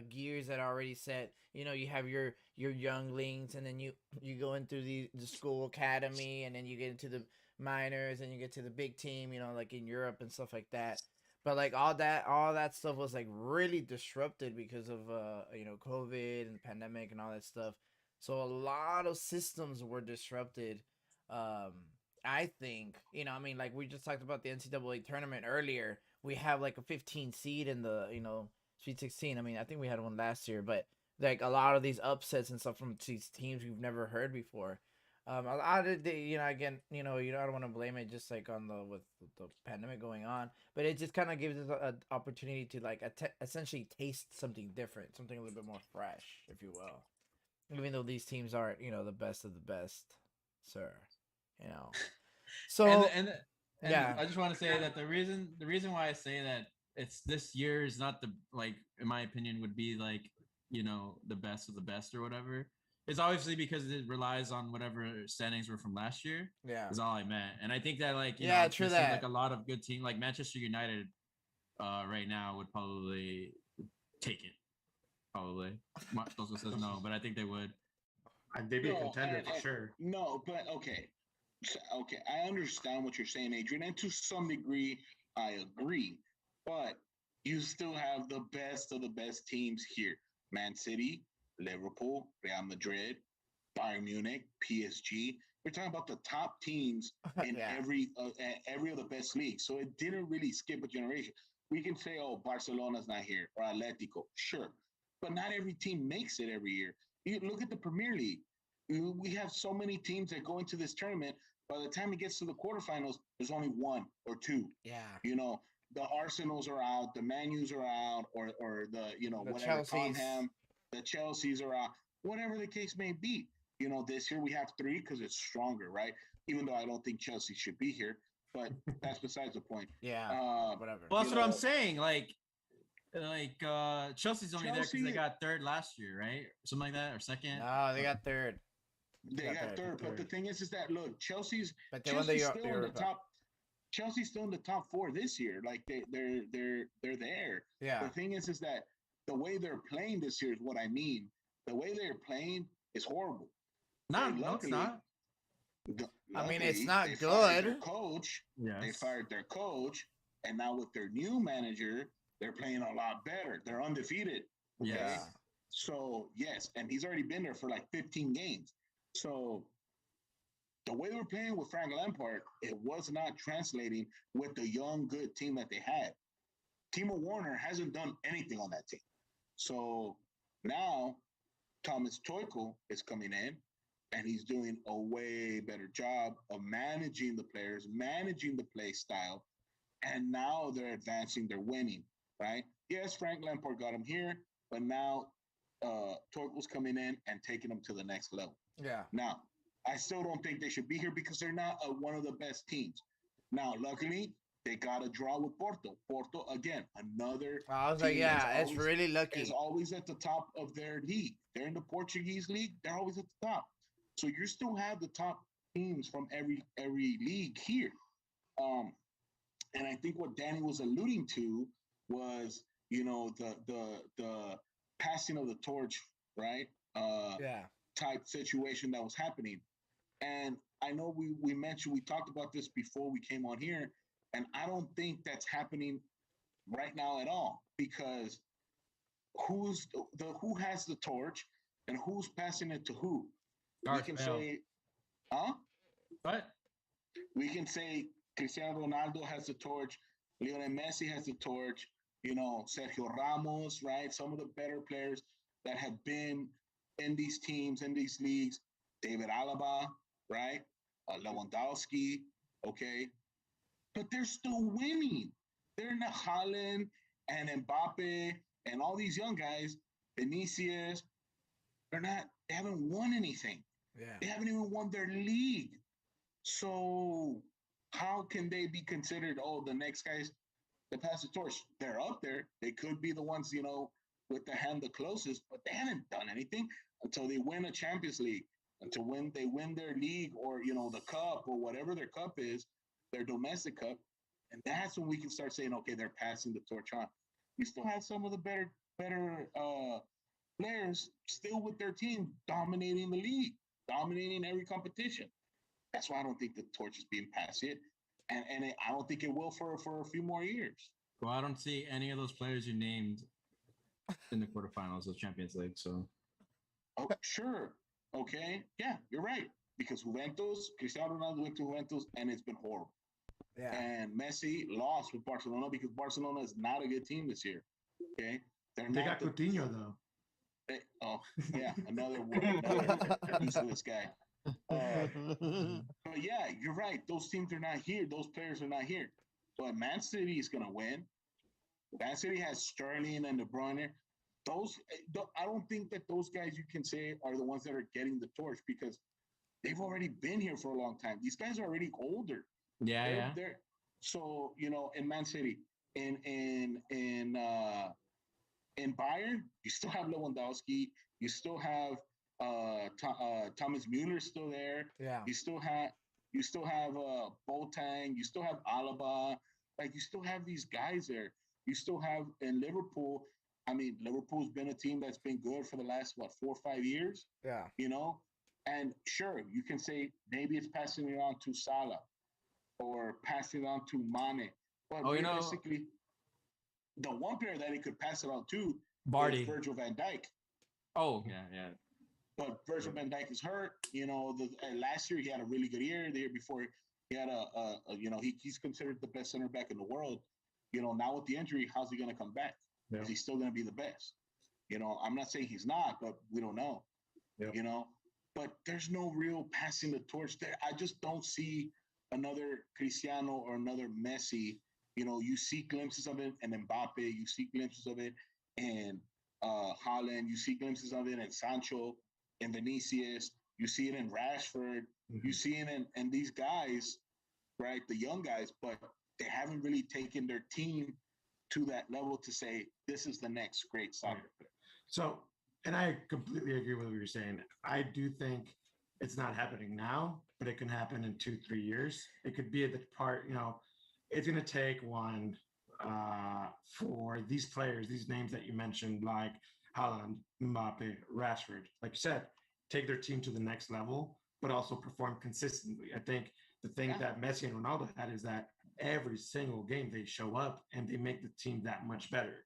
Gears that are already set. You have your younglings, and then you go into the school academy, and then you get into the minors, and you get to the big team, like in Europe and stuff like that. But like all that stuff was like really disrupted because of COVID and the pandemic and all that stuff. So a lot of systems were disrupted. I think like we just talked about the NCAA tournament earlier. We have like a 15 seed in the Sweet 16. I think we had one last year, but like a lot of these upsets and stuff from these teams we've never heard before. A lot of again, I don't want to blame it just like on with the pandemic going on, but it just kind of gives us an opportunity to like essentially taste something different, something a little bit more fresh, if you will. Even though these teams aren't, the best of the best, sir. So and yeah, I just want to say that the reason why I say that it's this year is not the, like, in my opinion, would be like, the best of the best or whatever. It's obviously because it relies on whatever standings were from last year. Yeah, is all I meant. And I think that like true that like a lot of good teams like Manchester United right now would probably take it. Probably. Toso says no, but I think they would. They'd be a contender for sure. No, but okay. Okay, I understand what you're saying, Adrian, and to some degree, I agree. But you still have the best of the best teams here: Man City, Liverpool, Real Madrid, Bayern Munich, PSG. We're talking about the top teams in every of the best leagues. So it didn't really skip a generation. We can say, oh, Barcelona's not here, or Atletico, sure, but not every team makes it every year. You look at the Premier League. We have so many teams that go into this tournament. By the time it gets to the quarterfinals, there's only one or two. Yeah. The Arsenals are out, the Man U's are out, or the the whatever, Chelsea's. Tottenham, the Chelseas are out, whatever the case may be. this year we have 3 because it's stronger, right? Even though I don't think Chelsea should be here, but that's besides the point. Yeah, whatever. Well, that's what I'm saying. Like Chelsea's only there because Chelsea- they got 3rd last year, right? Something like that, or 2nd. No, they got 3rd. They got third, but the thing is that look, Chelsea's still in the top. Chelsea's still in the top 4 this year. Like they're there. Yeah. The thing is that the way they're playing this year is what I mean. The way they're playing is horrible. No, it's not. I mean, it's not they good. Fired their coach. Yes. They fired their coach, and now with their new manager, they're playing a lot better. They're undefeated. Okay? Yeah. So yes, and he's already been there for like 15 games. So the way we're playing with Frank Lampard, it was not translating with the young, good team that they had. Timo Werner hasn't done anything on that team. So now Thomas Tuchel is coming in, and he's doing a way better job of managing the players, managing the play style, and now they're advancing, they're winning, right? Yes, Frank Lampard got him here, but now Tuchel's coming in and taking them to the next level. Yeah. Now, I still don't think they should be here because they're not one of the best teams. Now, luckily, they got a draw with Porto. Porto, again, another I was like, yeah, it's really lucky. Is always at the top of their league. They're in the Portuguese league. They're always at the top. So you still have the top teams from every league here. And I think what Danny was alluding to was, the passing of the torch, right? Type situation that was happening. And I know we talked about this before we came on here, and I don't think that's happening right now at all, because who has the torch and who's passing it to who? Gareth we can Bale. say, huh? What? We can say Cristiano Ronaldo has the torch, Lionel Messi has the torch, Sergio Ramos, right? Some of the better players that have been in these teams, in these leagues, David Alaba, right? Lewandowski, okay? But they're still winning. They're not Haaland and Mbappe and all these young guys, Vinicius, they haven't won anything. Yeah. They haven't even won their league. So how can they be considered, the next guys that pass the torch? They're up there. They could be the ones, with the hand the closest, but they haven't done anything until they win a Champions League, until when they win their league or, the cup or whatever their cup is, their domestic cup. And that's when we can start saying, okay, they're passing the torch on. You still have some of the better players still with their team dominating the league, dominating every competition. That's why I don't think the torch is being passed yet. And I don't think it will for a few more years. Well, I don't see any of those players you named in the quarterfinals of Champions League. So, oh, sure, okay, yeah, you're right. Because Cristiano Ronaldo went to Juventus, and it's been horrible. Yeah. And Messi lost with Barcelona because Barcelona is not a good team this year. Okay, They got Coutinho though. Another useless guy. But yeah, you're right. Those teams are not here. Those players are not here. But Man City is going to win. Man City has Sterling and De Bruyne. I don't think that those guys you can say are the ones that are getting the torch because they've already been here for a long time. These guys are already older. They're so in Man City, in Bayern, you still have Lewandowski. You still have Thomas Mueller still there. Yeah. You still have Boateng. You still have Alaba. Like, you still have these guys there. You still have in Liverpool. I mean, Liverpool's been a team that's been good for the last 4 or 5 years. Yeah. And sure, you can say maybe it's passing it on to Salah or passing it on to Mane. But realistically, the one player that it could pass it on to is Virgil van Dijk. Oh, yeah. But Virgil van Dijk is hurt. Last year he had a really good year. The year before he had he's considered the best center back in the world. Now with the injury, how's he going to come back? Yeah. Is he still going to be the best? I'm not saying he's not, but we don't know. Yeah. But there's no real passing the torch there. I just don't see another Cristiano or another Messi. You see glimpses of it in Mbappe. You see glimpses of it in Haaland. You see glimpses of it in Sancho and Vinicius. You see it in Rashford. You see it in these guys, right? The young guys, but they haven't really taken their team to that level to say, this is the next great soccer player. So, and I completely agree with what you're saying. I do think it's not happening now, but it can happen in 2-3 years. It could be at the part, it's going to take one for these players, these names that you mentioned, like Haaland, Mbappe, Rashford, like you said, take their team to the next level, but also perform consistently. I think the thing that Messi and Ronaldo had is that every single game they show up and they make the team that much better.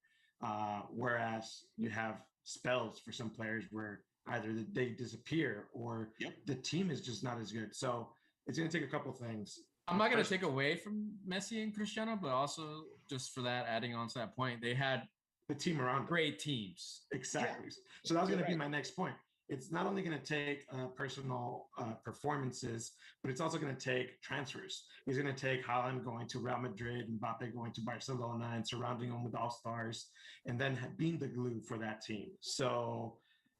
Whereas you have spells for some players where either they disappear or the team is just not as good. So it's going to take a couple things. I'm not going to take away from Messi and Cristiano, but also just for that, adding on to that point, they had the team around great teams. Exactly. So that was going to be my next point. It's not only going to take personal performances, but it's also going to take transfers. He's going to take Haaland going to Real Madrid, Mbappe going to Barcelona, and surrounding him with all-stars, and then being the glue for that team. So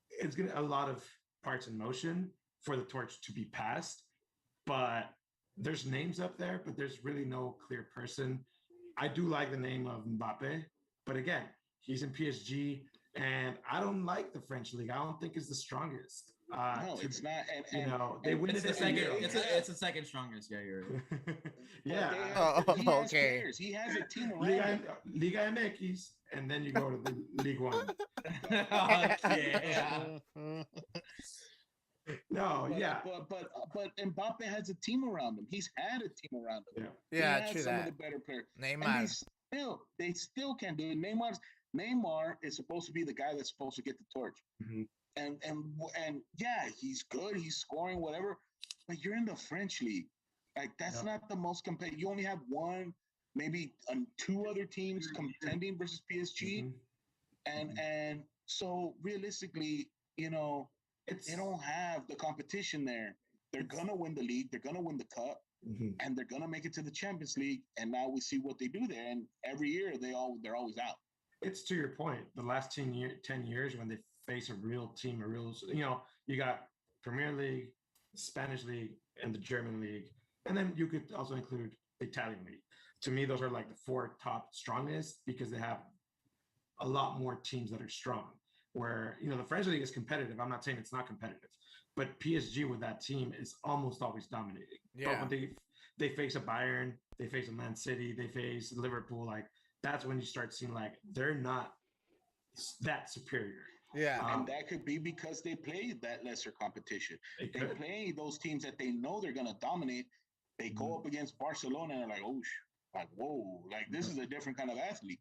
it's going to a lot of parts in motion for the torch to be passed. But there's names up there, but there's really no clear person. I do like the name of Mbappe, but again, he's in PSG. And I don't like the French league. I don't think it's the strongest. No, it's not. And, they win it's it the second. year. It's the second strongest. Yeah, you're right. Yeah. He has players. He has a team around Liga MX, and then you go to the League One. Okay. No, but Mbappe has a team around him. He's had a team around him. Yeah, he has true some that. of the better players. Neymar. And they still can't do it. Neymar is supposed to be the guy that's supposed to get the torch. And yeah, he's good. He's scoring whatever. But you're in the French league. Like that's not the most competitive. You only have one, maybe two other teams contending versus PSG. And so realistically, they don't have the competition there. They're gonna win the league. They're gonna win the cup. And they're gonna make it to the Champions League. And now we see what they do there. And every year they're always out. It's to your point. The last 10 years when they face a real team, you got Premier League, Spanish League, and the German League. And then you could also include the Italian League. To me, those are like the four top strongest because they have a lot more teams that are strong. Where, the French League is competitive. I'm not saying it's not competitive. But PSG with that team is almost always dominating. Yeah. But when they face a Bayern, they face a Man City, they face Liverpool, like that's when you start seeing like they're not that superior. Yeah. And that could be because they play that lesser competition. They play those teams that they know they're going to dominate. They go up against Barcelona and they're like, whoa, like this is a different kind of athlete,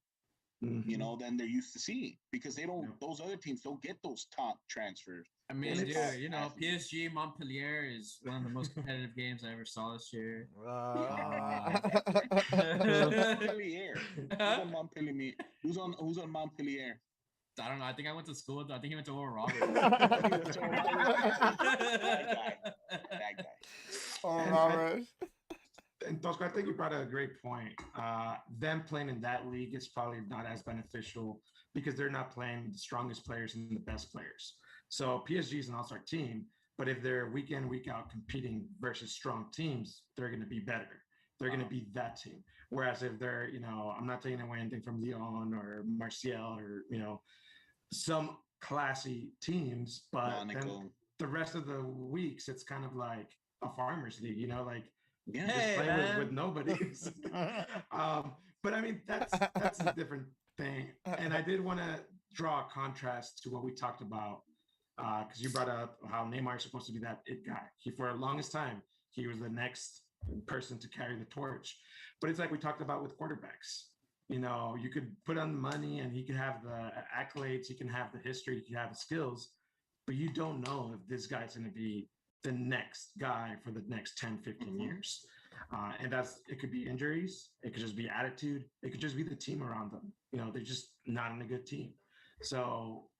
than they're used to seeing because they don't, those other teams don't get those top transfers. I mean, dude, PSG Montpellier is one of the most competitive games I ever saw this year. Montpellier. Who's on Montpellier? I don't know. I think I went to school. I think he went to Oral Roberts. That guy. Oral Roberts. And Tosco, I think you brought a great point. Them playing in that league is probably not as beneficial because they're not playing the strongest players and the best players. So PSG is an all-star team, but if they're week in, week out competing versus strong teams, they're going to be better. They're going to be that team. Whereas if they're, I'm not taking away anything from Lyon or Marseille or, some classy teams, but then the rest of the weeks, it's kind of like a farmer's league, just play with nobody. But I mean, that's a different thing. And I did want to draw a contrast to what we talked about because you brought up how Neymar is supposed to be that it guy. For the longest time, he was the next person to carry the torch. But it's like we talked about with quarterbacks. You could put on the money and he could have the accolades, he can have the history, he can have the skills, but you don't know if this guy's going to be the next guy for the next 10, 15 years. And it could be injuries. It could just be attitude. It could just be the team around them. They're just not in a good team. So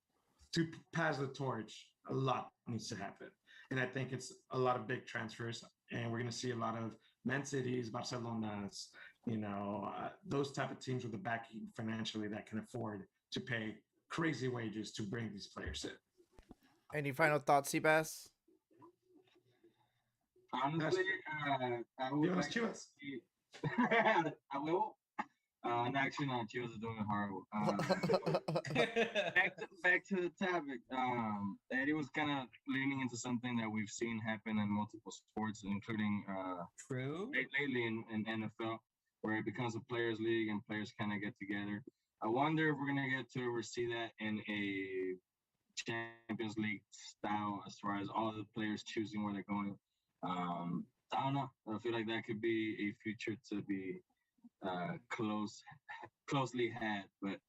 to pass the torch, a lot needs to happen. And I think it's a lot of big transfers. And we're going to see a lot of Man Cities, Barcelonas, those type of teams with the backing financially that can afford to pay crazy wages to bring these players in. Any final thoughts, Seabass? Honestly, I would Vivas like to Chivas. see. I will. And actually, no, Chivas are doing horrible. Back to the topic. Eddie was kind of leaning into something that we've seen happen in multiple sports, including True. lately in NFL, where it becomes a players' league and players kind of get together. I wonder if we're gonna get to ever see that in a Champions League style, as far as all the players choosing where they're going. I don't know. I feel like that could be a future to be closely had. But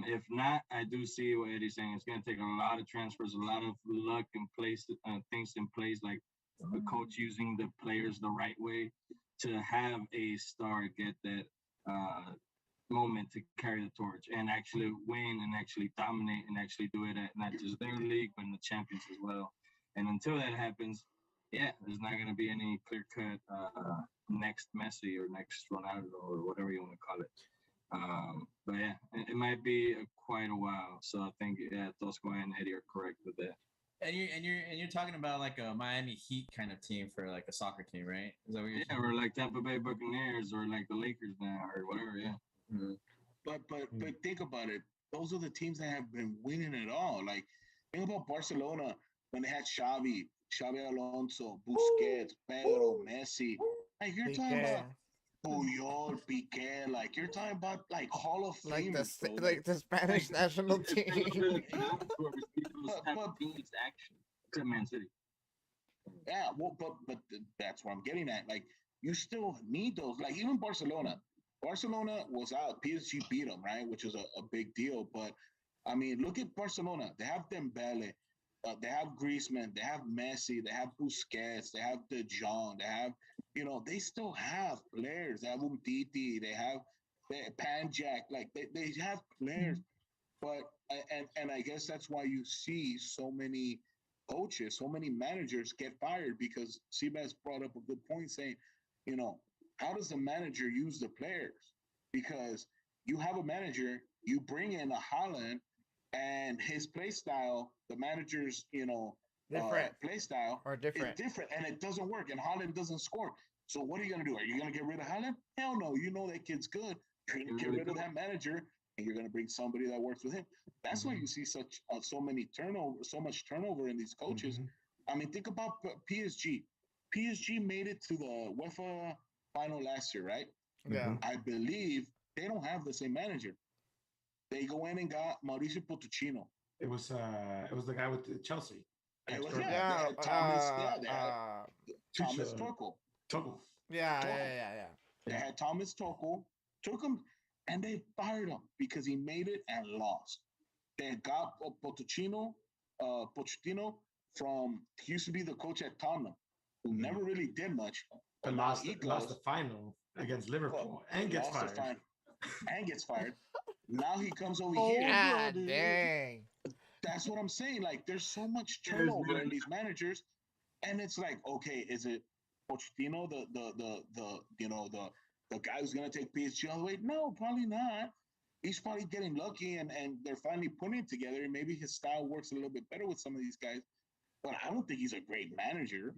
if not, I do see what Eddie's saying. It's going to take a lot of transfers, a lot of luck and things in place, like the coach using the players the right way to have a star get that moment to carry the torch and actually win and actually dominate and actually do it at not just their league, but in the champions as well. And until that happens, yeah, there's not going to be any clear-cut next Messi or next Ronaldo or whatever you want to call it. But yeah, it might be quite a while. So I think Tosco and Eddie are correct with that. And you're talking about like a Miami Heat kind of team for like a soccer team, right? Is that what you're saying? Or like Tampa Bay Buccaneers or like the Lakers now or whatever. Yeah. Mm-hmm. But think about it. Those are the teams that have been winning it all. Like think about Barcelona when they had Xavi Alonso, Busquets, Pedro, Messi. Like you're talking about Puyol, Piqué. Like you're talking about like Hall of Fame, like the Spanish national team. Except Man City. Yeah, well, but that's what I'm getting at. Like you still need those. Like even Barcelona was out. PSG beat them, right? Which was a big deal. But I mean, look at Barcelona. They have Dembele. They have Griezmann, they have Messi, they have Busquets, they have De Jong, they have, they still have players. They have Umtiti, they have Panjak, like they have players. But and I guess that's why you see so many coaches, so many managers get fired because Seabass brought up a good point saying, how does the manager use the players? Because you have a manager, you bring in a Haaland, and his play style, the manager's, different play style or different, is different, and it doesn't work. And Haaland doesn't score. So what are you gonna do? Are you gonna get rid of Haaland? Hell no. You know that kid's good. You're gonna get rid of that manager, and you're gonna bring somebody that works with him. That's why you see so much turnover in these coaches. Mm-hmm. I mean, think about PSG. PSG made it to the UEFA final last year, right? Yeah. I believe they don't have the same manager. They go in and got Mauricio Pochettino. It was the guy with Chelsea. It was, Thomas Tuchel. Yeah. They had Thomas Tuchel, took him, and they fired him because he made it and lost. They got Pochettino he used to be the coach at Tottenham, who never really did much. But lost the final against Liverpool and gets fired. Now he comes over here. God dang. That's what I'm saying. Like, there's so much turnover in these managers, and it's like, okay, is it Pochettino, the guy who's gonna take PSG all the way? No, probably not. He's probably getting lucky, and they're finally putting it together. And maybe his style works a little bit better with some of these guys, but I don't think he's a great manager.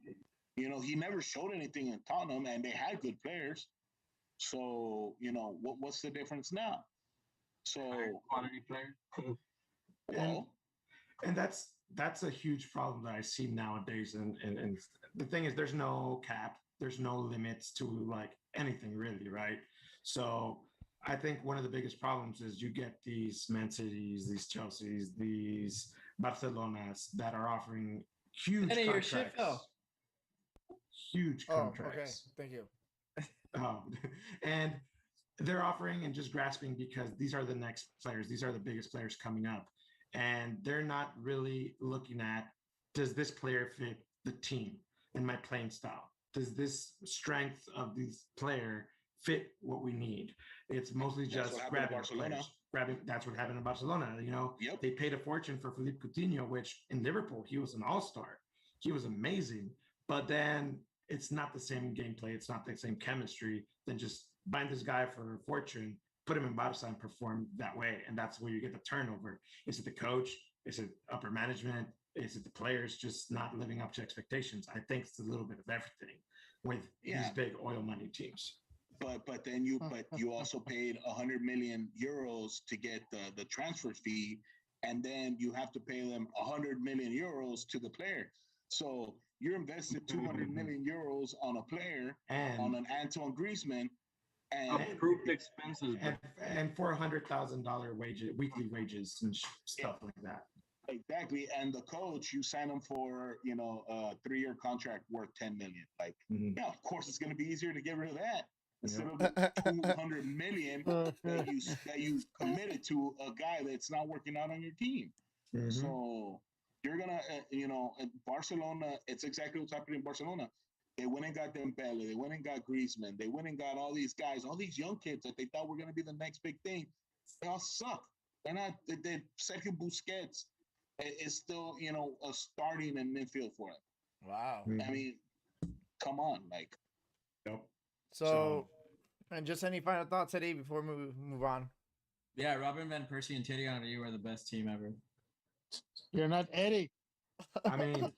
He never showed anything in Tottenham, and they had good players. So, what's the difference now? So quality player. And that's a huge problem that I see nowadays. And the thing is, there's no cap, there's no limits to like anything really, right? So I think one of the biggest problems is you get these Man Cities, these Chelseas, these Barcelonas that are offering huge contracts. Huge contracts. Okay, thank you. And they're offering and just grasping because these are the next players. These are the biggest players coming up. And they're not really looking at, does this player fit the team and my playing style? Does this strength of this player fit what we need? It's mostly just grabbing players. That's what happened in Barcelona. They paid a fortune for Philippe Coutinho, which in Liverpool, he was an all-star. He was amazing. But then it's not the same gameplay. It's not the same chemistry than just buying this guy for a fortune, put him in Barca and perform that way. And that's where you get the turnover. Is it the coach? Is it upper management? Is it the players just not living up to expectations? I think it's a little bit of everything with these big oil money teams. But then you also paid 100 million euros to get the transfer fee, and then you have to pay them 100 million euros to the player. So you're invested 200 million euros on a player, and on an Antoine Griezmann, and approved expenses, and $400,000 weekly wages and stuff like that. Exactly, and the coach, you sign him for a 3-year contract worth 10 million. Like, yeah, of course, it's going to be easier to get rid of that instead of the 200 million that you committed to a guy that's not working out on your team. So you're gonna, in Barcelona, it's exactly what's happening in Barcelona. They went and got Dembele, they went and got Griezmann, they went and got all these guys, all these young kids that they thought were gonna be the next big thing. They all suck. They're not. Sergio Busquets is still, a starting in midfield for him. Wow. I mean, come on, like. Nope. So, and just any final thoughts, Eddie, before we move on? Yeah, Robin Van Persie and Thierry Henry were the best team ever. You're not Eddie. I mean,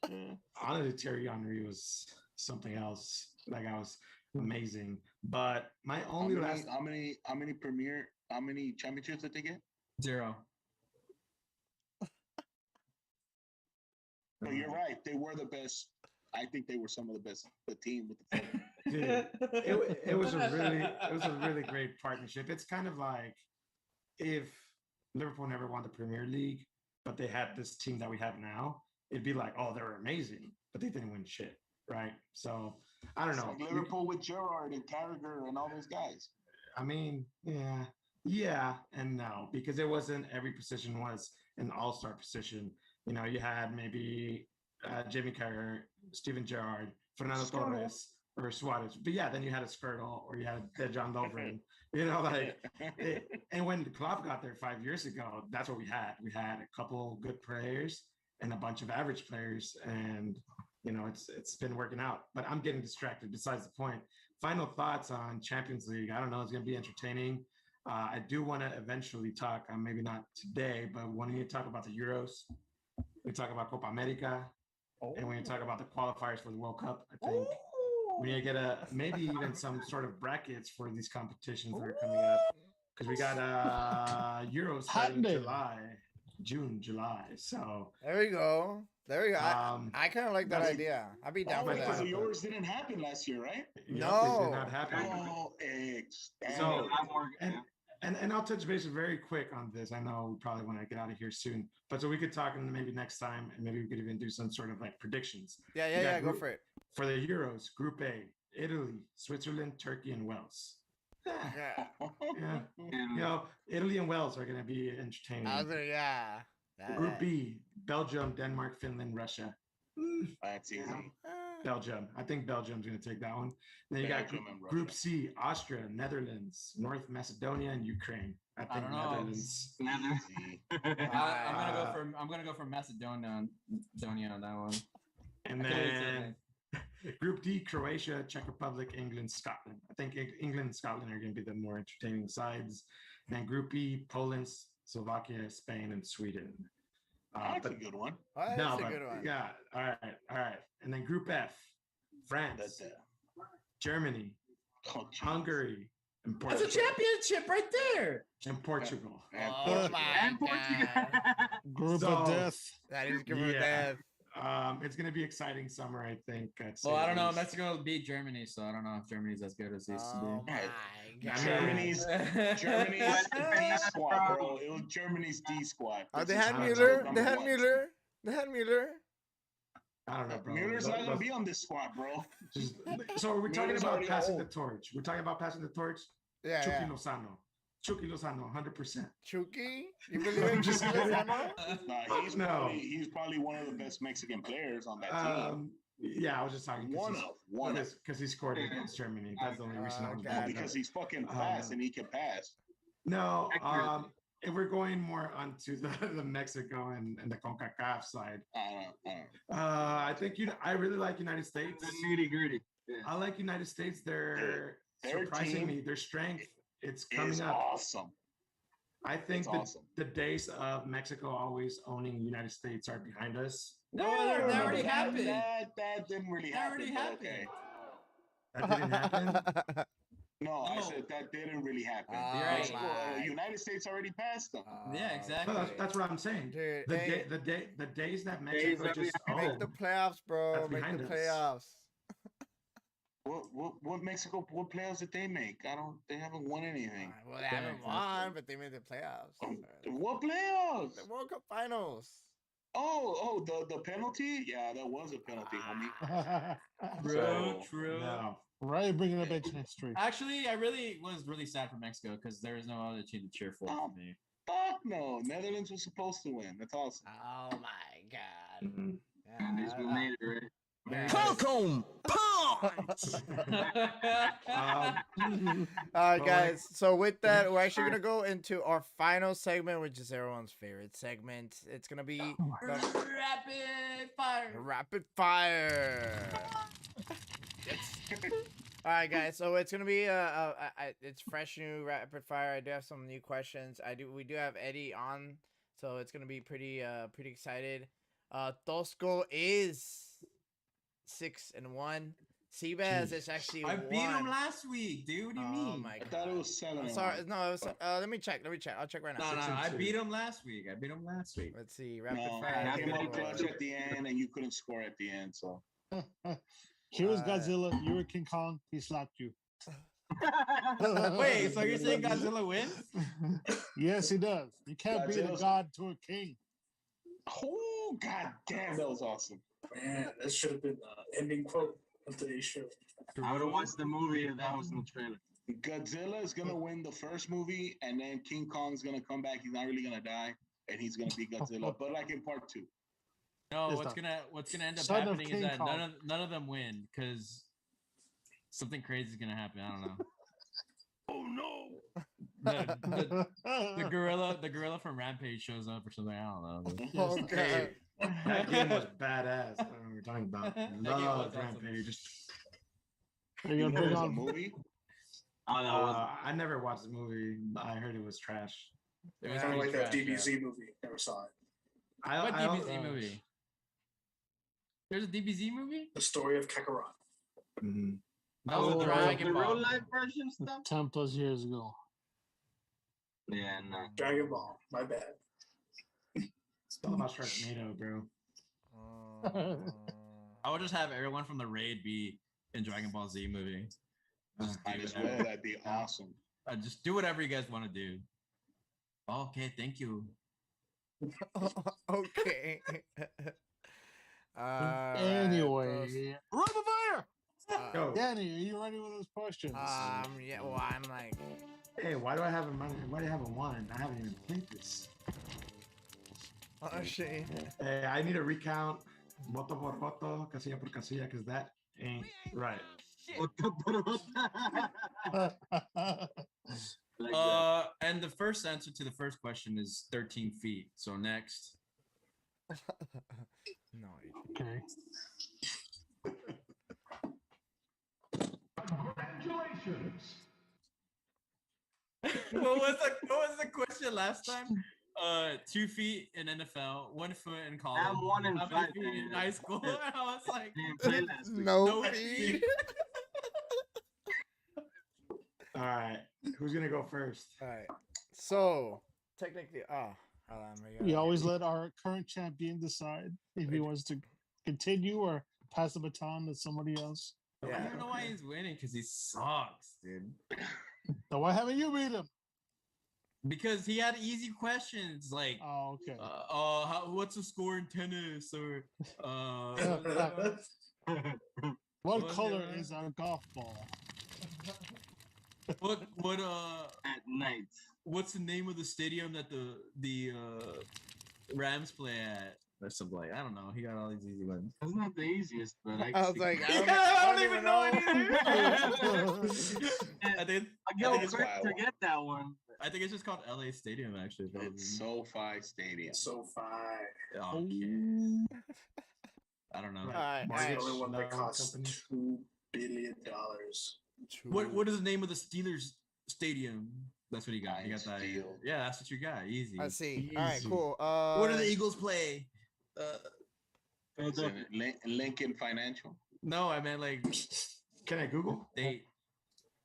honestly, Thierry Henry was something else. That guy was amazing. But my only how many championships did they get? 0. But you're right. They were the best. I think they were some of the best. The team with the Dude, it was a really great partnership. It's kind of like if Liverpool never won the Premier League, but they had this team that we have now, it'd be like, oh, they were amazing, but they didn't win shit, right? So I don't know. Like Liverpool with Gerrard and Carragher and all those guys. I mean, yeah, and no, because it wasn't every position was an all-star position. You had maybe Jamie Carragher, Steven Gerrard, Fernando Torres, or Suarez. But yeah, then you had a Skirtle or you had Dejan Lovren. And when Klopp got there 5 years ago, that's what we had. We had a couple good players and a bunch of average players, and it's been working out. But I'm getting distracted. Besides the point. Final thoughts on Champions League. I don't know. It's going to be entertaining. I do want to eventually talk. Maybe not today, but when you talk about the Euros, we talk about Copa America, and when you talk about the qualifiers for the World Cup, I think we need to get maybe even some sort of brackets for these competitions that are coming up, because we got Euros starting July. So there we go. I kind of like that idea. I'd be down for that. Because the Euros didn't happen last year, right? No, it did not happen. So and I'll touch base very quick on this. I know we probably want to get out of here soon, but so we could talk maybe next time, and maybe we could even do some sort of like predictions. Yeah, go for it. For the Euros, Group A, Italy, Switzerland, Turkey, and Wales. Yeah. Italy and Wales are going to be entertaining. Group B, Belgium, Denmark, Finland, Russia. That's easy. Belgium. I think Belgium's going to take that one. Then you got Group C, Austria, Netherlands, North Macedonia, and Ukraine. I think Netherlands. I'm gonna go for Macedonia on that one. And then Group D, Croatia, Czech Republic, England, Scotland. I think England and Scotland are going to be the more entertaining sides. And then Group E, Poland, Slovakia, Spain, and Sweden. That's a good one. That's a good one. Yeah. All right. And then Group F, France, Germany, Hungary, and Portugal. That's a championship right there. And Portugal. Oh my God. Group of death. That is group of death. It's going to be exciting summer, I think. Well, I don't know. Mexico will beat Germany, so I don't know if Germany's as good as they used to be. Germany's D squad, bro. It was Germany's D squad. They had Mueller. They had Mueller. I don't know, bro. Mueller's not going to be on this squad, bro. So we're talking about passing the torch. We're talking about passing the torch. Yeah. Chucky Lozano, 100%. Chucky? You believe in Chucky Lozano? He's probably one of the best Mexican players on that team. Yeah, I was just talking one because he scored against Germany. That's the only reason I was because he's fucking fast and he can pass. No, if we're going more onto the Mexico and the CONCACAF side, I think I really like United States. The nitty-gritty. Yeah. I like United States. They're surprising me. Their strength. It's coming up. Awesome. I think the days of Mexico always owning the United States are behind us. No, I that remember already happened. That didn't really That happen. already but happened. Okay. That didn't happen. No, I No. said that didn't really happen. Oh Mexico, my. United States already passed them. Yeah, exactly. No, that's what I'm saying. Dude, The hey, the days that Days Mexico that we just have- make the playoffs, bro. That's Make the behind us. playoffs. What Mexico? What playoffs did they make? They haven't won anything. Well, they haven't exactly. won, but they made the playoffs. What playoffs? The World Cup Finals. Oh, the penalty? Yeah, that was a penalty, homie. True, So, true. no. Right, bringing up ancient history. Actually, I was really sad for Mexico because there was no other team to cheer for me. Fuck no. Netherlands was supposed to win. That's awesome. Oh my god. Mhm. At least we made it, right? Welcome. Um, All right, Well, guys. So with that, we're actually gonna go into our final segment, which is everyone's favorite segment. It's gonna be the Rapid fire. rapid fire. All right, guys. So it's gonna be it's fresh new rapid fire. I do have some new questions. We do have Eddie on, so it's gonna be pretty excited. Tosco is 6-1. Seabass is actually I beat him 1. last week, dude. What do you Oh mean? my I god. thought it was 7. I'm sorry. No, it was, let me check. I'll check right now. No, 6-2. I beat him last week. Let's see. Rapid No, fire. I came Good out lord. clutch at the end, and you couldn't score at the end. So He was Godzilla. You were King Kong. He slapped you. Wait, so you're saying Godzilla wins? Yes, he does. You can't be the Godzilla's- god to a king. oh god damn, that was awesome. Man, that should have been the ending quote of today's show. I would have watched the movie if that was in the trailer. Godzilla is gonna win the first movie, and then King Kong's gonna come back. He's not really gonna die, and he's gonna be Godzilla, but like in part 2. No, It's what's not. gonna end up Son of happening is King that Kong. none of them win because something crazy is gonna happen. I don't know. Oh no! The gorilla from Rampage shows up or something. I don't know. Oh, Hey, god. that game was badass. I don't know what we're talking about. That game Love was awesome. Rampage. Are you You gonna know bring there's a on? movie? Oh, that was I never watched the movie. I heard it was trash. It was Yeah, Kind of pretty like that trash, DBZ movie. Never saw it. What I DBZ movie? There's a DBZ movie? The story of Kakarot. Mhm. That was Oh, a the Dragon real Ball. life version stuff. 10 plus years ago. Yeah, no. Dragon Ball. My bad. It's all about Sharknado, bro. I would just have everyone from the raid be in Dragon Ball Z movie. Just Might do as whatever. well. That'd be awesome. Just do whatever you guys want to do. Okay, thank you. Okay. Anyway, rapid fire. Go. Danny, are you ready with those questions? Yeah. Well, I'm like, Hey, why do I have a one? I haven't even played this. oh shit. Hey, I need a recount. Voto por voto, casilla por casilla, because that ain't right. Like that. And the first answer to the first question is 13 feet. So next. No. Okay. What was the question last time? 2 feet in NFL, 1 foot in college. I'm 1 in how many 5 feet in then. high school. And I was like, Didn't play last week. No No feed. All right, who's gonna go first? All right. So technically, We always let our current champion decide if he wants to continue or pass the baton to somebody else. I Yeah. don't know why he's winning because he sucks, dude. So why haven't you beat him? Because he had easy questions like, Oh, okay. what's the score in tennis? Or, What what color the- is a golf ball? what At night. what's the name of the stadium that the Rams play at? Or something like, I don't know. He got all these easy ones. That's not the easiest, but I I was like, I I don't even know. I think I go it's quick wild. to get that one. I think it's just called LA Stadium actually. It's SoFi Stadium. So fine. Okay. I don't know. All right. It's the Mortgage only one that loan costs company. $2 billion. What is the name of the Steelers stadium? That's what he got. He got that. Field. Yeah, that's what you got. Easy. I see. All right. Easy. Cool. Where do the Eagles play? Lincoln Financial. No, I meant like Can I Google? state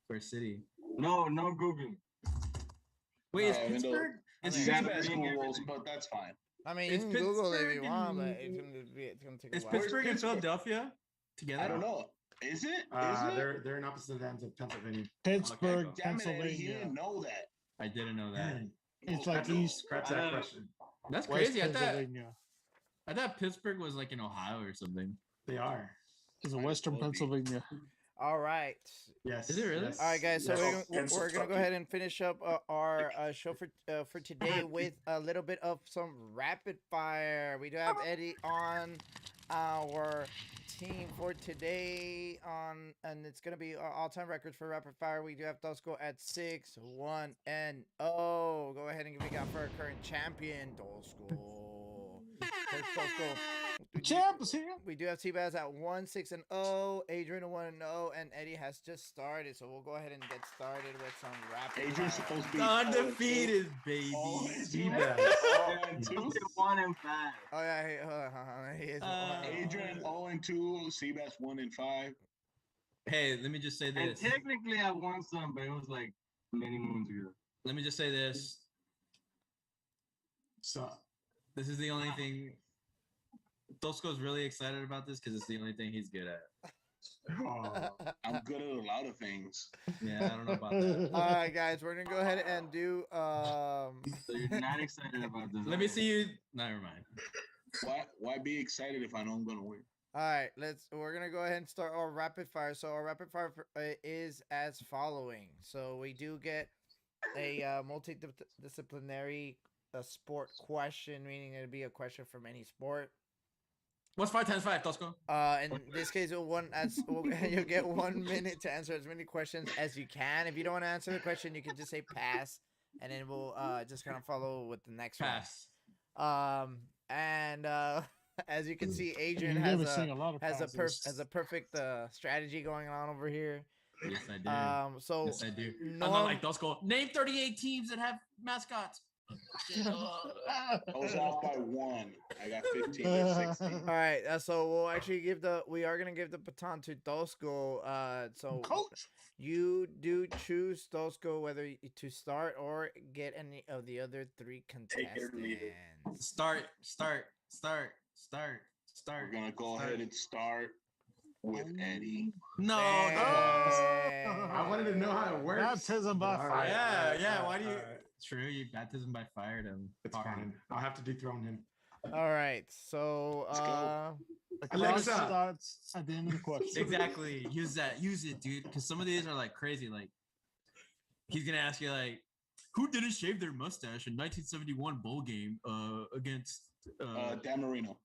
or city. No Google. Wait, is even though- Pittsburgh? Is You Yeah, guys being Google, everything. but that's fine. I mean, you It's can Google it if you Pittsburgh want, but and- it's gonna take Is a while. Pittsburgh and Pittsburgh? Philadelphia together? I don't know. Is it? Is it? They're in opposite ends of Pennsylvania. Pittsburgh, go. Damn it, Eddie, you Pennsylvania. didn't know that. I didn't know that. Man, It's like That's- East scratch that question. That's West crazy. Pennsylvania. I thought Pittsburgh was like in Ohio or something. They are. It's Western Will be. Pennsylvania. All right. Yes. Is it really? yes, All right, guys. So yes. we're gonna go ahead and finish up our show for today with a little bit of some rapid fire. We do have Eddie on our team for today and it's gonna be all-time records for rapid fire. We do have Tosco at 6-1-0. Go ahead and give it out for our current champion, Tosco. Coach Tosco. Champ is here. We do have T-Baz at 1-6-0, Adrian at 1-0, and Eddie has just started. So we'll go ahead and get started with some rapid Adrian's fire. supposed to be Undefeated, baby. Seabass. 1 and 5. Oh yeah, hold on. He is Adrian 0-2, Seabass 1-5. Hey, let me just say And this. technically, I won some, but it was like many moons ago. Let me just say this. So This is the only thing. Tosco's really excited about this because it's the only thing he's good at. oh, I'm good at a lot of things. Yeah, I don't know about that. All right, guys, we're gonna go ahead and do So you're not excited about this. Let me see you. Never mind. Why be excited if I know I'm gonna win? All right, we're gonna go ahead and start our rapid fire. So our rapid fire is as following. So we do get a multidisciplinary sport question, meaning it'll be a question from any sport. What's 5 times 5, Tosco? In this case, you'll get 1 minute to answer as many questions as you can. If you don't want to answer the question, you can just say pass, and then we'll just kind of follow with the next Pass. one. As you can see, Adrian You has never sing a lot of has passes. a perfect strategy going on over here. Yes, I do. So Yes, I do. I'm norm- not like Tosco. Name 38 teams that have mascots. I was off by 1. I got 15 or 16. all right, so we'll actually we are gonna give the baton to Tosco. So Coach. you do choose Tosco whether to start or get any of the other 3 Take it or leave contestants. Start. We're gonna go ahead and start with Eddie. No. I wanted to know how it works. Baptism by All fire. right, Yeah, all right, yeah. all Why right, do you? all right. True, you baptism by fire him. It's fine. I'll have to dethrone him. All right, so Let's go. The clock Alexa. starts at the end of the question. Exactly. Use it, dude. Because some of these are like crazy. Like he's gonna ask you like, who didn't shave their mustache in 1971 bowl game against Dan Marino.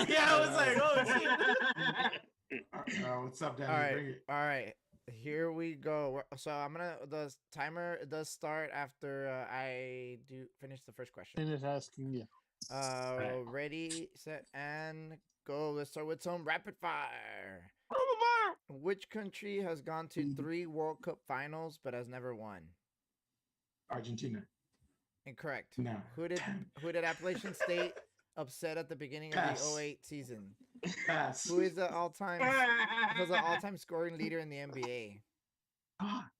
Yeah, I was like, oh shit. What's up, Danny? all right, Bring it. all right. Here we go. So the timer does start after I do finish the first question. And it's asking you. Ready, set, and go. Let's start with some rapid fire. Which country has gone to 3 World Cup finals but has never won? Argentina. Incorrect. No. Who did Appalachian State upset at the beginning Pass. of the 08 season? Pass. Who is the all-time scoring leader in the NBA?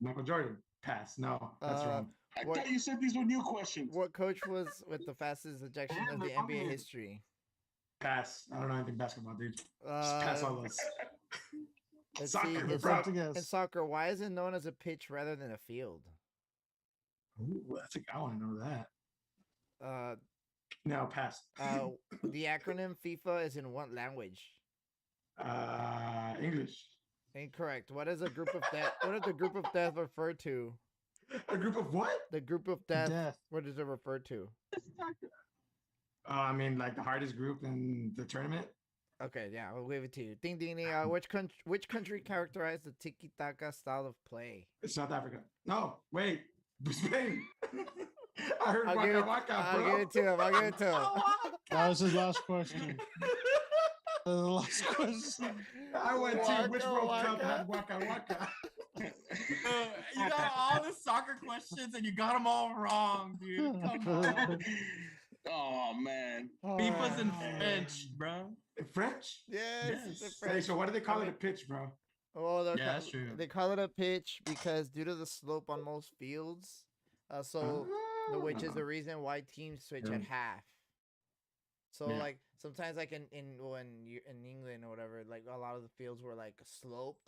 Michael Jordan. Pass. No, that's wrong. I What- thought you said these were new questions. What coach was with the fastest ejection of the NBA history? Pass. I don't know anything basketball, dude. Just pass all those. Let's Soccer, see. bro. About to guess. In soccer, why is it known as a pitch rather than a field? Ooh, I want to know that. Uh, No, pass. the acronym FIFA is in what language? English. Incorrect. What is a group of death? What does the group of death refer to? A group of what? The group of death. Death. What does it refer to? I mean, like the hardest group in the tournament. Okay, yeah, I'll give it to you. Ding ding ding. Which country characterized the tiki taka style of play? South Africa. No, wait. Spain. I heard I'll waka give it, waka, I'll bro. give it to him. I'll give it to him. That was his last question. The last question. I went to which Waka World Cup waka. had waka waka. You got all the soccer questions and you got them all wrong, dude. Come on. Oh man. FIFA's in French, bro. In French? Yes, Yes. the Hey, French. so why do they call I it a mean- pitch, bro? Well, Yeah, that's true. they call it a pitch because due to the slope on most fields, which is the reason why teams switch at half. So Yeah. like sometimes like in England or whatever, like a lot of the fields were like sloped.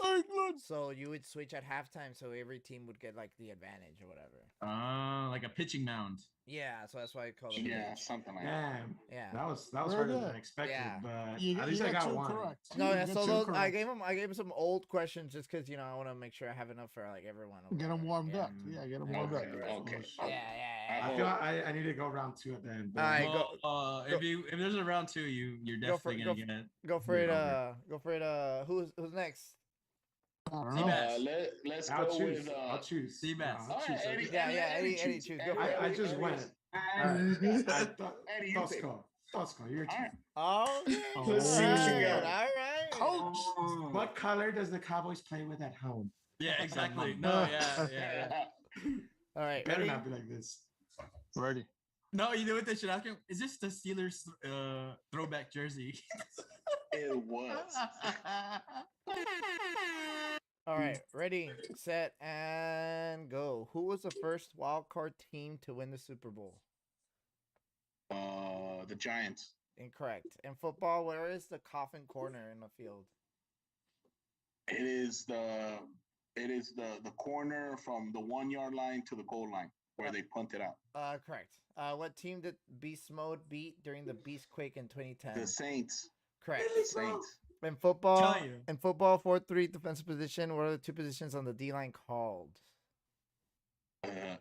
So you would switch at halftime, so every team would get like the advantage or whatever. Like a pitching mound. Yeah, so that's why I call it a Yeah, pitch. something like that. Damn. Yeah. That was Very harder than good. I expected, Yeah. but You, at least you I got two one. correct. No, You yeah. got So two I correct. gave him some old questions just because I want to make sure I have enough for like everyone. or Get them whatever. warmed yeah. up. Yeah, get them warmed Okay. up. Okay. Yeah. I feel I need to go round 2 at the end. But All right, Well, if there's a round 2, you're Go for- definitely go gonna get it. Go for it. Yeah. Go for it. Who's next? I don't See know. that. Let's I'll go choose. with I'll choose. Seabass. I'll all choose. right, Eddie, Yeah, Eddie, choose. Go for it. I just went. Eddie, you pick. Tosco, your All turn. right. Oh, Let's see what you got. All right. Coach. What color does the Cowboys play with at home? Yeah, exactly. No, yeah. All right. Better Ready? not be like this. Ready. No, you know what they should ask him? Is this the Steelers throwback jersey? It was. All right. Ready, set, and go. Who was the first wild card team to win the Super Bowl? The Giants. Incorrect. In football, where is the coffin corner in the field? It is the corner from the 1 yard line to the goal line where they punt it out. Correct. What team did Beast Mode beat during the Beast Quake in 2010? The Saints. Correct. Saints. In football, Tell you. 4-3 defensive position, what are the two positions on the D line called?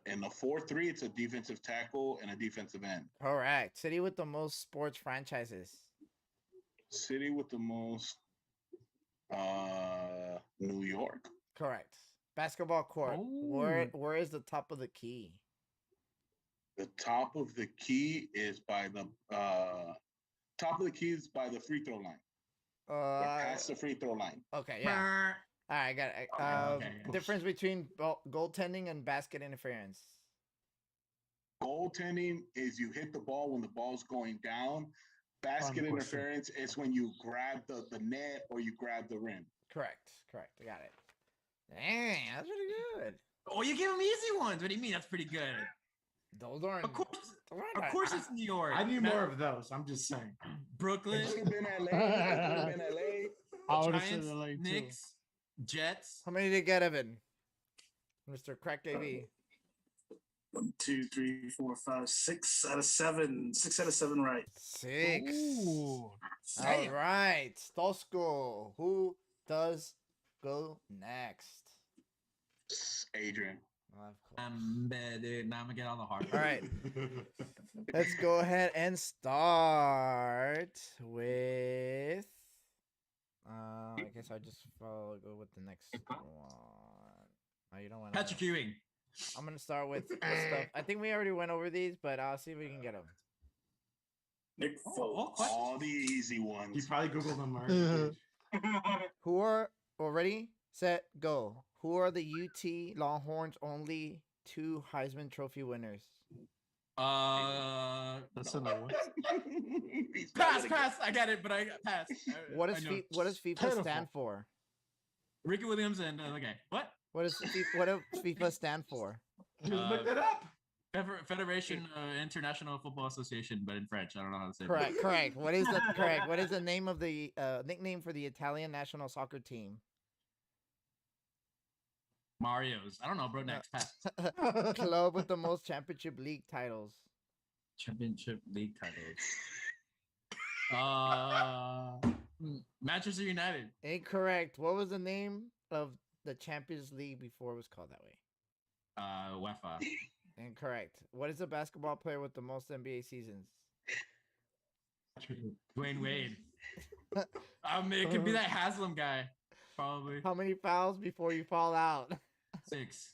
In the 4-3, it's a defensive tackle and a defensive end. Correct. City with the most sports franchises. City with the most. New York. Correct. Basketball court. Where is the top of the key? The top of the key is by the free throw line. Or past the free throw line. Okay, yeah. All right, got it. Okay. Difference between goaltending and basket interference. Goaltending is you hit the ball when the ball's going down. Basket Fun question. interference is when you grab the net or you grab the rim. Correct. I got it. Dang, that's pretty good. Oh, you give him easy ones. What do you mean? That's pretty good. Those aren't. Of course, it's New York. I need more of those. I'm just saying. Brooklyn, It could have been LA. It could have been LA. I would have said Giants, LA too. Knicks, Jets. How many did you get, Evan? Mr. Crack Davey. 1, 2, 3, 4, 5, 6 out of 7. 6 out of 7 right. 6. Ooh. All right. Tosco. Who does go next? Adrian. Well, of course. Dude, now I'm gonna get all the hard. All right. Let's go ahead and start with. I guess I just go with the next one. Oh, you don't want Patrick Ewing. I'm gonna start with the stuff. I think we already went over these, but I'll see if we can get them. Nick Foles. All the easy You ones. probably Googled them already. Who are ready, set, go? Who are the UT Longhorns' only 2 Heisman Trophy winners? That's another one. He's not gonna Pass. I got it, but I pass. What I does know. what does FIFA Pitiful. stand for? Ricky Williams and okay, what? What does FIFA stand for? Just looked it up. Federation International Football Association, but in French. I don't know how to say. Correct. What is the name of the nickname for the Italian national soccer team? Mario's. I don't know, bro. Next pass. Club with the most championship league titles. Championship League titles. Manchester United. Incorrect. What was the name of the Champions League before it was called that way? UEFA. Incorrect. What is the basketball player with the most NBA seasons? Dwayne Wade. It could be that Haslam guy, probably. How many fouls before you fall out? 6.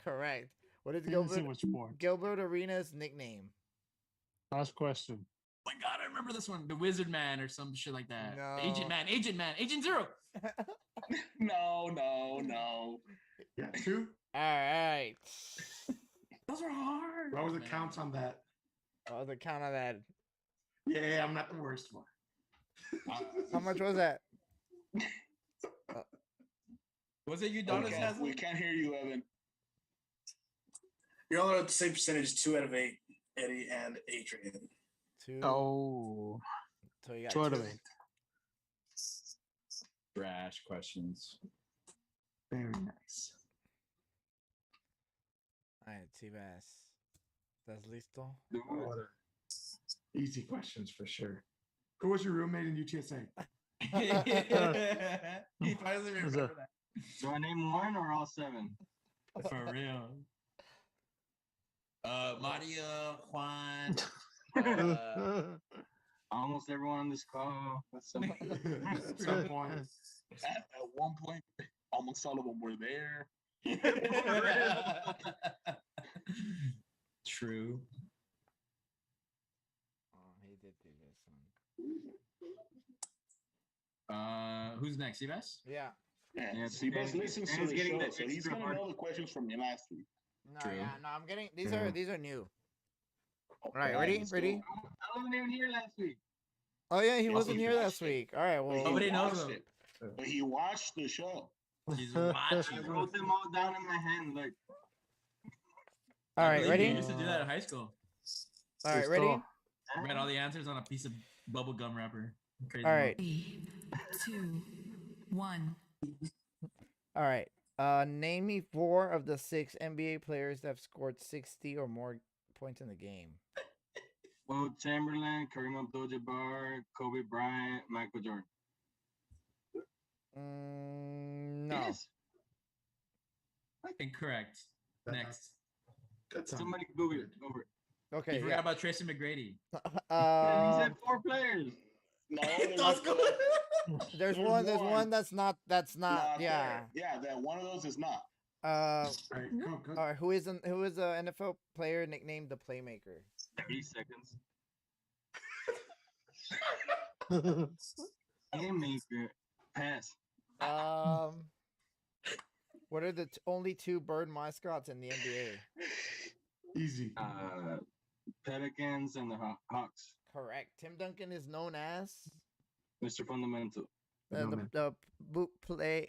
Correct. What is Didn't see Gilbert which sport. Gilbert Arenas' nickname? Last question. Oh my God, I remember this one. The Wizard Man or some shit like that. No. Agent Man. Agent Zero. No. Yeah, 2. All right. Those are hard. What was the man. counts on that? What was the count of that? Yeah, I'm not the worst one. How much was that? Was it We Udonis can't, has we can't hear you, Evan. You're all at the same percentage, 2 out of 8, Eddie and Adrian. 2. Oh, So you got 2 out of 2. 8. trash questions? Very nice. All right, T-Bass. ¿Estás listo? Easy questions for sure. Who was your roommate in UTSA? He finally remembered that. Do I name one or all 7? For real. Maria, Juan. Almost everyone on this call. What's up? At some point. At one point, almost all of them were there. True. Oh, he did do this one. Who's next? Seabass? Yeah. Yeah, Yeah, Seabass and- listens and to he's the getting show, the so he's extra gonna hard- know the questions from you last week. No, True. yeah, no, I'm getting these Yeah. are new. All Okay, right, ready? let's Ready? go. I wasn't even here last week. Oh yeah, he Yes, wasn't he here watched last it. week. All right, But well, he Nobody knows watched him. it. But he watched the show. He's I watching. wrote them all down in my hand. Like, all I right, believe ready? You used to do that in high school. All right, ready? Listo. Write all the answers on a piece of bubble gum wrapper. Crazy. All right, 3, 2, 1. all right. Name me 4 of the 6 NBA players that have scored 60 or more points in the game. Will Chamberlain, Kareem Abdul-Jabbar, Kobe Bryant, Michael Jordan. No. Yes. Incorrect. Next. That's Somebody Google it. Over. Okay. You forgot Yeah. about Tracy McGrady. Yeah, he said 4 players. No, There's There's one. There's one. one that's not. That's not. Yeah. there. Yeah, that one of those is not. Uh. All right, go. All right. Who is an NFL player nicknamed the Playmaker? 30 seconds. Game maker. Pass. What are the only 2 bird mascots in the NBA? Easy. Pelicans and the Hawks. Correct. Tim Duncan is known as Mr. Fundamental. the bootleg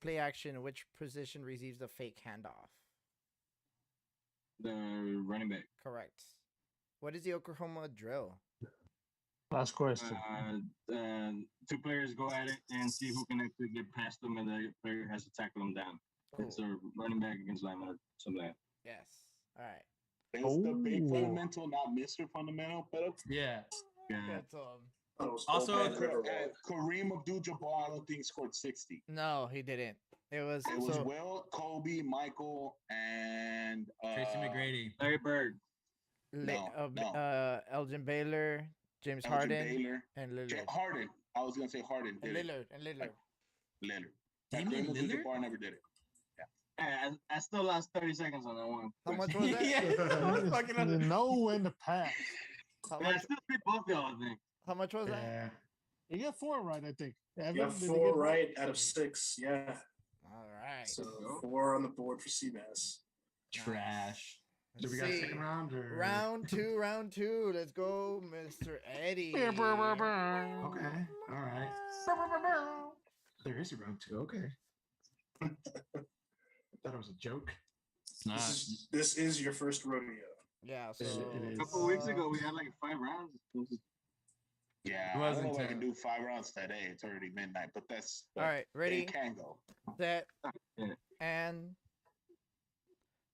play action. Which position receives the fake handoff? The running back. Correct. What is the Oklahoma drill? Last question. 2 players go at it and see who can actually get past them, and the player has to tackle them down. It's a running back against lineman or something like that. Yes. All right. It's the big Oh. fundamental, not Mr. Fundamental. But Yeah. Yeah. That's Oh, it was Also, Old Man Riverboat. Kareem Abdul-Jabbar, I don't think scored 60. No, he didn't. It was It was so, Will, Kobe, Michael, and Tracy McGrady. Larry Bird. Elgin Baylor, James Elgin Harden, Baylor, and Lillard. Harden. I was gonna say Harden. And Did it. Lillard. And Lillard. Lillard. Damian Kareem Lillard? Abdul-Jabbar never did it. I still lost 30 seconds on that one. How much was that? You know when to pass. How Yeah, I much? still beat both y'all, I think. How much was that? Yeah. You got 4 right, I think. Evan, You got did he 4 get right out of 6. Yeah. All right. So 4 on the board for Seabass. Trash. Do we got a second round or Round two. Let's go, Mr. Eddie. Okay. All right. There is a round 2. Okay. I thought it was a joke. It's not. This is your first rodeo. Yeah. It So is. A couple of weeks ago, we had like 5 rounds. Yeah, It I wasn't don't know if I can 10. do 5 rounds today. It's already midnight, but that's all right. Ready, It can go. set, Yeah. and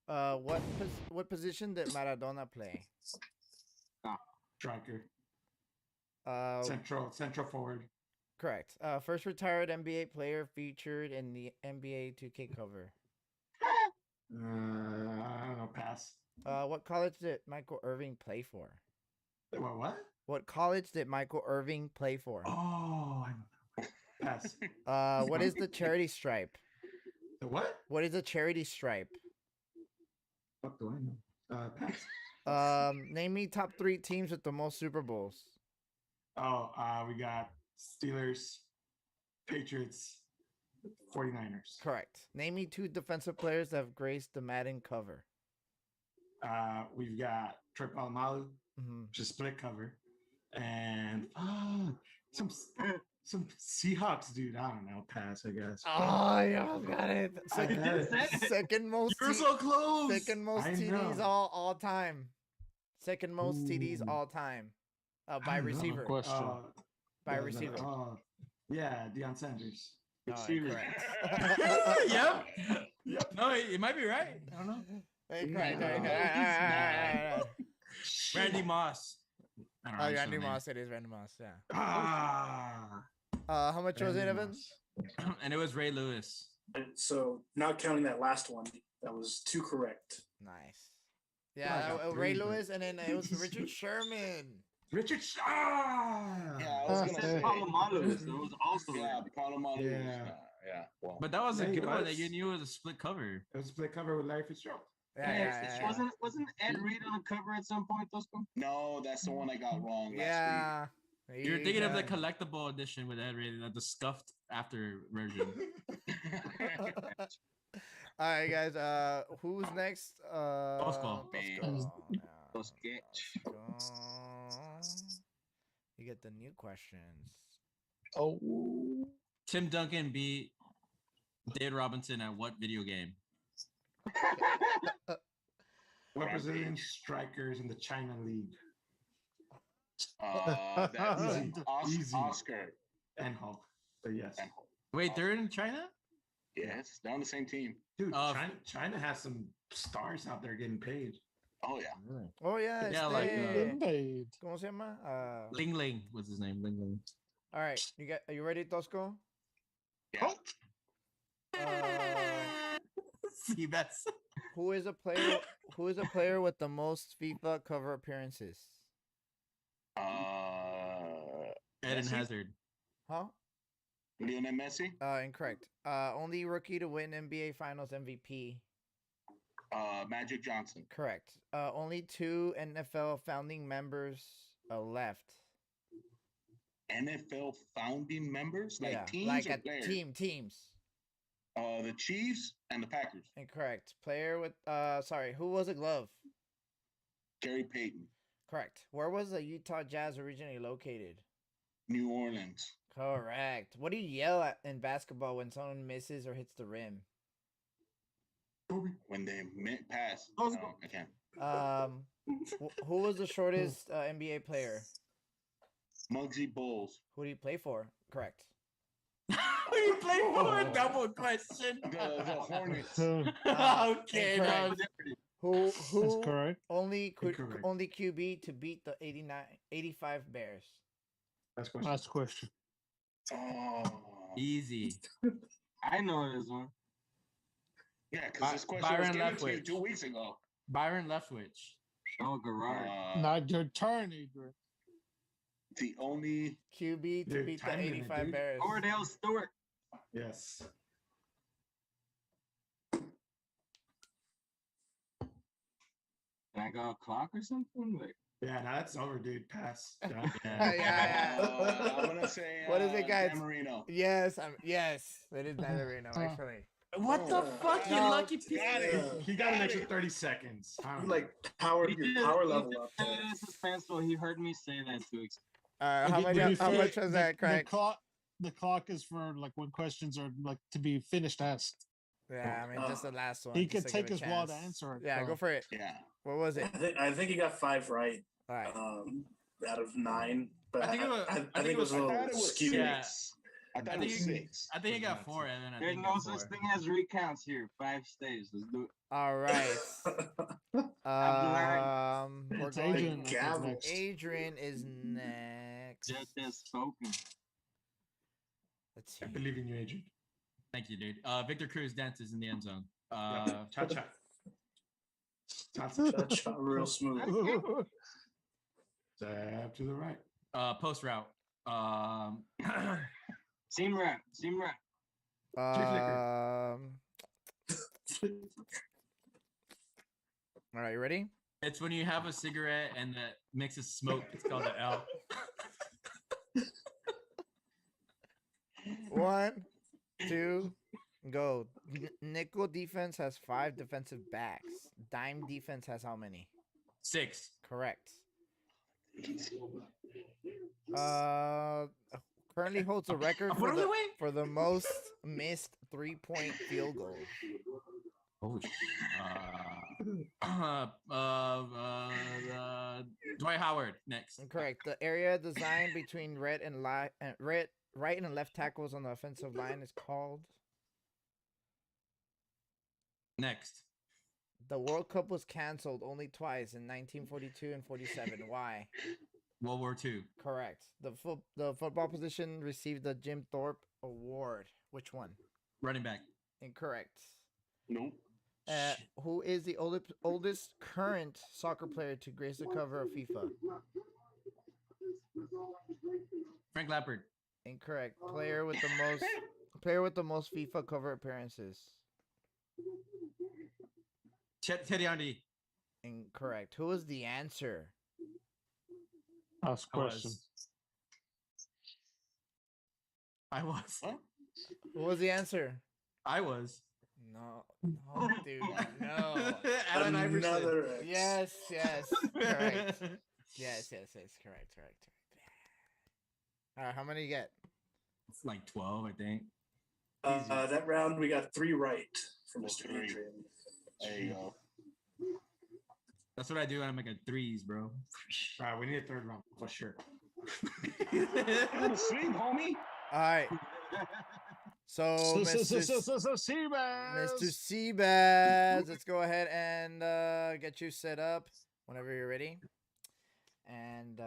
what position did Maradona play? Striker. Uh, Central forward. correct. First retired NBA player featured in the NBA 2K cover. I don't know. Pass. What college did Michael Irving play for? What? What college did Michael Irving play for? Oh, I don't know. Pass. What is the charity stripe? The what? What is a charity stripe? What do I know? Pass. Name me top 3 teams with the most Super Bowls. Oh, we got Steelers, Patriots, 49ers. Correct. Name me 2 defensive players that have graced the Madden cover. We've got Troy Polamalu, Mm-hmm. which is split cover, and some Seahawks dude. I don't know, pass, I guess. Oh, you almost got it. I got it. Second most. You're so close. Second most I TDs know. all time. Second most TDs Ooh. all time. By I don't know. receiver. Question. By the- receiver. Yeah, Deion Sanders. Oh, Receiver. incorrect. Yep. No, it might be right. I don't know. Incorrect. No. Incorrect. Randy Moss. I don't know. Oh, his Randy full name. Moss. It is Randy Moss. Yeah. Ah. How much was it, Randy Evan? Moss. And it was Ray Lewis. So not counting that last one, that was 2 correct. Nice. I Yeah, got Ray 3, but- Lewis, and then it was Richard Sherman. Richard. Yeah, I was He gonna said say. Palomalu, so it was also Yeah, Palomalo. Yeah. Yeah. Well, But that was a Yeah, he good one. was. That you knew it was a split cover. It was a split cover with Larry Fitzgerald. Yeah. Wasn't Ed Reed on the cover at some point, Tosco? no, that's the one I got wrong last Yeah. You're thinking of the Yeah. collectible edition with Ed Reed, the scuffed after version. All right, guys. Who's next? Tosco. Tosco. Yeah, Those sketch. Tosco. You get the new questions. Oh. Tim Duncan beat Dave Robinson at what video game? What Brazilian strikers in the China League? That's Easy. Easy. Oscar And Hulk. But yes. and Hulk. Wait, they're in China? Yes, they're on the same team. Dude, Uh, China has some stars out there getting paid. Oh yeah. Oh yeah. Yeah, like, este- Paid. ¿Cómo se llama? Ling Ling was his name. Ling Ling. All right. Are you ready, Tosco? Yeah. See, that's Who is a player? Who is a player with the most FIFA cover appearances? Eden Messi? Hazard. Huh? Lionel Messi. Incorrect. Only rookie to win NBA Finals MVP. Magic Johnson. Correct. Only 2 NFL founding members left. NFL founding members, like yeah, teams like or a players? teams. The Chiefs and the Packers. Incorrect. Player with who was a glove? Gary Payton. Correct. Where was the Utah Jazz originally located? New Orleans. Correct. What do you yell at in basketball when someone misses or hits the rim? When they pass. Those- No, I can't. Who was the shortest NBA player? Muggsy Bowles. Who do you play for? Correct. Who you play for? Double question. The Hornets. Okay, Incorrect. no. Who That's correct. only Incorrect. only QB to beat the 85 Bears? That's question. Last question. Oh. Easy. I know this one. Yeah, because this question Byron was given to you Leftwich. 2 weeks ago. Byron Leftwich. Oh, Garrard. Not your turn, Adrian. The only QB to Dude, beat the time limit, 85 dude. Bears. Cordell Stewart. Yes. Can I go a clock or something? Like, Yeah, no, that's over, dude. Pass. Yeah. Yeah. I'm gonna say What is it, guys? Dan Marino. Yes, yes, it is Navarino actually. What the fuck, you No, lucky piece? got it. He got an extra 30 seconds. I don't You know. like power he your just- power he level just up. said there. it in suspense, so he heard me say that 2 weeks. How To much? be How fair, much was that, Craig? The clock is for like when questions are like to be finished asked. Yeah, I mean just the last one. He just could to give take a his while to chance. answer it. Yeah, so. go for it. Yeah. What was it? I think he got 5 right All right. out of 9. But I think it was- I I think think it was a I little thought it was skewed. 6. Yeah. I thought I it was think- 6. I think he got 4, and then I There's think no got such 4. thing as recounts here. 5 stays. Let's do it. All right. We're It's going. Adrian. I think, Gavel. next. Adrian is next. Just as spoken. Let's see. I believe in you, Adrian. Thank you, dude. Victor Cruz dances in the end zone. Cha cha. Cha Cha-cha, real smooth. Jab to the right. Post route. Seam rap. Seam rap. All right, you ready? It's when you have a cigarette and that mixes smoke. It's called the L. 1, 2, go. Nickel defense has 5 defensive backs. Dime defense has how many? 6. Correct. Currently holds a record What are we waiting? for the most missed 3-point field goals. Oh, Dwight Howard next. Correct. The area designed between right and left tackles on the offensive line is called. Next. The World Cup was canceled only twice in 1942 and 47. Why? World War II. Correct. The football position received the Jim Thorpe Award. Which one? Running back. Incorrect. Nope. Who is the oldest current soccer player to grace the cover of FIFA? Frank Lampard. Incorrect. Player with the most FIFA cover appearances. Teddy Andy. Incorrect. Who was the answer? Last question. I was. Who was the answer? I was. No, dude, no. Allen Iverson. Another X. Yes, correct. Yes, correct. All right, how many you get? It's like 12, I think. That round we got 3 right for Mr. 3. Adrian. There you go. That's what I do when I'm making threes, bro. All right, we need a third round for sure. Go to sleep, homie. All right. So, Mr. Seabass. Seabass, let's go ahead and get you set up whenever you're ready. And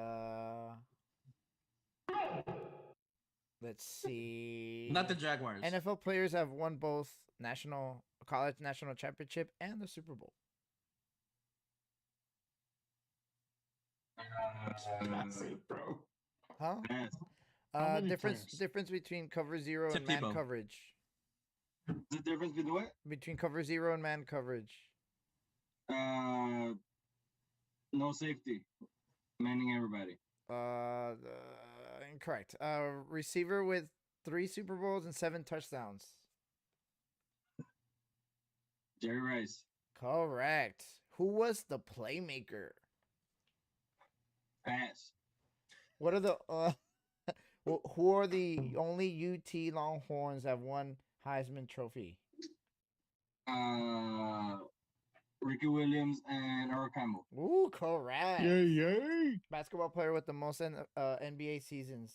let's see. Not the Jaguars. NFL players have won both college national championship and the Super Bowl. That's it, bro. Huh? Yes. How many Difference players? between cover 0 Tim and man Tebow. coverage. The difference between what? Between cover 0 and man coverage. No safety. Manning everybody. Incorrect. Receiver with 3 Super Bowls and 7 touchdowns. Jerry Rice. Correct. Who was the playmaker? Pass. What are the who are the only UT Longhorns that have won Heisman Trophy? Ricky Williams and Earl Campbell. Ooh, correct. Yay. Basketball player with the most NBA seasons.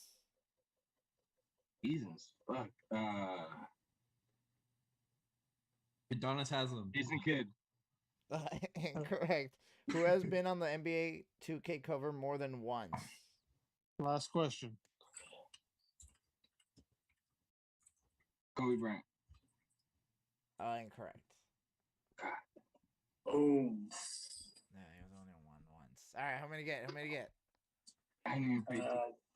Seasons. Fuck. Adonis Haslam. Jason Kidd. Incorrect. Who has been on the NBA 2K cover more than once? Last question. Kobe Bryant. Incorrect. Oh, No, he was only on once. All right, how many get? I didn't even pay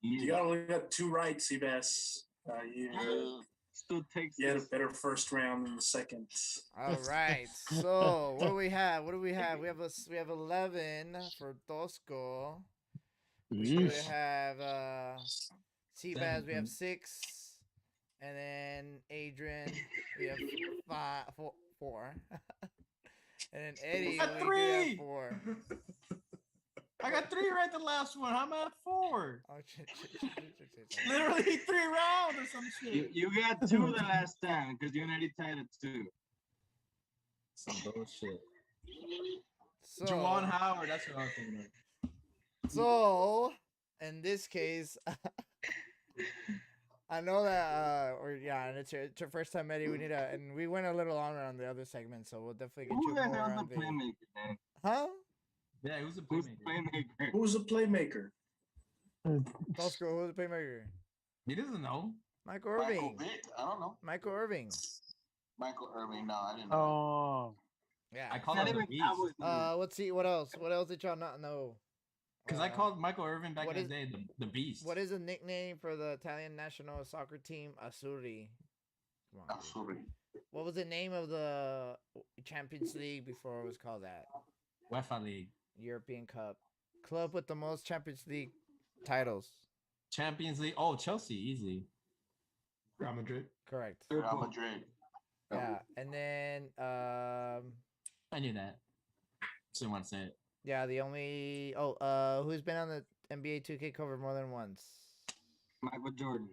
you only got 2 right, Seabass. You Still takes had a this. better first round than the second. All right. So what do we have? We have 11 for Tosco. We have Seabass. We have 6, and then Adrian. We have 4. And then Eddie. I got we 3. have 4. I got 3 right the last one. How am I at 4? Oh, Literally 3 rounds or some shit. You got 2 the last time because you already tied it 2. Some bullshit. So, Juwan Howard. That's what I was thinking of. So, in this case, I know that, and it's your first time, Eddie. And we went a little longer on the other segment, so we'll definitely get Who you the more hell's on the the. playmaker, man? Huh? Yeah, who's the Who's playmaker? the playmaker? Who's a playmaker? Tosco, who's the playmaker? He doesn't know. Michael Michael Irving. Vick? I don't know. Michael Irving. Michael Irving? No, I didn't know. Oh, Yeah. I called Not him the even beast. Cowboys. Let's see. What else? What else did y'all not know? Because I called Michael Irvin back what in the is- day the beast. What is the nickname for the Italian national soccer team, Azzurri? Come on, Oh, dude. sorry. What was the name of the Champions League before it was called that? UEFA League. European Cup. Club with the most Champions League titles. Champions League. Oh, Chelsea. Easy. Real Madrid. Correct. Real Madrid. Yeah, and then I knew that. Just didn't want to say it. yeah, the only who's been on the NBA 2K cover more than once? Michael Jordan.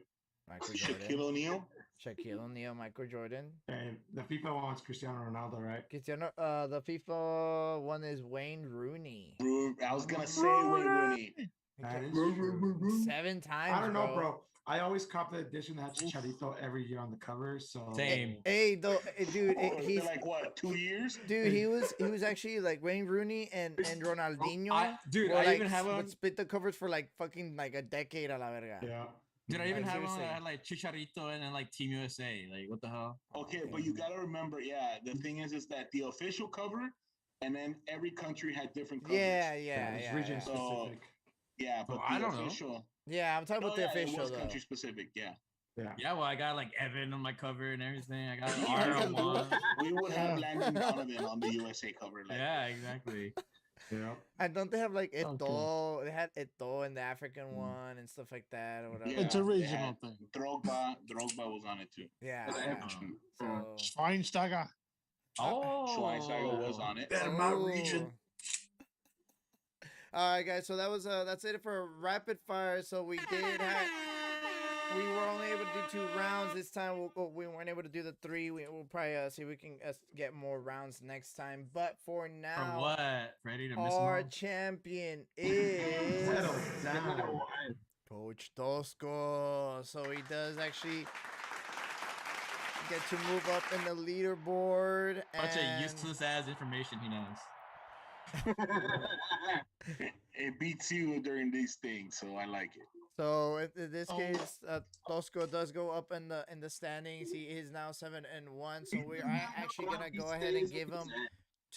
Michael Shaquille Jordan. O'Neal. Shaquille O'Neal, Michael Jordan. And the FIFA wants Cristiano Ronaldo, right? Cristiano, the FIFA one is Wayne Rooney. I was gonna say Wayne Rooney. That is true. 7 times. I don't know, bro. I always cop the edition that has Chicharito every year on the cover. So Same. Hey, though, dude, It's he's been like what, 2 years? dude. He was actually like Wayne Rooney and Ronaldinho. I were, even like, have would one. split the covers for like fucking like a decade a la verga. yeah. Dude, I even Like, have one seriously. that had like Chicharito and then like Team USA. Like, what the hell? Okay, but you gotta remember, the thing is that the official cover, and then every country had different covers. It's region yeah. So- specific. Yeah, but Oh, I the don't know. official. Yeah, I'm talking No, about the yeah, official it was though. country specific. Yeah, Yeah. Yeah, well, I got like Evan on my cover and everything. I got Yeah, R1. we would have Landon Donovan on the USA cover. Like, Yeah, exactly. Yeah. And don't they have like Okay. Eto'o? They had Eto'o in the African one and stuff like that or whatever. Yeah, It's a they regional had thing. Drogba was on it too. Yeah. Um, So, Schweinsteiger. Oh, Schweinsteiger was on it. That in my region. All right, guys. So that's it for rapid fire. So we were only able to do 2 rounds this time. We weren't able to do the 3. We'll probably see if we can get more rounds next time. But for For now, what? Ready to miss them our all? champion is Settle down. Coach Tosco. So he does actually get to move up in the leaderboard. Bunch of and- useless ass information he knows. It beats you during these things, so I like it. So in this Oh. case, Tosco does go up in the standings. He is now 7-1. So we are actually gonna go ahead and give him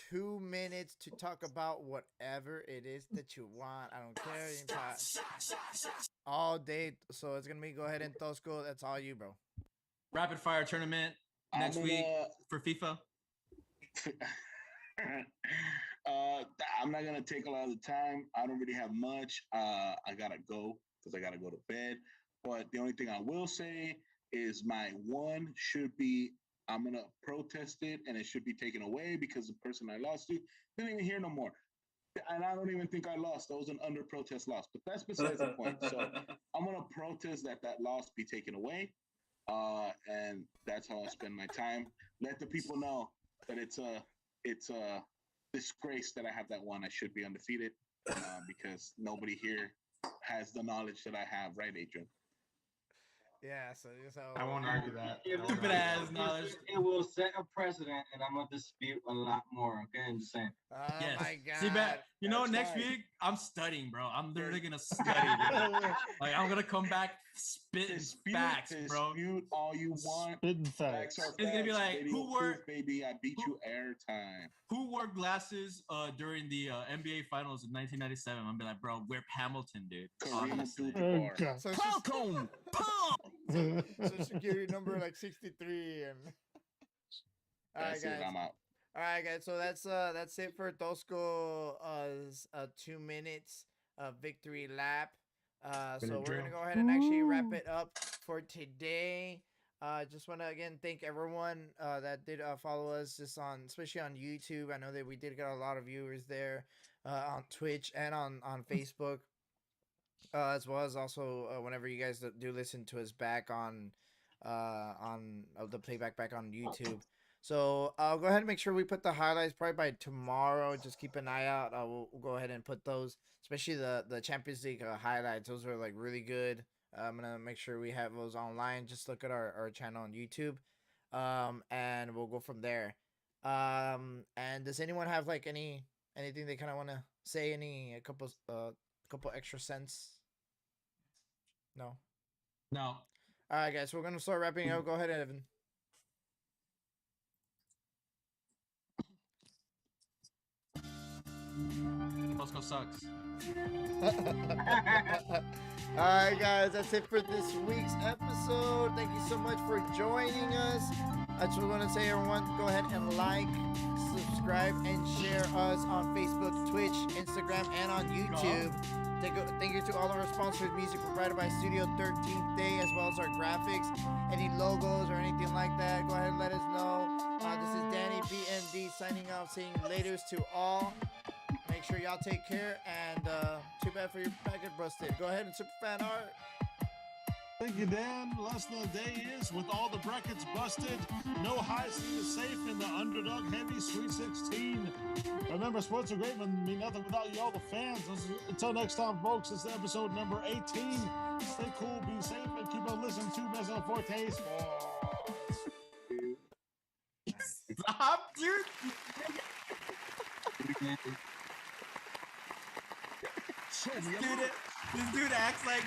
2 minutes to talk about whatever it is that you want. I don't care. You can talk all day. So it's gonna be go ahead and Tosco. That's all you, bro. Rapid fire tournament next I'm week gonna- for FIFA. I'm not gonna take a lot of the time. I don't really have much. I gotta go because I gotta go to bed. But the only thing I will say is my one should be I'm gonna protest it and it should be taken away because the person I lost to didn't even hear no more. And I don't even think I lost. That was an under protest loss. But that's besides the point. So I'm gonna protest that loss be taken away. And that's how I spend my time. Let the people know that it's a disgrace that I have that one. I should be undefeated because nobody here has the knowledge that I have, right, Adrian? Yeah. So I won't argue that. Stupid ass knowledge. It will set a precedent, and I'm gonna dispute a lot more. Okay, I'm just saying. Oh Yes. my god. See, Matt, you know, That's next fine. week I'm studying, bro. I'm literally gonna study. Dude. Like I'm gonna come back spitting facts, bro. Dispute all you want. Spitting Facts facts. are It's gonna be facts. like, Video who wore- proof, baby? I beat you airtime. Who wore glasses during the NBA Finals in 1997? I'm gonna be like, bro, we're Hamilton, dude. Kareem Honestly. Abdul-Jabbar. God. So Social security number like 63 and. All right, That's it. guys. I'm out. All right, guys. So that's it for Tosco's 2 minutes victory lap. Been a So we're drill. gonna go ahead and actually wrap it up for today. Just want to again thank everyone that did follow us just on, especially on YouTube. I know that we did get a lot of viewers there on Twitch and on Facebook, as well as also whenever you guys do listen to us back on the playback back on YouTube. So I'll go ahead and make sure we put the highlights probably by tomorrow. Just keep an eye out. We'll go ahead and put those, especially the Champions League highlights. Those are like really good. I'm gonna make sure we have those online. Just look at our channel on YouTube, and we'll go from there. And does anyone have like anything they kind of want to say? A couple extra cents? No. No. All right, guys. So we're gonna start wrapping up. Go ahead, Evan. Tosco sucks. Alright guys, that's it for this week's episode. Thank you so much for joining us. I just want to say everyone, go ahead and like, subscribe, and share us on Facebook, Twitch, Instagram, and on YouTube. Thank you to all of our sponsors, music provided by Studio 13th Day, as well as our graphics. Any logos or anything like that, go ahead and let us know. This is Danny BMD signing off, saying laters to all. Make sure y'all take care, and too bad for your packet busted. Go ahead and super fan art. Thank you, Dan. Less than a day is with all the brackets busted. No high seed is safe in the underdog heavy Sweet 16. Remember, sports are great, but mean nothing without y'all, the fans. Until next time, folks, this is episode number 18. Stay cool, be safe, and keep on listening to Mezzo Forte Sports. Stop, dude. This dude acts like